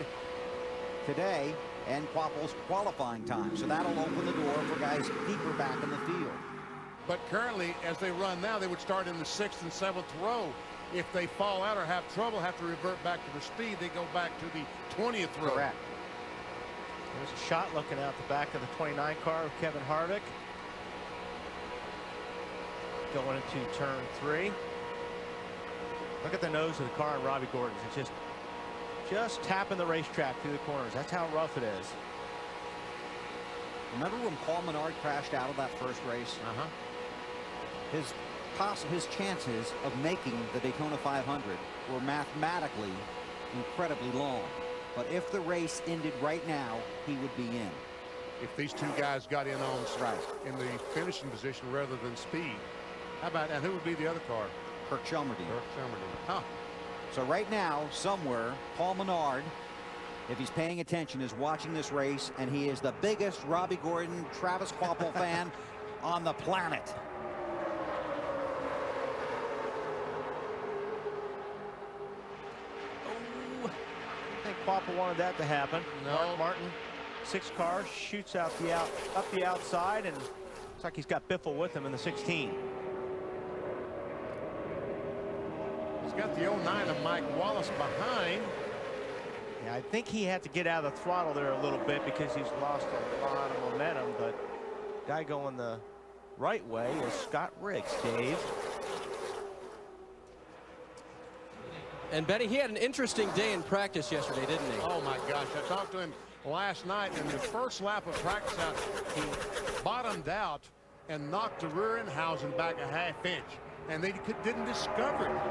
today and Kvapil's qualifying time. So that'll open the door for guys deeper back in the field. But currently, as they run now, they would start in the 6th and 7th row. If they fall out or have trouble, have to revert back to their speed, they go back to the 20th row. Correct. There's a shot looking out the back of the 29 car of Kevin Harvick. Going into turn 3. Look at the nose of the car in Robbie Gordon's. It's just tapping the racetrack through the corners. That's how rough it is. Remember when Paul Menard crashed out of that first race? His chances of making the Daytona 500 were mathematically incredibly long. But if the race ended right now, he would be in. If these two guys got in on in the finishing position rather than speed. How about that? Who would be the other car? Kirk Shelmerdine. Kirk Shelmerdine. Huh. So right now, somewhere, Paul Menard, if he's paying attention, is watching this race, and he is the biggest Robbie Gordon, Travis Kvapil fan on the planet. I think Kvapil wanted that to happen. No. Martin, 6 cars, shoots out up the outside, and looks like he's got Biffle with him in the 16. He's got the 09 of Mike Wallace behind. Yeah, I think he had to get out of the throttle there a little bit because he's lost a lot of momentum, but guy going the right way is Scott Riggs, Dave. And Benny, he had an interesting day in practice yesterday, didn't he? Oh my gosh, I talked to him last night, and the first lap of practice out, he bottomed out and knocked the rear end housing back a ½ inch. And they didn't discover it.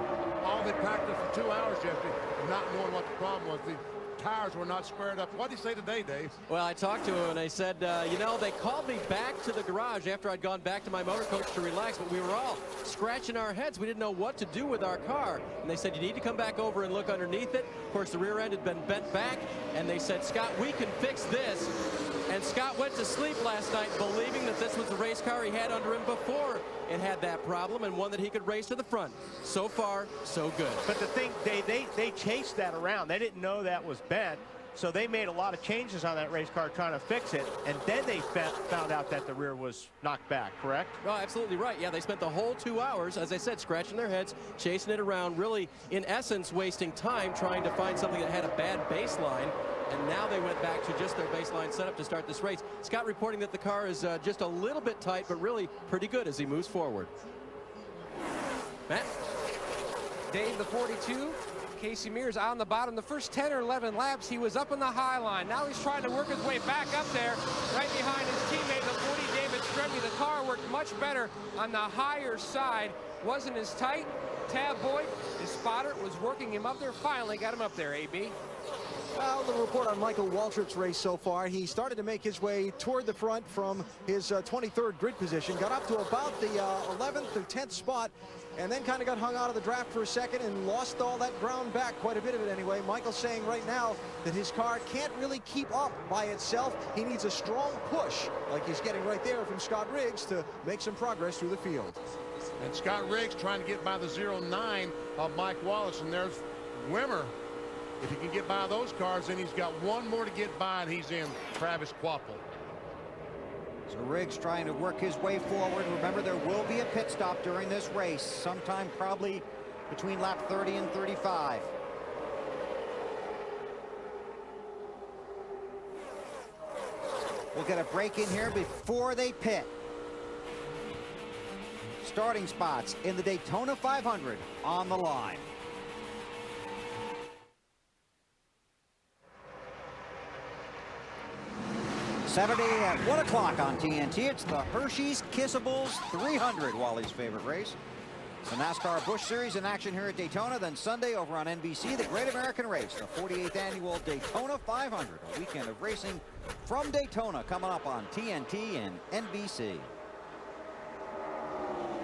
All they practiced for 2 hours yesterday, not knowing what the problem was. The tires were not squared up. What did he say today, Dave? Well, I talked to him, and I said, you know, they called me back to the garage after I'd gone back to my motor coach to relax, but we were all scratching our heads. We didn't know what to do with our car. And they said, you need to come back over and look underneath it. Of course, the rear end had been bent back, and they said, Scott, we can fix this. And Scott went to sleep last night believing that this was the race car he had under him before it had that problem, and one that he could race to the front. So far, so good. But the thing, they chased that around. They didn't know that was bent, so they made a lot of changes on that race car trying to fix it, and then they found out that the rear was knocked back, correct? Well, absolutely right. Yeah, they spent the whole 2 hours, as I said, scratching their heads, chasing it around, really, in essence, wasting time trying to find something that had a bad baseline. And now they went back to just their baseline setup to start this race. Scott reporting that the car is just a little bit tight, but really pretty good as he moves forward. Matt? Dave, the 42, Casey Mears on the bottom. The first 10 or 11 laps, he was up in the high line. Now he's trying to work his way back up there, right behind his teammate, the 40, David Stremme. The car worked much better on the higher side. Wasn't as tight. Tab Boyd, his spotter, was working him up there. Finally got him up there, AB. Well, the report on Michael Waltrip's race so far, he started to make his way toward the front from his 23rd grid position, got up to about the 11th or 10th spot, and then kind of got hung out of the draft for a second and lost all that ground back, quite a bit of it anyway. Michael's saying right now that his car can't really keep up by itself. He needs a strong push, like he's getting right there from Scott Riggs, to make some progress through the field. And Scott Riggs trying to get by the 09 of Mike Wallace, and there's Wimmer. If he can get by those cars, then he's got one more to get by, and he's in Travis Kvapil. So Riggs trying to work his way forward. Remember, there will be a pit stop during this race, sometime probably between lap 30 and 35. We'll get a break in here before they pit. Starting spots in the Daytona 500 on the line. Saturday at 1 o'clock on TNT. It's the Hershey's Kissables 300, Wally's favorite race. The NASCAR Busch Series in action here at Daytona. Then Sunday over on NBC, the Great American Race, the 48th annual Daytona 500. A weekend of racing from Daytona coming up on TNT and NBC.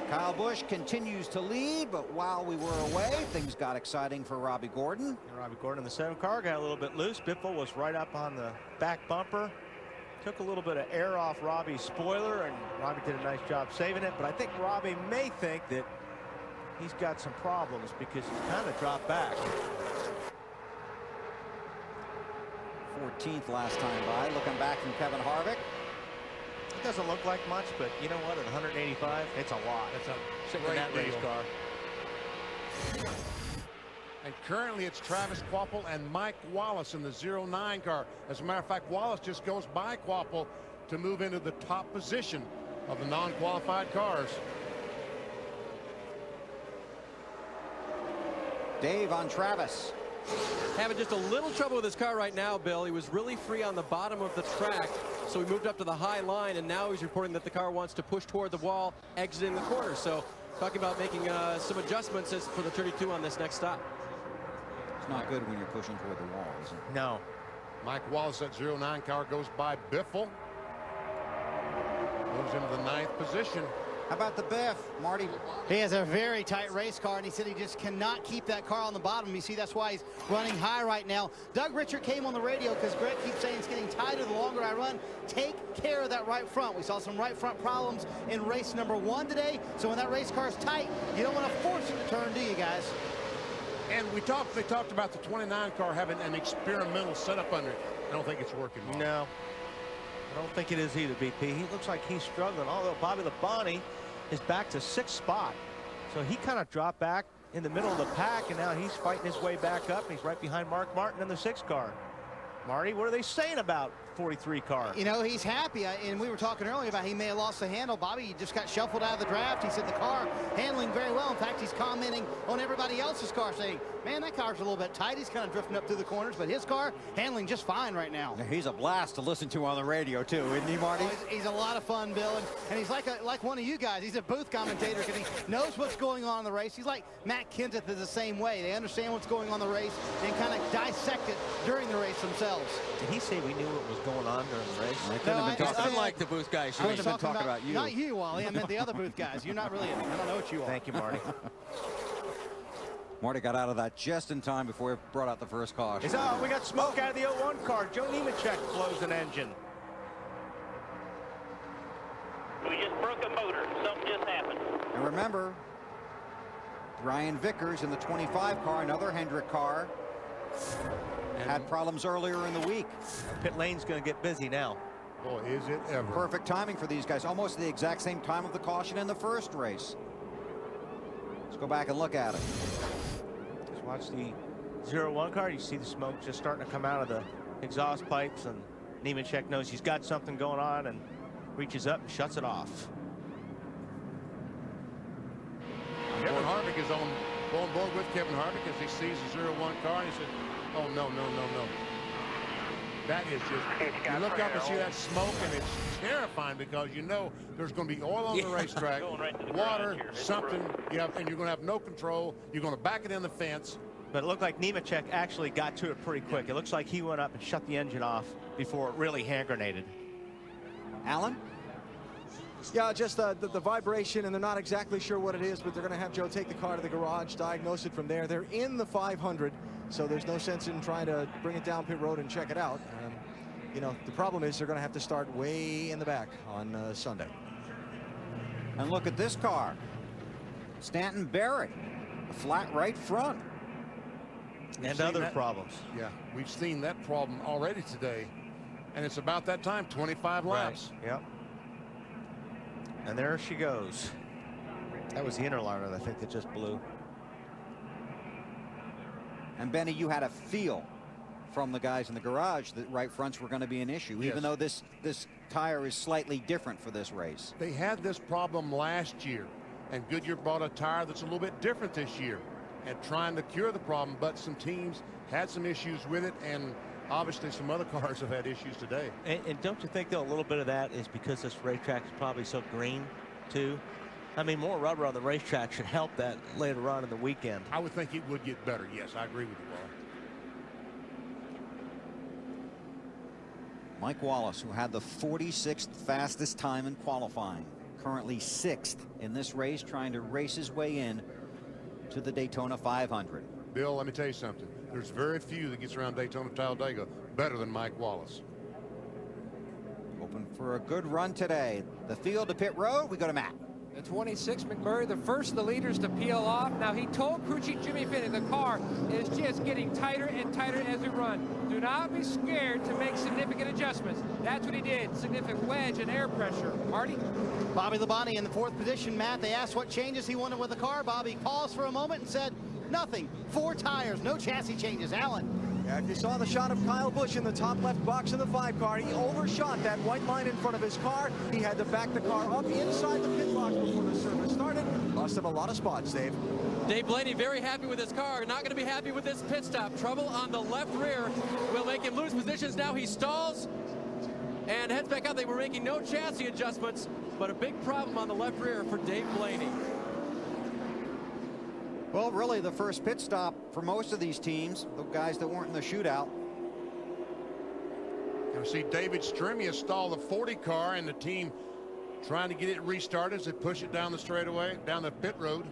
Kyle Busch continues to lead, but while we were away, things got exciting for Robbie Gordon. And Robbie Gordon in the 7 car got a little bit loose. Biffle was right up on the back bumper. Took a little bit of air off Robbie's spoiler, and Robbie did a nice job saving it. But I think Robbie may think that he's got some problems because he's kind of dropped back. 14th last time by. Looking back from Kevin Harvick. It doesn't look like much, but you know what? At 185, it's a lot. It's a great race car. And currently it's Travis Kvapil and Mike Wallace in the 09 car. As a matter of fact, Wallace just goes by Kvapil to move into the top position of the non-qualified cars. Dave on Travis. Having just a little trouble with his car right now, Bill. He was really free on the bottom of the track, so he moved up to the high line, and now he's reporting that the car wants to push toward the wall, exiting the corner. So talking about making some adjustments for the 32 on this next stop. It's not good when you're pushing toward the wall, is it? No. Mike Wallace, that 09 car, goes by Biffle. Moves into the 9th position. How about the Biff, Marty? He has a very tight race car, and he said he just cannot keep that car on the bottom. You see, that's why he's running high right now. Doug Richard came on the radio because Greg keeps saying it's getting tighter the longer I run. Take care of that right front. We saw some right front problems in race number 1 today. So when that race car is tight, you don't want to force it to turn, do you guys? And they talked about the 29 car having an experimental setup under it. I don't think it's working well. No. I don't think it is either, BP. He looks like he's struggling, although Bobby Labonte is back to 6th spot. So he kind of dropped back in the middle of the pack, and now he's fighting his way back up. He's right behind Mark Martin in the 6th car. Marty, what are they saying about 43 car? You know, he's happy, and we were talking earlier about he may have lost the handle. Bobby just got shuffled out of the draft. He said the car handling very well. In fact, he's commenting on everybody else's car, saying, man, that car's a little bit tight. He's kind of drifting up through the corners, but his car handling just fine right now. He's a blast to listen to on the radio, too, isn't he, Marty? Oh, he's a lot of fun, Bill, and he's like one of you guys. He's a booth commentator because he knows what's going on in the race. He's like Matt Kenseth is the same way. They understand what's going on in the race and kind of dissect it during the race themselves. Did he say we knew what was going on during the race? I couldn't have been talking. Unlike the booth guys. I couldn't have been talking about you. Not you, Wally. I meant the other booth guys. You're not really, I don't know what you are. Thank you, Marty. Marty got out of that just in time before he brought out the first caution. We got smoke out of the 01 car. Joe Nemechek blows an engine. We just broke a motor. Something just happened. And remember, Ryan Vickers in the 25 car, another Hendrick car, had problems earlier in the week. Pit lane's going to get busy now. Boy, is it ever. Perfect timing for these guys. Almost the exact same time of the caution in the first race. Let's go back and look at it. Just watch the 01 car. You see the smoke just starting to come out of the exhaust pipes, and Nemechek knows he's got something going on and reaches up and shuts it off. Kevin Harvick is on board with Kevin Harvick as he sees the 01 car, and he says, oh, no. That is just, you look up and see that smoke, and it's terrifying because you know there's going to be oil on the racetrack, water, something, and you're going to have no control. You're going to back it in the fence. But it looked like Nemechek actually got to it pretty quick. It looks like he went up and shut the engine off before it really hand grenaded. Alan? Yeah, just the vibration, and they're not exactly sure what it is, but they're going to have Joe take the car to the garage, diagnose it from there. They're in the 500, so there's no sense in trying to bring it down pit road and check it out. You know, the problem is they're going to have to start way in the back on Sunday. And look at this car. Stanton Barrett, a flat right front. And other problems. Yeah, we've seen that problem already today. And it's about that time, 25 laps. Right. Yep. And there she goes. That was the inner liner, I think, that just blew. And Benny, you had a feel from the guys in the garage that right fronts were going to be an issue, yes, even though this tire is slightly different for this race. They had this problem last year, and Goodyear bought a tire that's a little bit different this year and trying to cure the problem, but some teams had some issues with it, and obviously some other cars have had issues today. And don't you think, though, a little bit of that is because this racetrack is probably so green, too? I mean, more rubber on the racetrack should help that later on in the weekend. I would think it would get better. Yes, I agree with you, Wally. Mike Wallace, who had the 46th fastest time in qualifying, currently 6th in this race, trying to race his way in to the Daytona 500. Bill, let me tell you something. There's very few that gets around Daytona Talladega better than Mike Wallace. Hoping for a good run today. The field to pit road, we go to Matt. The 26, McMurray, the first of the leaders to peel off. Now, he told crew chief Jimmy Finney the car is just getting tighter and tighter as we run. Do not be scared to make significant adjustments. That's what he did. Significant wedge and air pressure. Marty? Bobby Labonte in the 4th position, Matt. They asked what changes he wanted with the car. Bobby paused for a moment and said, nothing. 4 tires, no chassis changes. Alan? Yeah, if you saw the shot of Kyle Busch in the top left box of the 5 car, he overshot that white line in front of his car. He had to back the car up inside the pit box before the service started. Lost him a lot of spots, Dave. Dave Blaney very happy with his car. Not going to be happy with this pit stop. Trouble on the left rear will make him lose positions. Now he stalls and heads back out. They were making no chassis adjustments, but a big problem on the left rear for Dave Blaney. Well, really the first pit stop for most of these teams, the guys that weren't in the shootout. You see David Stremius stall the 40 car, and the team trying to get it restarted as they push it down the straightaway, down the pit road.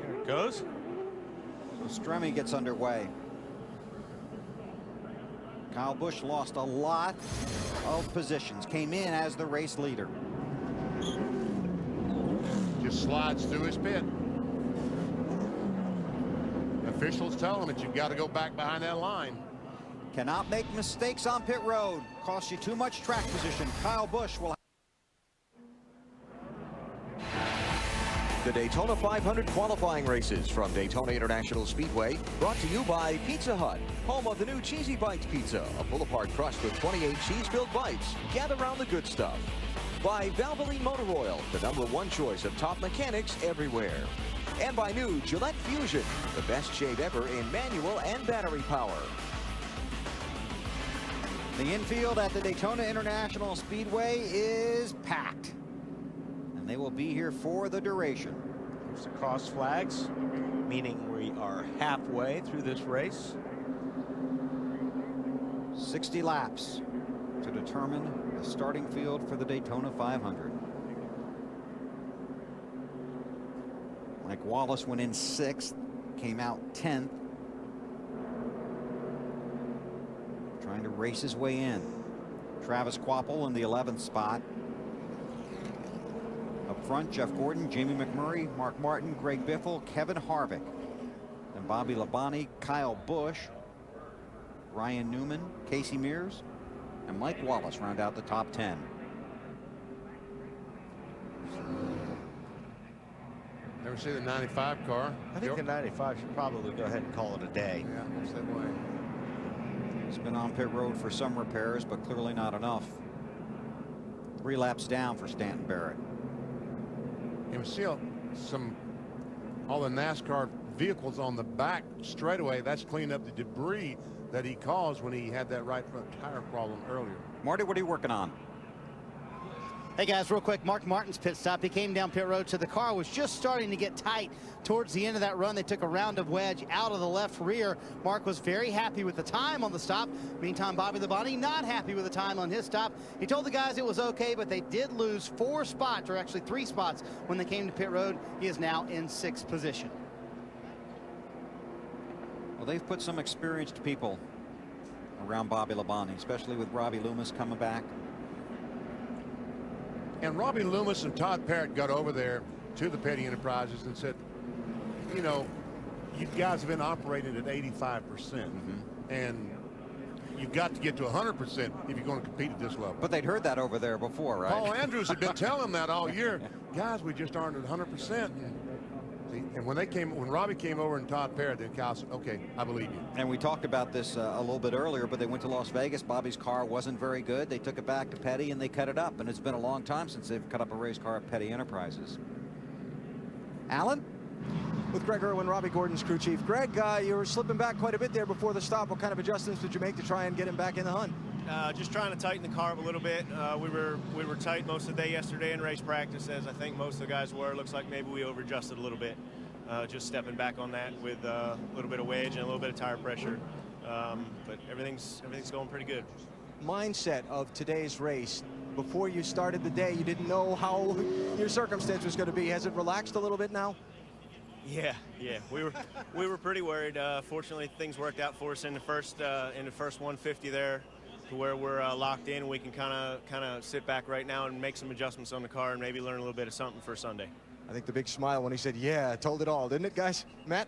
There it goes. Stremi gets underway. Kyle Busch lost a lot of positions, came in as the race leader. Just slides through his pit. Officials tell him that you've got to go back behind that line. Cannot make mistakes on pit road. Costs you too much track position. Kyle Busch will. The Daytona 500 qualifying races from Daytona International Speedway, brought to you by Pizza Hut, home of the new Cheesy Bites Pizza, a pull-apart crust with 28 cheese-filled bites. Gather around the good stuff. By Valvoline Motor Oil, the #1 choice of top mechanics everywhere. And by new Gillette Fusion, the best shave ever in manual and battery power. The infield at the Daytona International Speedway is packed, and they will be here for the duration. There's the cross flags, meaning we are halfway through this race. 60 laps to determine the starting field for the Daytona 500. Mike Wallace went in 6th, came out 10th. Trying to race his way in. Travis Quapple in the 11th spot. Up front, Jeff Gordon, Jamie McMurray, Mark Martin, Greg Biffle, Kevin Harvick. Then Bobby Labonte, Kyle Busch, Ryan Newman, Casey Mears, and Mike Wallace round out the top 10. Never see the 95 car. I think the 95 should probably go ahead and call it a day. Yeah, looks that way. He's been on pit road for some repairs, but clearly not enough. 3 laps down for Stanton Barrett. You can see all the NASCAR vehicles on the back straightaway. That's cleaning up the debris that he caused when he had that right front tire problem earlier. Marty, what are you working on? Hey guys, real quick, Mark Martin's pit stop. He came down pit road, so the car was just starting to get tight towards the end of that run. They took a round of wedge out of the left rear. Mark was very happy with the time on the stop. Meantime, Bobby Labonte not happy with the time on his stop. He told the guys it was okay, but they did lose 4 spots, or actually 3 spots, when they came to pit road. He is now in 6th position. Well, they've put some experienced people around Bobby Labonte, especially with Robbie Loomis coming back. And Robbie Loomis and Todd Parrott got over there to the Petty Enterprises and said, you know, you guys have been operating at 85%, and you've got to get to 100% if you're going to compete at this level. But they'd heard that over there before, right? Paul Andrews had been telling them that all year. Guys, we just aren't at 100%. And when Robbie came over and Todd Parrott, then Kyle said, okay, I believe you. And we talked about this a little bit earlier, but they went to Las Vegas. Bobby's car wasn't very good. They took it back to Petty and they cut it up. And it's been a long time since they've cut up a race car at Petty Enterprises. Alan? With Greg Irwin, Robbie Gordon's crew chief. Greg, you were slipping back quite a bit there before the stop. What kind of adjustments did you make to try and get him back in the hunt? Just trying to tighten the carb a little bit. We were tight most of the day yesterday in race practice, as I think most of the guys were. Looks like maybe we over-adjusted a little bit. Just stepping back on that with a little bit of wedge and a little bit of tire pressure. But everything's going pretty good. Mindset of today's race. Before you started the day, you didn't know how your circumstance was going to be. Has it relaxed a little bit now? Yeah. We were pretty worried. Fortunately, things worked out for us in the first 150 there, to where we're locked in. We can kind of sit back right now and make some adjustments on the car and maybe learn a little bit of something for Sunday. I think the big smile when he said, "Yeah," told it all, didn't it, guys? Matt?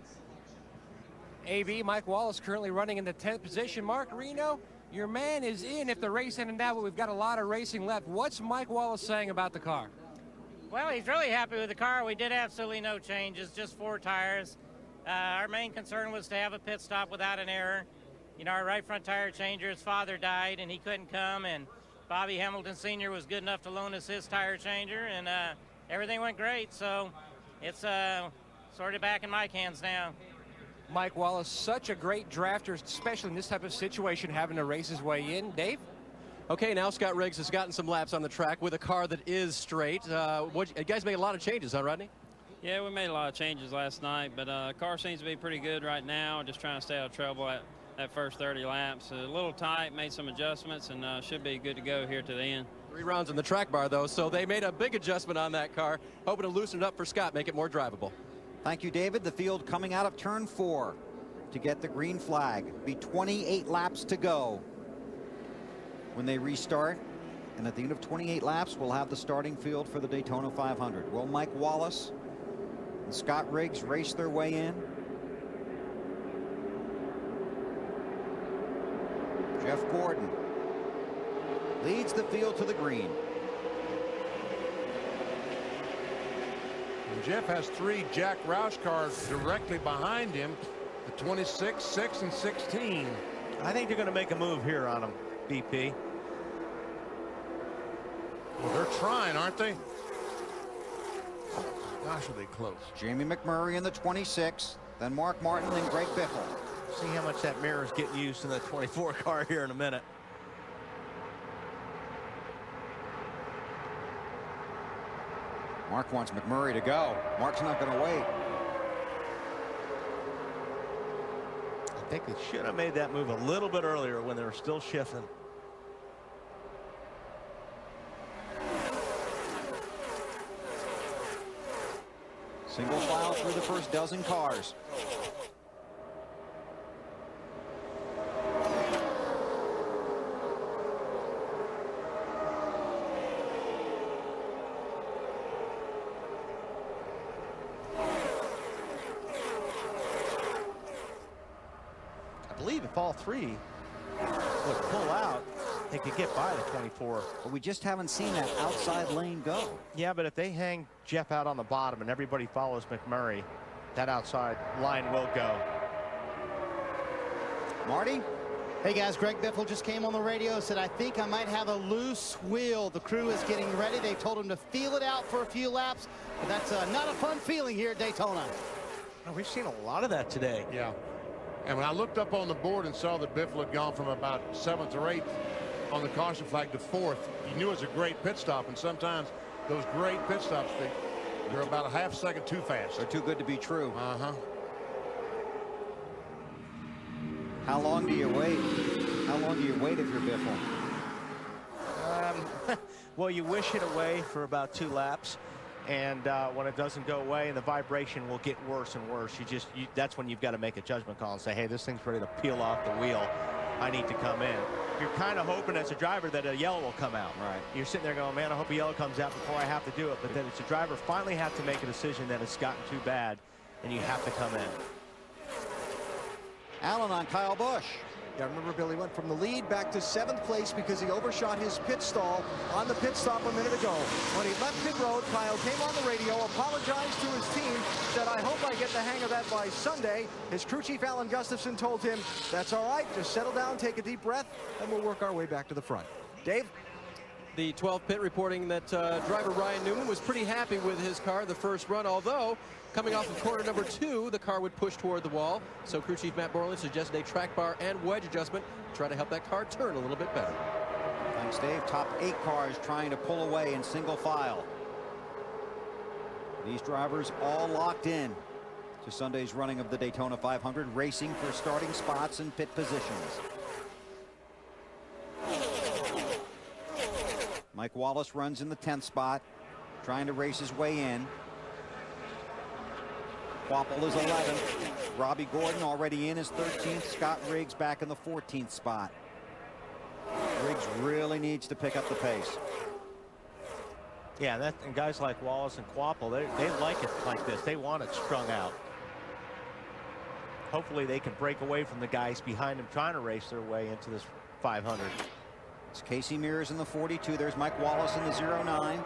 AB, Mike Wallace currently running in the 10th position. Mark Reno, your man is in if the race ended now, but we've got a lot of racing left. What's Mike Wallace saying about the car? Well, he's really happy with the car. We did absolutely no changes, just 4 tires. Our main concern was to have a pit stop without an error. You know, our right front tire changer, his father died and he couldn't come, and Bobby Hamilton Sr. was good enough to loan us his tire changer, and everything went great. So it's sort of back in Mike's hands now. Mike Wallace, such a great drafter, especially in this type of situation, having to race his way in. Dave? Okay, now Scott Riggs has gotten some laps on the track with a car that is straight. You guys made a lot of changes, huh, Rodney? Yeah, we made a lot of changes last night, but car seems to be pretty good right now. Just trying to stay out of trouble at first 30 laps. A little tight, made some adjustments, and should be good to go here to the end. 3 rounds in the track bar, though, so they made a big adjustment on that car, hoping to loosen it up for Scott, make it more drivable. Thank you, David. The field coming out of turn 4 to get the green flag. Be 28 laps to go when they restart. And at the end of 28 laps, we'll have the starting field for the Daytona 500. Will Mike Wallace and Scott Riggs race their way in? Jeff Gordon leads the field to the green. And Jeff has 3 Jack Roush cars directly behind him, the 26, 6, and 16. I think they're going to make a move here on him, BP. Well, they're trying, aren't they? Gosh, are they close. Jamie McMurray in the 26, then Mark Martin, then Greg Biffle. See how much that mirror is getting used in the 24 car here in a minute. Mark wants McMurray to go. Mark's not going to wait. I think they should have made that move a little bit earlier when they were still shifting. Single file through the first dozen cars. I believe if all 3 would pull out, they could get by the 24. But we just haven't seen that outside lane go. Yeah, but if they hang Jeff out on the bottom and everybody follows McMurray, that outside line will go. Marty? Hey guys, Greg Biffle just came on the radio, said, I think I might have a loose wheel. The crew is getting ready. They told him to feel it out for a few laps, but that's not a fun feeling here at Daytona. Oh, we've seen a lot of that today. Yeah. And when I looked up on the board and saw that Biffle had gone from about 7th or 8th on the caution flag to 4th, you knew it was a great pit stop. And sometimes those great pit stops, they're about a half second too fast. They're too good to be true. Uh-huh. How long do you wait? How long do you wait if you're Biffle? Well, you wish it away for about 2 laps. And when it doesn't go away, the vibration will get worse and worse. That's when you've got to make a judgment call and say, hey, this thing's ready to peel off the wheel. I need to come in. You're kind of hoping as a driver that a yellow will come out. Right. You're sitting there going, man, I hope a yellow comes out before I have to do it. But then it's a driver finally have to make a decision that it's gotten too bad, and you have to come in. Allen on Kyle Busch. Yeah, remember Billy went from the lead back to 7th place because he overshot his pit stall on the pit stop a minute ago. When he left pit road, Kyle came on the radio, apologized to his team, said, I hope I get the hang of that by Sunday. His crew chief, Alan Gustafson, told him, that's all right, just settle down, take a deep breath, and we'll work our way back to the front. Dave? The 12th pit reporting that driver Ryan Newman was pretty happy with his car the first run, although coming off of corner number 2, the car would push toward the wall. So crew chief Matt Borland suggested a track bar and wedge adjustment to try to help that car turn a little bit better. Thanks, Dave. Top 8 cars trying to pull away in single file. These drivers all locked in to Sunday's running of the Daytona 500, racing for starting spots and pit positions. Mike Wallace runs in the 10th spot, trying to race his way in. Quapple is 11th. Robbie Gordon already in his 13th. Scott Riggs back in the 14th spot. Riggs really needs to pick up the pace. Yeah, and guys like Wallace and Quapple, they like it like this. They want it strung out. Hopefully they can break away from the guys behind them trying to race their way into this 500. It's Casey Mears in the 42. There's Mike Wallace in the 09.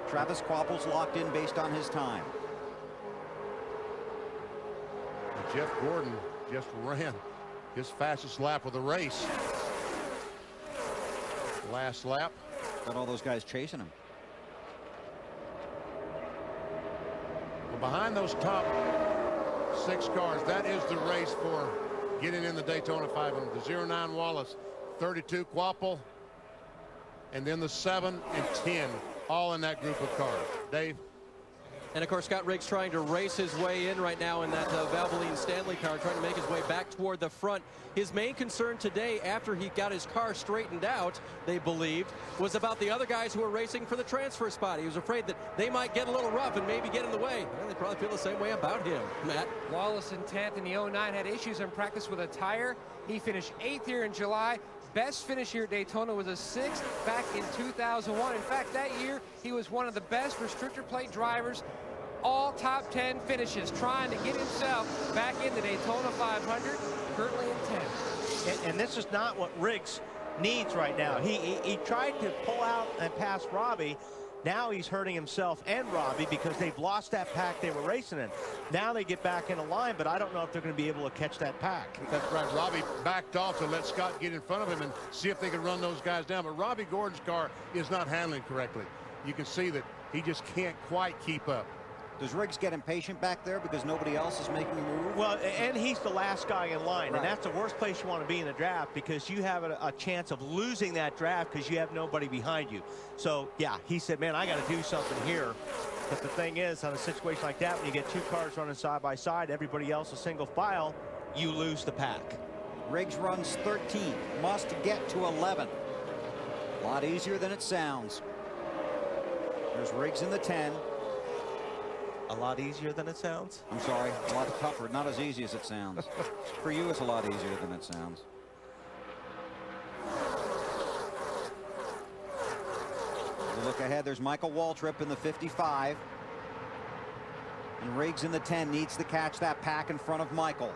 Travis Quapple's locked in based on his time. And Jeff Gordon just ran his fastest lap of the race. Last lap. Got all those guys chasing him. Well, behind those top 6 cars, that is the race for getting in the Daytona 500. The 09 Wallace, 32 Quapple, and then the 7 and 10, all in that group of cars. Dave? And of course, Scott Riggs trying to race his way in right now in that Valvoline Stanley car, trying to make his way back toward the front. His main concern today, after he got his car straightened out, they believed, was about the other guys who were racing for the transfer spot. He was afraid that they might get a little rough and maybe get in the way. Well, they probably feel the same way about him. Matt? Wallace in 10th in the 09 had issues in practice with a tire. He finished 8th here in July. Best finish here at Daytona was a 6th back in 2001. In fact, that year, he was one of the best restrictor plate drivers. All top 10 finishes, trying to get himself back in the Daytona 500, currently in 10th. And this is not what Riggs needs right now. He tried to pull out and pass Robbie. Now he's hurting himself and Robbie because they've lost that pack they were racing in. Now they get back in a line, but I don't know if they're going to be able to catch that pack. That's right. Robbie backed off to let Scott get in front of him and see if they could run those guys down. But Robbie Gordon's car is not handling correctly. You can see that he just can't quite keep up. Does Riggs get impatient back there because nobody else is making a move? Well, and he's the last guy in line, right. And that's the worst place you want to be in the draft because you have a chance of losing that draft because you have nobody behind you. So, yeah, he said, man, I got to do something here. But the thing is, on a situation like that, when you get 2 cars running side by side, everybody else is single file, you lose the pack. Riggs runs 13th, must get to 11th. A lot easier than it sounds. There's Riggs in the 10. A lot easier than it sounds? I'm sorry, a lot tougher, not as easy as it sounds. For you, it's a lot easier than it sounds. We look ahead, there's Michael Waltrip in the 55. And Riggs in the 10 needs to catch that pack in front of Michael.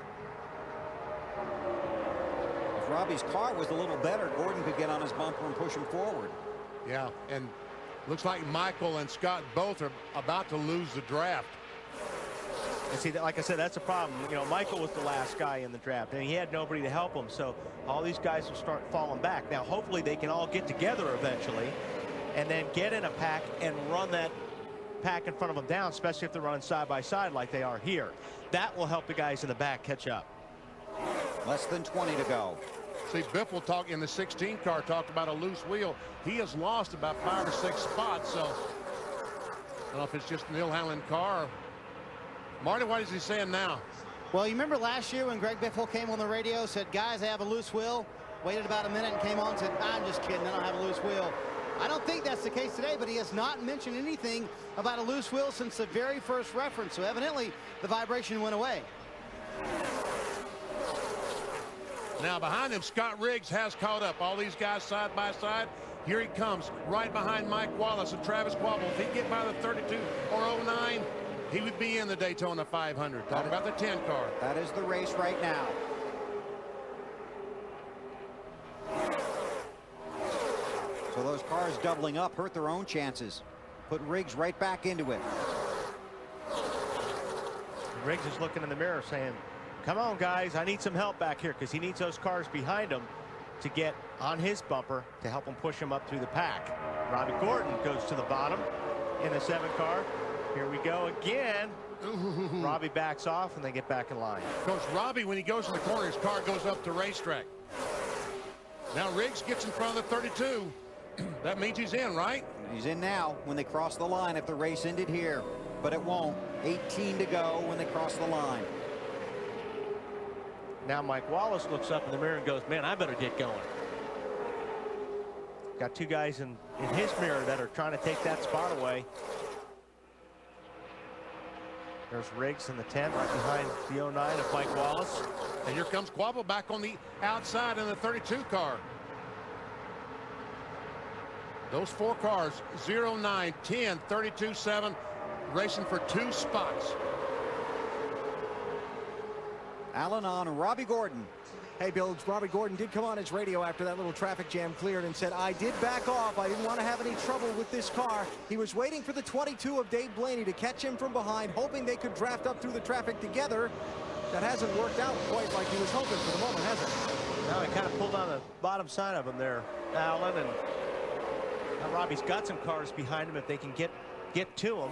If Robbie's car was a little better, Gordon could get on his bumper and push him forward. Yeah, and looks like Michael and Scott both are about to lose the draft. And see, like I said, that's a problem. You know, Michael was the last guy in the draft, and he had nobody to help him. So all these guys will start falling back. Now, hopefully they can all get together eventually and then get in a pack and run that pack in front of them down, especially if they're running side by side like they are here. That will help the guys in the back catch up. Less than 20 to go. See, Biffle talk in the 16 car talked about a loose wheel. He has lost about 5 or 6 spots, so I don't know if it's just an ill-handling car. Marty, what is he saying now? Well, you remember last year when Greg Biffle came on the radio, said, guys, I have a loose wheel, waited about a minute and came on and said, I'm just kidding, I don't have a loose wheel. I don't think that's the case today, but he has not mentioned anything about a loose wheel since the very first reference, so evidently the vibration went away. Now behind him, Scott Riggs has caught up. All these guys side by side. Here he comes right behind Mike Wallace and Travis Quapple. If he can get by the 32 or 09, he would be in the Daytona 500. Talking about the 10 car. That is the race right now. So those cars doubling up hurt their own chances. Put Riggs right back into it. Riggs is looking in the mirror saying, come on, guys, I need some help back here because he needs those cars behind him to get on his bumper to help him push him up through the pack. Robbie Gordon goes to the bottom in the 7 car. Here we go again. Robbie backs off and they get back in line. Because Robbie, when he goes in the corner, his car goes up to racetrack. Now Riggs gets in front of the 32. That means he's in, right? He's in now when they cross the line if the race ended here. But it won't. 18 to go when they cross the line. Now Mike Wallace looks up in the mirror and goes, man, I better get going. Got 2 guys in his mirror that are trying to take that spot away. There's Riggs in the 10 right behind the 09 of Mike Wallace. And here comes Quabble back on the outside in the 32 car. Those 4 cars, 0, 9, 10, 32, 7, racing for 2 spots. Allen on Robbie Gordon. Hey, Bill, Robbie Gordon did come on his radio after that little traffic jam cleared and said, I did back off. I didn't want to have any trouble with this car. He was waiting for the 22 of Dave Blaney to catch him from behind, hoping they could draft up through the traffic together. That hasn't worked out quite like he was hoping for the moment, has it? Now he kind of pulled on the bottom side of him there, Allen, and now Robbie's got some cars behind him if they can get to him.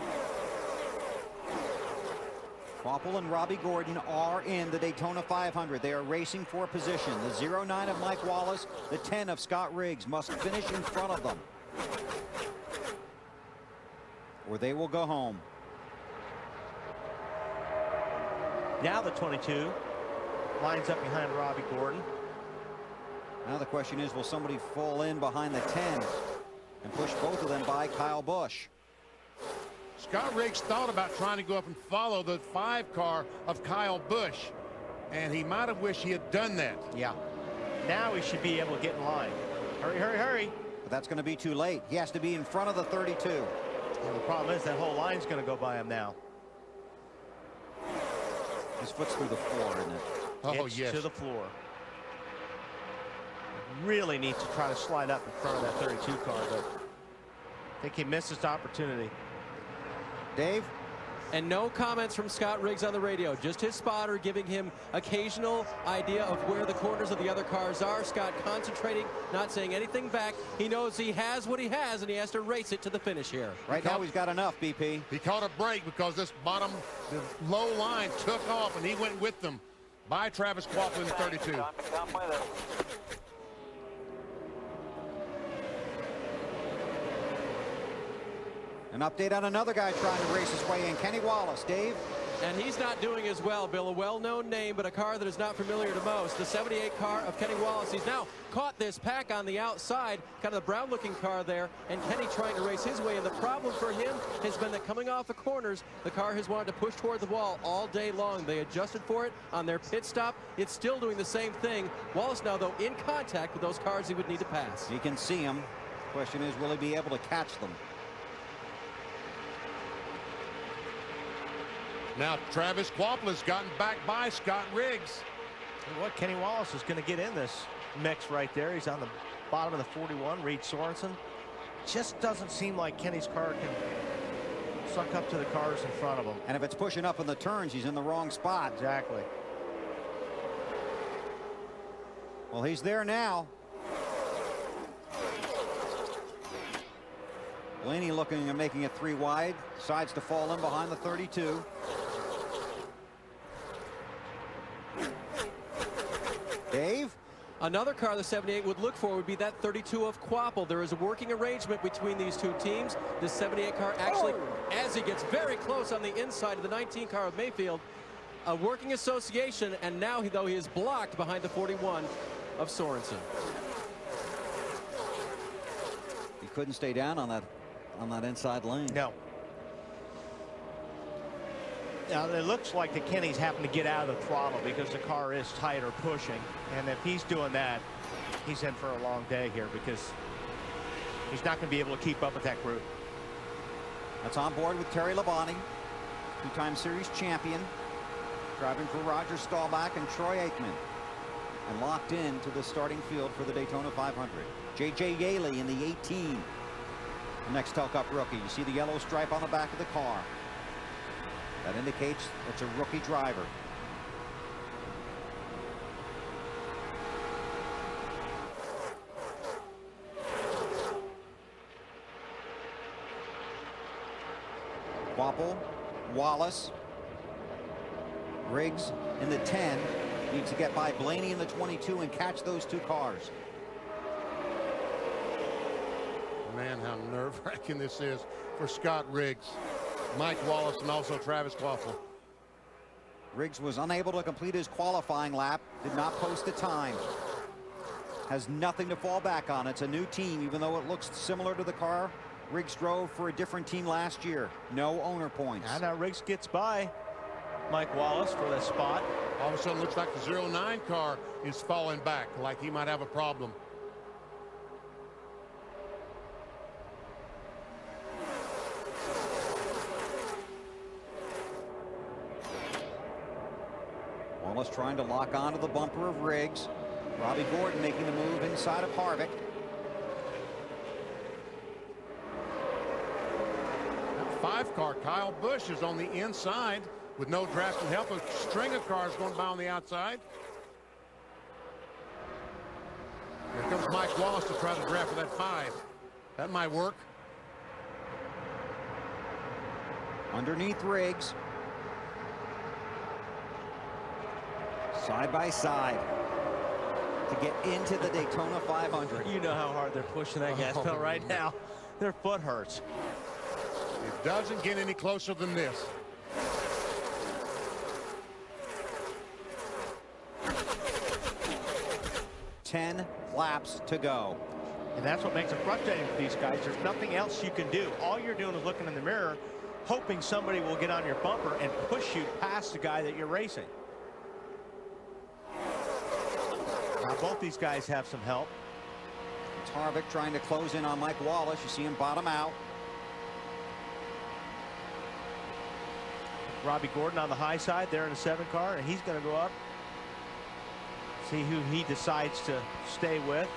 Quapple and Robbie Gordon are in the Daytona 500. They are racing for position. The 09 of Mike Wallace, the 10 of Scott Riggs must finish in front of them, or they will go home. Now the 22 lines up behind Robbie Gordon. Now the question is, will somebody fall in behind the 10 and push both of them by Kyle Busch? Scott Riggs thought about trying to go up and follow the 5 car of Kyle Busch, and he might have wished he had done that. Yeah. Now he should be able to get in line. Hurry, hurry, hurry. But that's going to be too late. He has to be in front of the 32. And the problem is that whole line's going to go by him now. His foot's through the floor, isn't it? Oh, it's yes. to the floor. Really needs to try to slide up in front of that 32 car, but I think he missed his opportunity. Dave? And no comments from Scott Riggs on the radio, just his spotter giving him occasional idea of where the corners of the other cars are. Scott concentrating, not saying anything back. He knows he has what he has, and he has to race it to the finish here. Right now he's got enough, BP. He caught a break because this bottom, the low line took off, and he went with them by Travis Quapple in the 32. An update on another guy trying to race his way in, Kenny Wallace. Dave? And he's not doing as well, Bill. A well-known name, but a car that is not familiar to most. The 78 car of Kenny Wallace. He's now caught this pack on the outside, kind of the brown-looking car there, and Kenny trying to race his way. And the problem for him has been that coming off the corners, the car has wanted to push toward the wall all day long. They adjusted for it on their pit stop. It's still doing the same thing. Wallace now, though, in contact with those cars he would need to pass. He can see them. Question is, will he be able to catch them? Now Travis Quapple has gotten back by Scott Riggs. And what, Kenny Wallace is going to get in this mix right there. He's on the bottom of the 41, Reed Sorensen. Just doesn't seem like Kenny's car can suck up to the cars in front of him. And if it's pushing up in the turns, he's in the wrong spot. Exactly. Well, he's there now. Blaney looking at making it 3 wide. Decides to fall in behind the 32. Dave? Another car the 78 would look for would be that 32 of Quapple. There is a working arrangement between these two teams. This 78 car actually, as he gets very close on the inside of the 19 car of Mayfield, a working association, and now, though, he is blocked behind the 41 of Sorensen. He couldn't stay down on that inside lane. No. Now, it looks like that Kenny's having to get out of the throttle because the car is tight or pushing. And if he's doing that, he's in for a long day here because he's not going to be able to keep up with that group. That's on board with Terry Labonte, 2-time series champion, driving for Roger Staubach and Troy Aikman, and locked into the starting field for the Daytona 500. J.J. Yaley in the 18, the Nextel Cup rookie. You see the yellow stripe on the back of the car. That indicates it's a rookie driver. couple. Wallace. Riggs in the 10. Needs to get by Blaney in the 22 and catch those two cars. Man, how nerve-wracking this is for Scott Riggs, Mike Wallace, and also Travis Quaffle. Riggs was unable to complete his qualifying lap, did not post a time. Has nothing to fall back on. It's a new team, even though it looks similar to the car Riggs drove for a different team last year. No owner points. And now Riggs gets by Mike Wallace for that spot. All of a sudden, looks like the 09 car is falling back, like he might have a problem. Wallace trying to lock onto the bumper of Riggs. Robbie Gordon making the move inside of Harvick. That 5 car, Kyle Busch, is on the inside with no draft and help. A string of cars going by on the outside. Here comes Mike Wallace to try to draft for that 5. That might work. Underneath Riggs. Side by side to get into the Daytona 500. You know how hard they're pushing that gas pedal right now. Their foot hurts. It doesn't get any closer than this. Ten laps to go. And that's what makes it frustrating for these guys. There's nothing else you can do. All you're doing is looking in the mirror, hoping somebody will get on your bumper and push you past the guy that you're racing. Now both these guys have some help. It's Harvick trying to close in on Mike Wallace. You see him bottom out. Robbie Gordon on the high side there in the 7 car, and he's going to go up. See who he decides to stay with.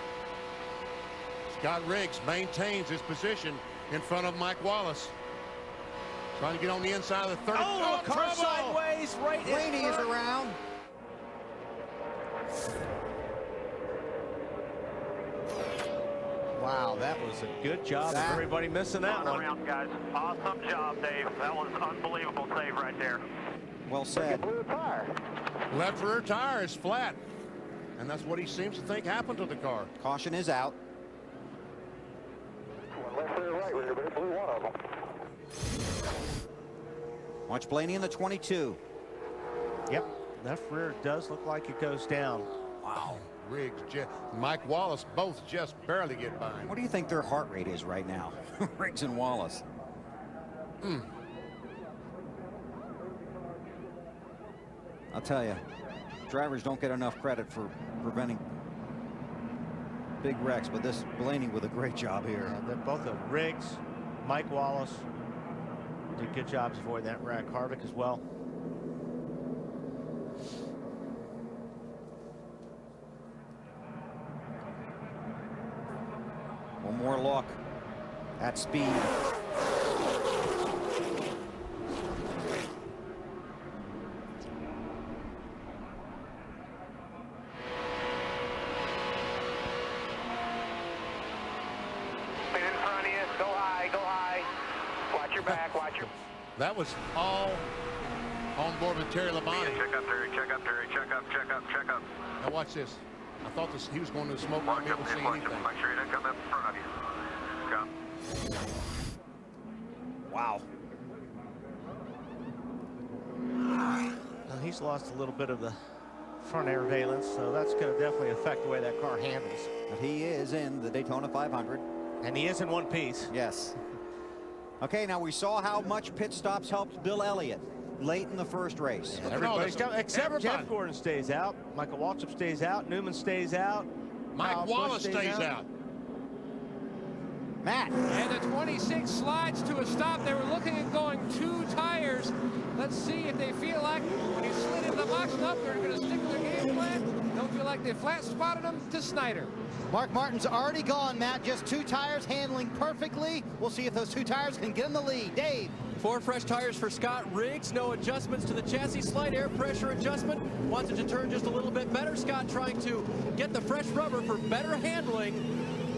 Scott Riggs maintains his position in front of Mike Wallace. Trying to get on the inside of the 30. Oh, car sideways right in Blaney is around. Wow, that was a good job of everybody missing that one. Around, guys. Awesome job, Dave. That was an unbelievable save right there. Well said. Left rear tire is flat. And that's what he seems to think happened to the car. Caution is out. Left rear, right rear, but it blew one of them. Watch Blaney in the 22. Yep, left rear does look like it goes down. Wow. Riggs, Mike Wallace both just barely get by. What do you think their heart rate is right now? Riggs and Wallace. I'll tell you, drivers don't get enough credit for preventing big wrecks, but this Blaney with a great job here. They're both Riggs, Mike Wallace did good jobs avoiding that wreck. Harvick as well. One more look at speed. That was all on board with Terry Labonte. Check up, Terry. Check up, Terry. Check up, check up, check up. Now watch this. I thought he was going to smoke. Won't be able to see anything. Make sure he doesn't come up in front of you. Come. Wow. Well, he's lost a little bit of the front air valence, so that's going to definitely affect the way that car handles. But he is in the Daytona 500. And he is in one piece. Yes. Okay, now we saw how much pit stops helped Bill Elliott late in the first race. Everybody's coming, except Jeff Gordon stays out. Michael Waltrip stays out. Newman stays out. Mike Wallace stays out. Matt. And the 26 slides to a stop. They were looking at going 2 tires. Let's see if they feel like when he slid into the box up, they're going to stick to their game plan. Don't feel like they flat spotted him to Snyder. Mark Martin's already gone, Matt. Just 2 tires handling perfectly. We'll see if those 2 tires can get in the lead. Dave. 4 fresh tires for Scott Riggs. No adjustments to the chassis. Slight air pressure adjustment. Wants it to turn just a little bit better. Scott trying to get the fresh rubber for better handling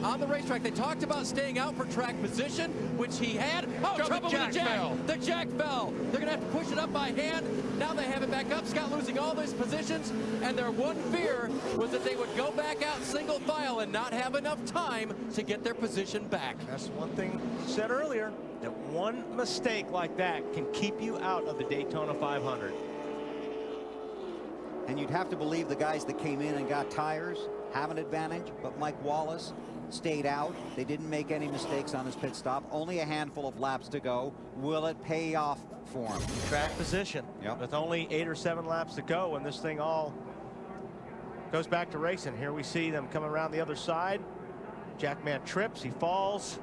on the racetrack. They talked about staying out for track position, which he had. Oh, trouble with the jack. The jack fell. They're going to have to push it up by hand. Now they have it back up. Scott losing all those positions, and their one fear was that they would go back out single file and not have enough time to get their position back. That's one thing said earlier, that one mistake like that can keep you out of the Daytona 500. And you'd have to believe the guys that came in and got tires have an advantage, but Mike Wallace stayed out. They didn't make any mistakes on his pit stop. Only a handful of laps to go. Will it pay off for him? Track position. Yep. With only 8 or 7 laps to go, and this thing all goes back to racing. Here we see them coming around the other side. Jackman trips, he falls.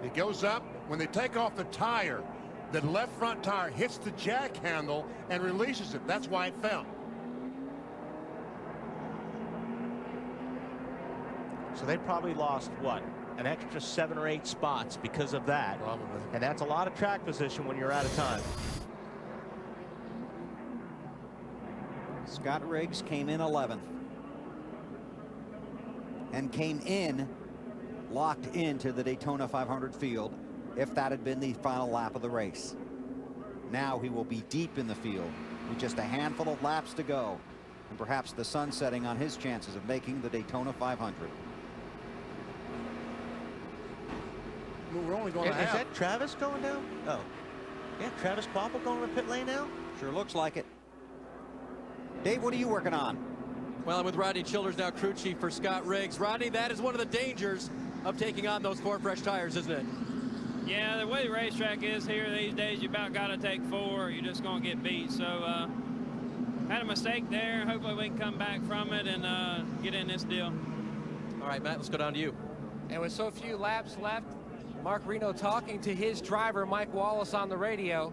He goes up. When they take off the tire, the left front tire hits the jack handle and releases it. That's why it fell. So they probably lost, what, an extra 7 or 8 spots because of that. Probably. And that's a lot of track position when you're out of time. Scott Riggs came in 11th and came in locked into the Daytona 500 field if that had been the final lap of the race. Now he will be deep in the field with just a handful of laps to go, and perhaps the sun setting on his chances of making the Daytona 500. We're only going to have... Is that Travis going down? Oh. Yeah, Travis Kvapil going to the pit lane now? Sure looks like it. Dave, what are you working on? Well, I'm with Rodney Childers now, crew chief for Scott Riggs. Rodney, that is one of the dangers of taking on those 4 fresh tires, isn't it? Yeah, the way the racetrack is here these days, you about got to take 4 or you're just going to get beat. So, had a mistake there. Hopefully we can come back from it and get in this deal. All right, Matt, let's go down to you. And with so few laps left, Mark Reno talking to his driver, Mike Wallace, on the radio.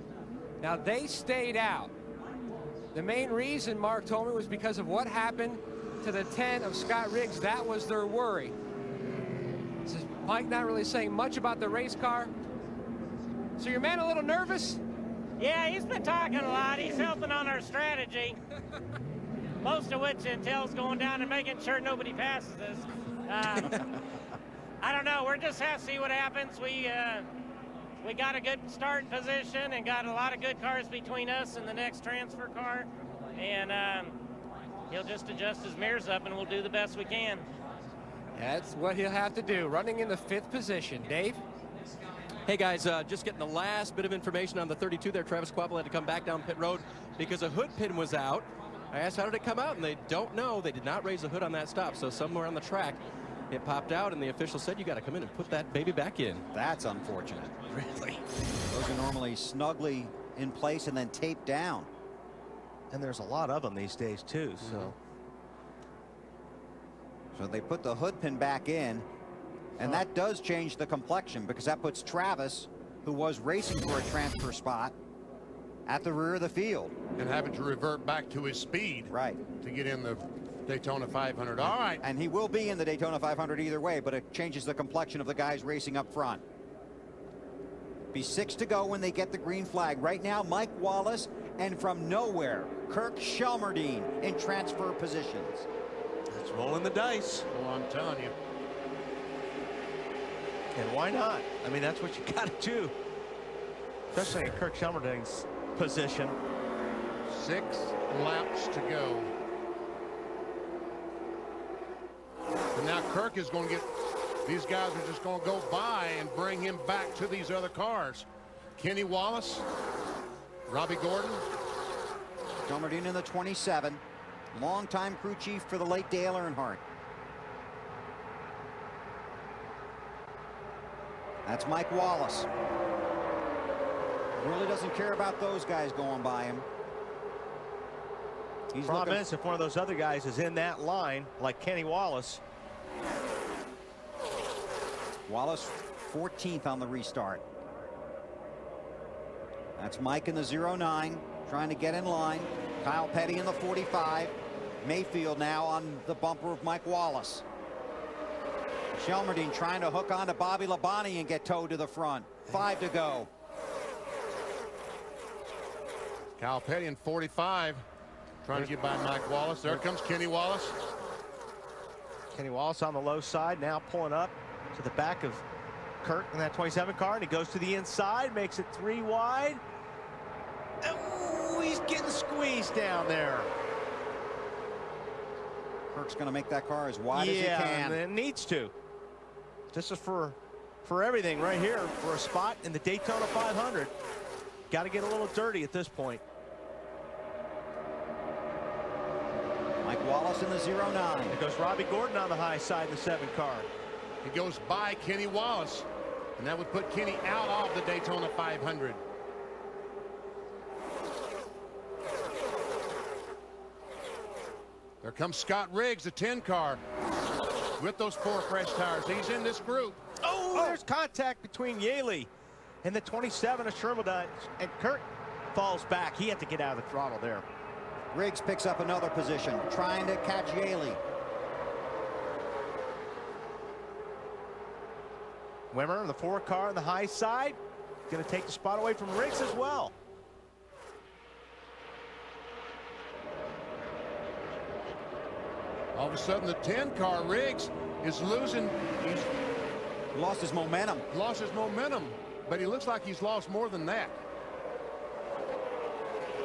Now, they stayed out. The main reason, Mark told me, was because of what happened to the 10 of Scott Riggs. That was their worry. So Mike not really saying much about the race car. So your man a little nervous? Yeah, he's been talking a lot. He's helping on our strategy. Most of which entails going down and making sure nobody passes us. I don't know. We're just have to see what happens. We got a good start position and got a lot of good cars between us and the next transfer car. And he'll just adjust his mirrors up and we'll do the best we can. That's what he'll have to do, running in the 5th position. Dave? Hey, guys, just getting the last bit of information on the 32 there. Travis Kvapil had to come back down pit road because a hood pin was out. I asked how did it come out, and they don't know. They did not raise the hood on that stop, so somewhere on the track it popped out, and the official said you got to come in and put that baby back in. That's unfortunate. Really? Those are normally snugly in place and then taped down. And there's a lot of them these days, too, so. So they put the hood pin back in, and that does change the complexion because that puts Travis, who was racing for a transfer spot, at the rear of the field. And having to revert back to his speed. Right. To get in the Daytona 500. All right. And he will be in the Daytona 500 either way, but it changes the complexion of the guys racing up front. Be 6 to go when they get the green flag. Right now, Mike Wallace, and from nowhere, Kirk Shelmerdine in transfer positions. It's rolling the dice. Well, I'm telling you. And why not? I mean, that's what you got to do. Especially in Kirk Shelmerdine's position. 6 laps to go. And now Kirk is going to get, these guys are just going to go by and bring him back to these other cars. Kenny Wallace, Robbie Gordon. Shelmerdine in the 27. Longtime crew chief for the late Dale Earnhardt. That's Mike Wallace. Really doesn't care about those guys going by him. He's Problem is, if one of those other guys is in that line, like Kenny Wallace. Wallace 14th on the restart. That's Mike in the 09, trying to get in line. Kyle Petty in the 45. Mayfield now on the bumper of Mike Wallace. Shelmerdine trying to hook onto Bobby Labonte and get towed to the front. 5 to go. Kyle Petty in 45. Trying to get by Mike Wallace. There comes Kenny Wallace. Kenny Wallace on the low side, now pulling up to the back of Kurt in that 27 car, and he goes to the inside, makes it 3 wide. Oh, he's getting squeezed down there. Kirk's going to make that car as wide as he can. And it needs to. This is for everything right here, for a spot in the Daytona 500. Got to get a little dirty at this point. Mike Wallace in the 09. There goes Robbie Gordon on the high side in the 7 car. He goes by Kenny Wallace, and that would put Kenny out of the Daytona 500. There comes Scott Riggs, the 10 car, with those 4 fresh tires. He's in this group. Oh, there's contact between Yaley and the 27 of Sherman, and Kurt falls back. He had to get out of the throttle there. Riggs picks up another position, trying to catch Yaley. Wimmer, the 4 car on the high side, going to take the spot away from Riggs as well. All of a sudden, the 10 car, Riggs, is losing. He's lost his momentum. Lost his momentum, but he looks like he's lost more than that.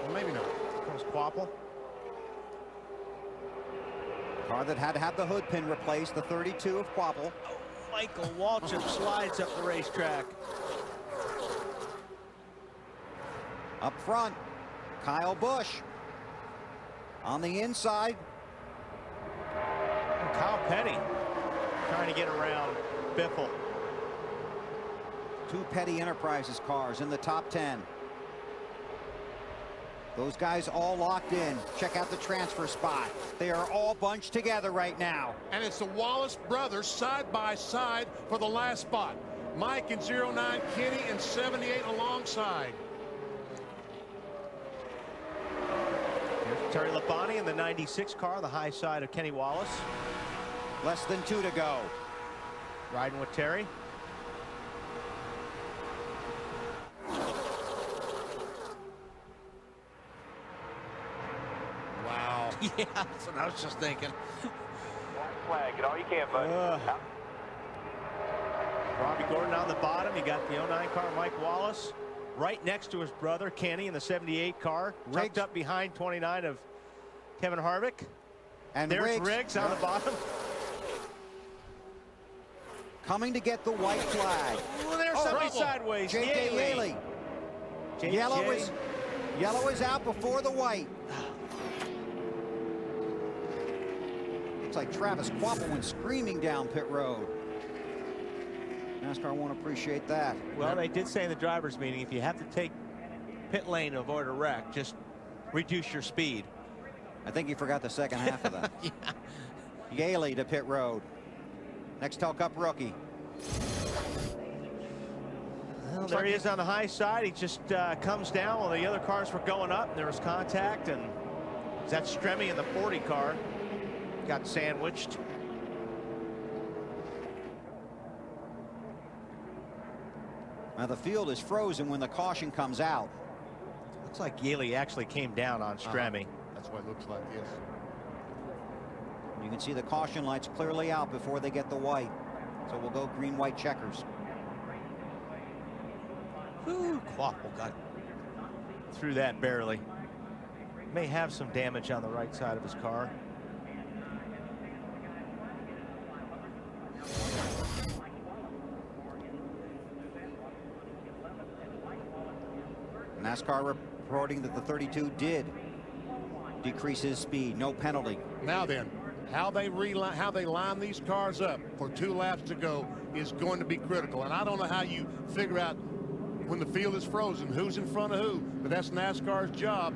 Well, maybe not. Comes Quapple. Car that had to have the hood pin replaced, the 32 of Quapple. Oh, Michael Waltrip slides up the racetrack. Up front, Kyle Busch. On the inside, and Kyle Petty trying to get around Biffle. 2 Petty Enterprises cars in the top 10. Those guys all locked in. Check out the transfer spot. They are all bunched together right now. And it's the Wallace brothers side by side for the last spot. Mike in 09, Kenny in 78 alongside. Here's Terry Labonte in the 96 car, the high side of Kenny Wallace. Less than 2 to go. Riding with Terry. Wow. Yeah, that's what I was just thinking. Flag, get all you can, bud. Robbie Gordon on the bottom. You got the 09 car, Mike Wallace, right next to his brother Kenny in the 78 car, tucked up behind 29 of Kevin Harvick. And there's Riggs on the bottom. Coming to get the white flag. Well, there's somebody sideways. J.K. Yaley. Yellow is out before the white. Looks like Travis Quapple went screaming down pit road. NASCAR won't appreciate that. Well, they did say in the drivers' meeting, if you have to take pit lane to avoid a wreck, just reduce your speed. I think you forgot the second half of that. Yeah. Yaley to pit road. Nextel Cup rookie. Well, there he is on the high side. He just comes down while the other cars were going up, and there was contact, and that's Stremme in the 40 car. Got sandwiched. Now the field is frozen when the caution comes out. Looks like Yaley actually came down on Stremme. That's what it looks like, yes. You can see the caution lights clearly out before they get the white. So we'll go green-white checkers. Ooh, Quapple got through that barely. May have some damage on the right side of his car. NASCAR reporting that the 32 did decrease his speed, no penalty. Now then, how they line these cars up for 2 laps to go is going to be critical. And I don't know how you figure out when the field is frozen who's in front of who, but that's NASCAR's job,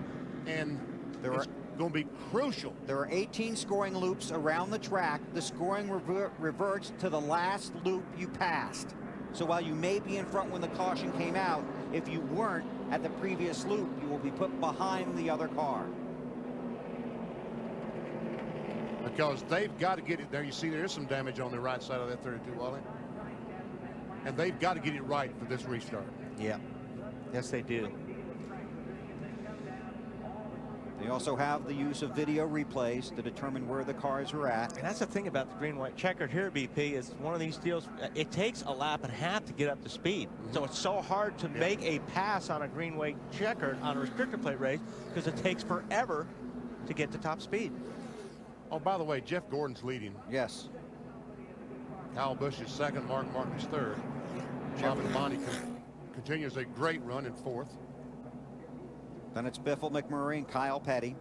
and it's going to be crucial. There are 18 scoring loops around the track. The scoring reverts to the last loop you passed. So while you may be in front when the caution came out, if you weren't at the previous loop, you will be put behind the other car. Because they've got to get it there. You see there is some damage on the right side of that 32, Wally. And they've got to get it right for this restart. Yeah. Yes, they do. They also have the use of video replays to determine where the cars are at. And that's the thing about the green-white checkered here, BP, is one of these deals, it takes a lap and a half to get up to speed. So it's so hard to make a pass on a green-white checkered on a restrictor plate race because it takes forever to get to top speed. Oh, by the way, Jeff Gordon's leading. Yes. Kyle Busch is second, Mark Martin's third. Bobby Labonte continues a great run in fourth. Then it's Biffle, McMurray, and Kyle Petty,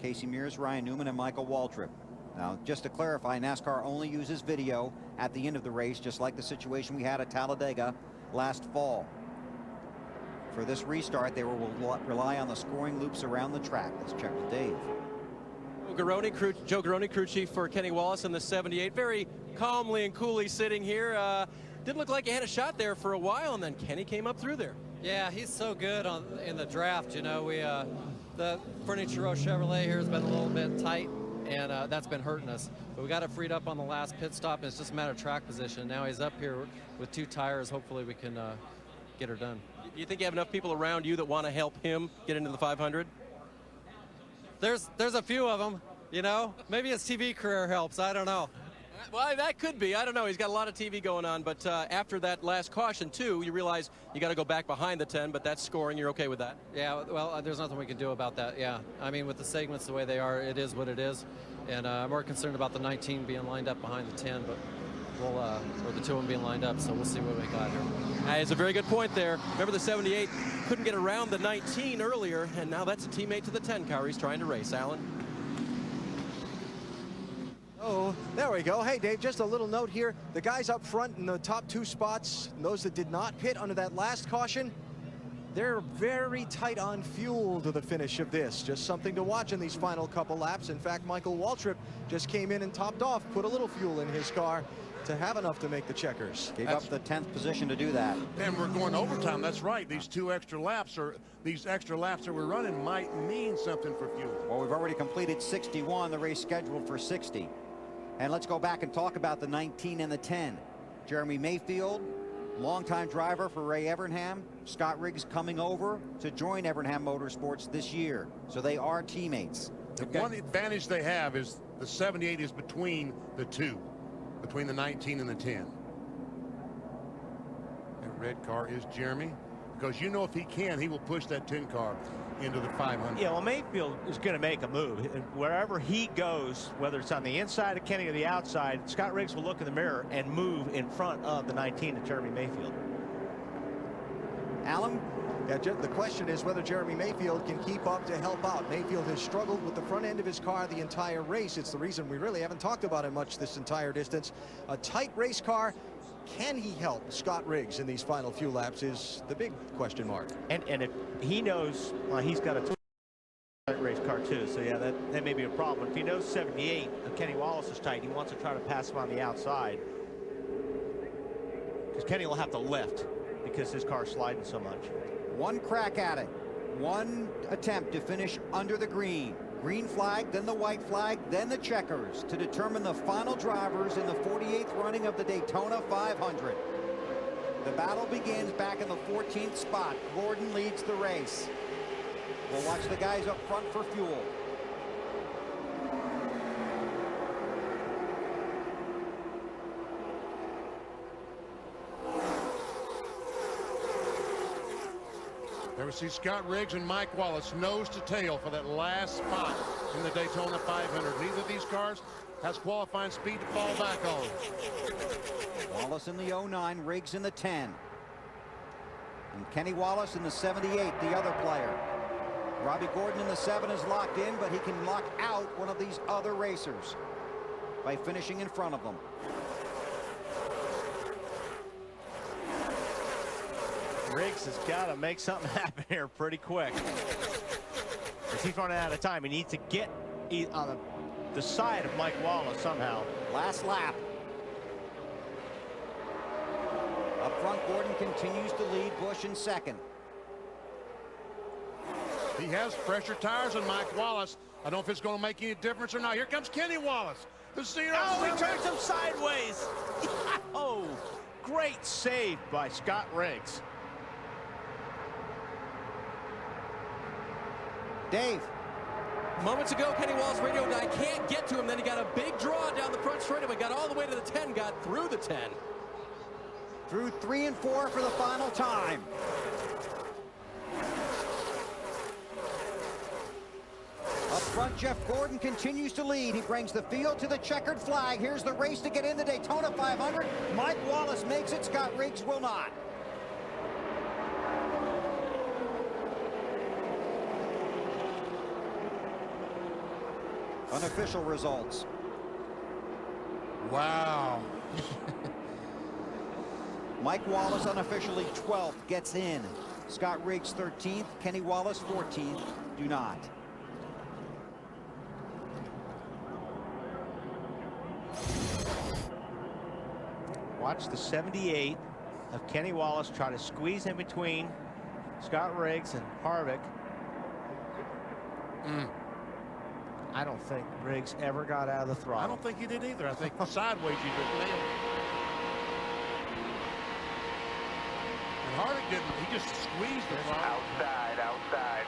Casey Mears, Ryan Newman, and Michael Waltrip. Now, just to clarify, NASCAR only uses video at the end of the race, just like the situation we had at Talladega last fall. For this restart, they will rely on the scoring loops around the track. Let's check with Dave. Joe Garone, crew chief for Kenny Wallace in the 78, very calmly and coolly sitting here. Didn't look like he had a shot there for a while, and then Kenny came up through there. Yeah, he's so good in the draft. You know, the Furniture Row Chevrolet here has been a little bit tight, and that's been hurting us. But we got it freed up on the last pit stop, and it's just a matter of track position. Now he's up here with 2 tires. Hopefully we can get her done. Do you think you have enough people around you that want to help him get into the 500? There's a few of them, you know. Maybe his TV career helps. I don't know. Well, that could be. I don't know. He's got a lot of TV going on, but after that last caution, too, you realize you got to go back behind the 10, but that's scoring. You're okay with that? Yeah, well, there's nothing we can do about that, yeah. I mean, with the segments the way they are, it is what it is. And I'm more concerned about the 19 being lined up behind the 10, but or the 2 of them being lined up, so we'll see what we got here. It's a very good point there. Remember, the 78 couldn't get around the 19 earlier, and now that's a teammate to the 10 car he's trying to race. Alan? Oh, there we go. Hey, Dave, just a little note here. The guys up front in the top 2 spots, those that did not pit under that last caution, they're very tight on fuel to the finish of this. Just something to watch in these final couple laps. In fact, Michael Waltrip just came in and topped off, put a little fuel in his car to have enough to make the checkers. Gave up the 10th position to do that. And we're going overtime. That's right. These extra laps that we're running might mean something for fuel. Well, we've already completed 61, the race scheduled for 60. And let's go back and talk about the 19 and the 10. Jeremy Mayfield, longtime driver for Ray Evernham. Scott Riggs coming over to join Evernham Motorsports this year. So they are teammates. The one advantage they have is the 78 is between the 2, between the 19 and the 10. That red car is Jeremy, because you know if he can, he will push that 10 car into the 500. Yeah, well, Mayfield is going to make a move. Wherever he goes, whether it's on the inside of Kenny or the outside, Scott Riggs will look in the mirror and move in front of the 19 to Jeremy Mayfield. Alan? Yeah, the question is whether Jeremy Mayfield can keep up to help out. Mayfield has struggled with the front end of his car the entire race. It's the reason we really haven't talked about him much this entire distance. A tight race car. Can he help Scott Riggs in these final few laps is the big question mark. And if he knows, well, he's got a race car too, so yeah, that may be a problem. If he knows 78, Kenny Wallace is tight, he wants to try to pass him on the outside, because Kenny will have to lift because his car's sliding so much. One crack at it. One attempt to finish under the green. Green flag, then the white flag, then the checkers to determine the final drivers in the 48th running of the Daytona 500. The battle begins back in the 14th spot. Gordon leads the race. We'll watch the guys up front for fuel. There we see Scott Riggs and Mike Wallace nose to tail for that last spot in the Daytona 500. Neither of these cars has qualifying speed to fall back on. Wallace in the 09, Riggs in the 10. And Kenny Wallace in the 78, the other player. Robbie Gordon in the 7 is locked in, but he can lock out one of these other racers by finishing in front of them. Riggs has got to make something happen here pretty quick, because he's running out of time. He needs to get on the side of Mike Wallace somehow. Last lap. Up front, Gordon continues to lead, Busch in second. He has fresher tires than Mike Wallace. I don't know if it's going to make any difference or not. Here comes Kenny Wallace. The 0-7. Oh, he turns him sideways. Oh, great save by Scott Riggs. Dave. Moments ago, Kenny Wallace radioed, I can't get to him. Then he got a big draw down the front straightaway, got all the way to the 10, got through the 10. Through 3 and 4 for the final time. Up front, Jeff Gordon continues to lead. He brings the field to the checkered flag. Here's the race to get in the Daytona 500. Mike Wallace makes it. Scott Riggs will not. Unofficial results. Wow. Mike Wallace unofficially 12th, gets in. Scott Riggs 13th, Kenny Wallace 14th, do not. Watch the 78 of Kenny Wallace try to squeeze in between Scott Riggs and Harvick. I don't think Riggs ever got out of the throttle. I don't think he did either. I think sideways he just nailed it. And Harvick didn't. He just squeezed the throttle. Outside.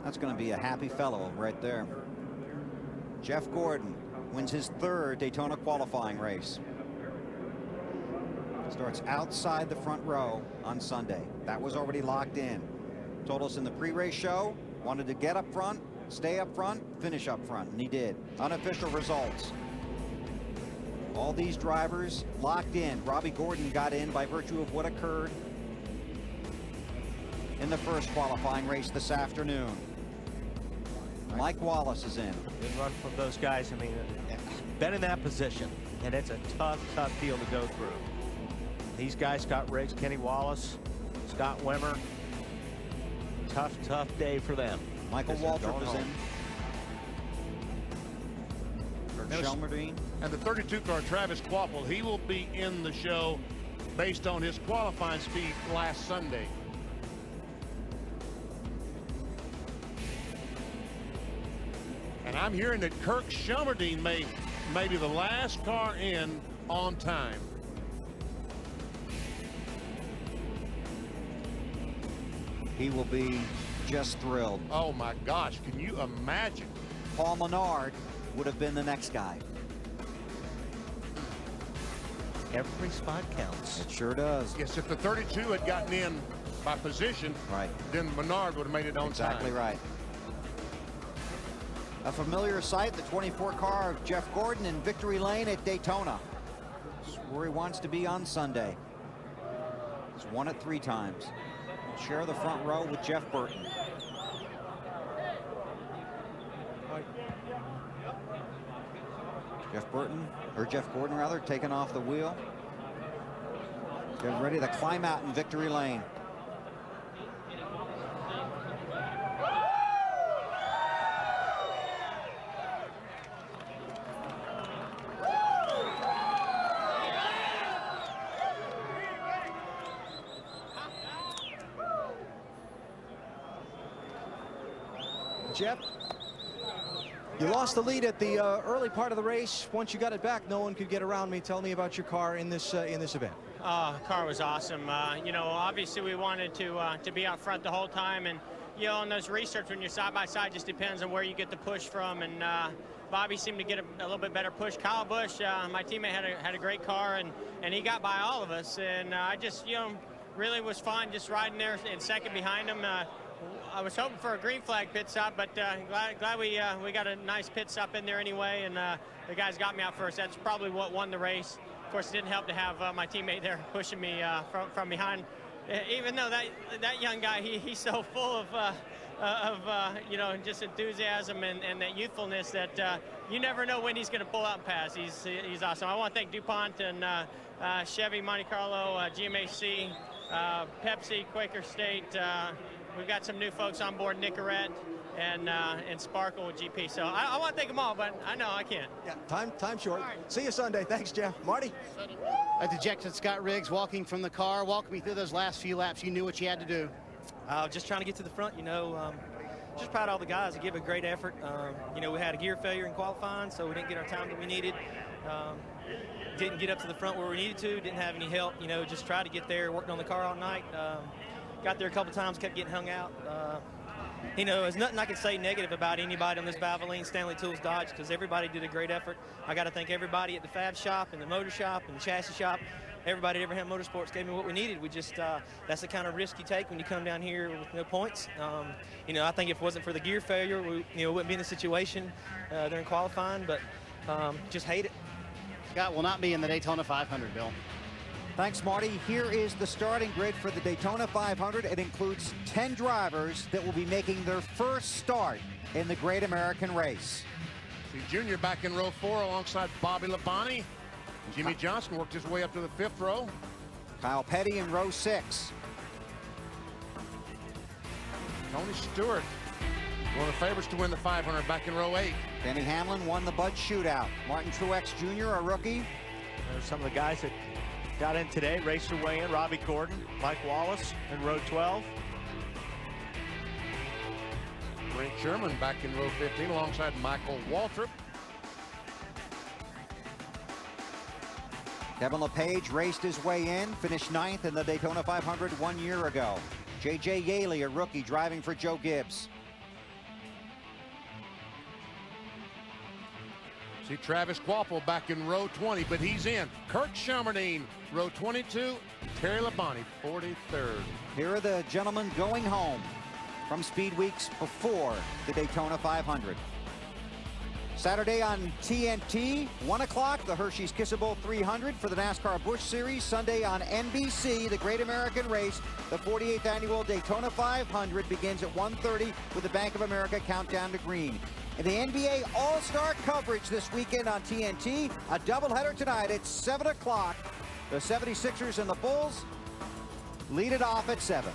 That's going to be a happy fellow right there. Jeff Gordon wins his 3rd Daytona qualifying race. Starts outside the front row on Sunday. That was already locked in. Told us in the pre-race show, wanted to get up front, stay up front, finish up front, and he did. Unofficial results. All these drivers locked in. Robbie Gordon got in by virtue of what occurred in the first qualifying race this afternoon. Mike Wallace is in. Good run from those guys. I mean, been in that position, and it's a tough deal to go through. These guys, Scott Riggs, Kenny Wallace, Scott Wimmer. Tough day for them. Michael Waltrip is in. Shelmerdine. And the 32 car, Travis Quapple, he will be in the show based on his qualifying speed last Sunday. And I'm hearing that Kirk Shelmerdine may be the last car in on time. He will be just thrilled. Oh my gosh, can you imagine? Paul Menard would have been the next guy. Every spot counts. It sure does. Yes, if the 32 had gotten in by position, right, then Menard would have made it on time. Exactly right. A familiar sight, the 24 car of Jeff Gordon in victory lane at Daytona. It's where he wants to be on Sunday. He's won it 3 times. He'll share the front row with Jeff Burton. Jeff Gordon rather, taking off the wheel. Getting ready to climb out in victory lane. Jeff, you lost the lead at the early part of the race. Once you got it back, no one could get around me. Tell me about your car in this event. Car was awesome. You know, obviously we wanted to be out front the whole time, and you know, in those restarts when you're side by side, just depends on where you get the push from. And Bobby seemed to get a little bit better push. Kyle Busch, my teammate, had a great car, and he got by all of us. And I just, you know, really was fun just riding there in second behind him. I was hoping for a green flag pit stop, but glad we got a nice pit stop in there anyway, and the guys got me out first. That's probably what won the race. Of course, it didn't help to have my teammate there pushing me from behind. Even though that young guy, he's so full of you know, just enthusiasm and that youthfulness that you never know when he's going to pull out and pass. He's awesome. I want to thank DuPont and Chevy, Monte Carlo, GMHC, Pepsi, Quaker State. We've got some new folks on board, Nicorette and Sparkle with GP. So I want to thank them all, but I know I can't. Yeah, time short. Right. See you Sunday. Thanks, Jeff. Marty? A dejected Scott Riggs walking from the car. Walk me through those last few laps. You knew what you had to do. Just trying to get to the front, you know. Just proud of all the guys. They give a great effort. You know, we had a gear failure in qualifying, so we didn't get our time that we needed. Didn't get up to the front where we needed to. Didn't have any help. You know, just tried to get there. Worked on the car all night. got there a couple times, kept getting hung out. You know, there's nothing I can say negative about anybody on this Valvoline Stanley Tools Dodge because everybody did a great effort. I got to thank everybody at the fab shop and the motor shop and the chassis shop. Everybody at Everham Motorsports gave me what we needed. We just, that's the kind of risk you take when you come down here with no points. You know, I think if it wasn't for the gear failure, we wouldn't be in the situation during qualifying, but just hate it. Scott will not be in the Daytona 500, Bill. Thanks, Marty. Here is the starting grid for the Daytona 500. It includes 10 drivers that will be making their first start in the Great American Race. See Junior back in row 4 alongside Bobby Labonte. Jimmy Johnson worked his way up to the 5th row. Kyle Petty in row 6. Tony Stewart, one of the favorites to win the 500, back in row 8. Denny Hamlin won the Bud Shootout. Martin Truex Jr., a rookie. There's some of the guys that got in today. Raced their way in. Robbie Gordon, Mike Wallace in row 12. Brent Sherman back in row 15 alongside Michael Waltrip. Kevin LePage raced his way in, finished 9th in the Daytona 500 1 year ago. J.J. Yaley, a rookie, driving for Joe Gibbs. See Travis Quapple back in row 20, but he's in. Kurt Shelmerdine, row 22. Terry Labonte, 43rd. Here are the gentlemen going home from speed weeks before the Daytona 500. Saturday on TNT, 1 o'clock, the Hershey's Kissable 300 for the NASCAR Busch Series. Sunday on NBC, the Great American Race, the 48th annual Daytona 500 begins at 1:30 with the Bank of America Countdown to Green. And the NBA All-Star coverage this weekend on TNT, a doubleheader tonight at 7 o'clock. The 76ers and the Bulls lead it off at 7.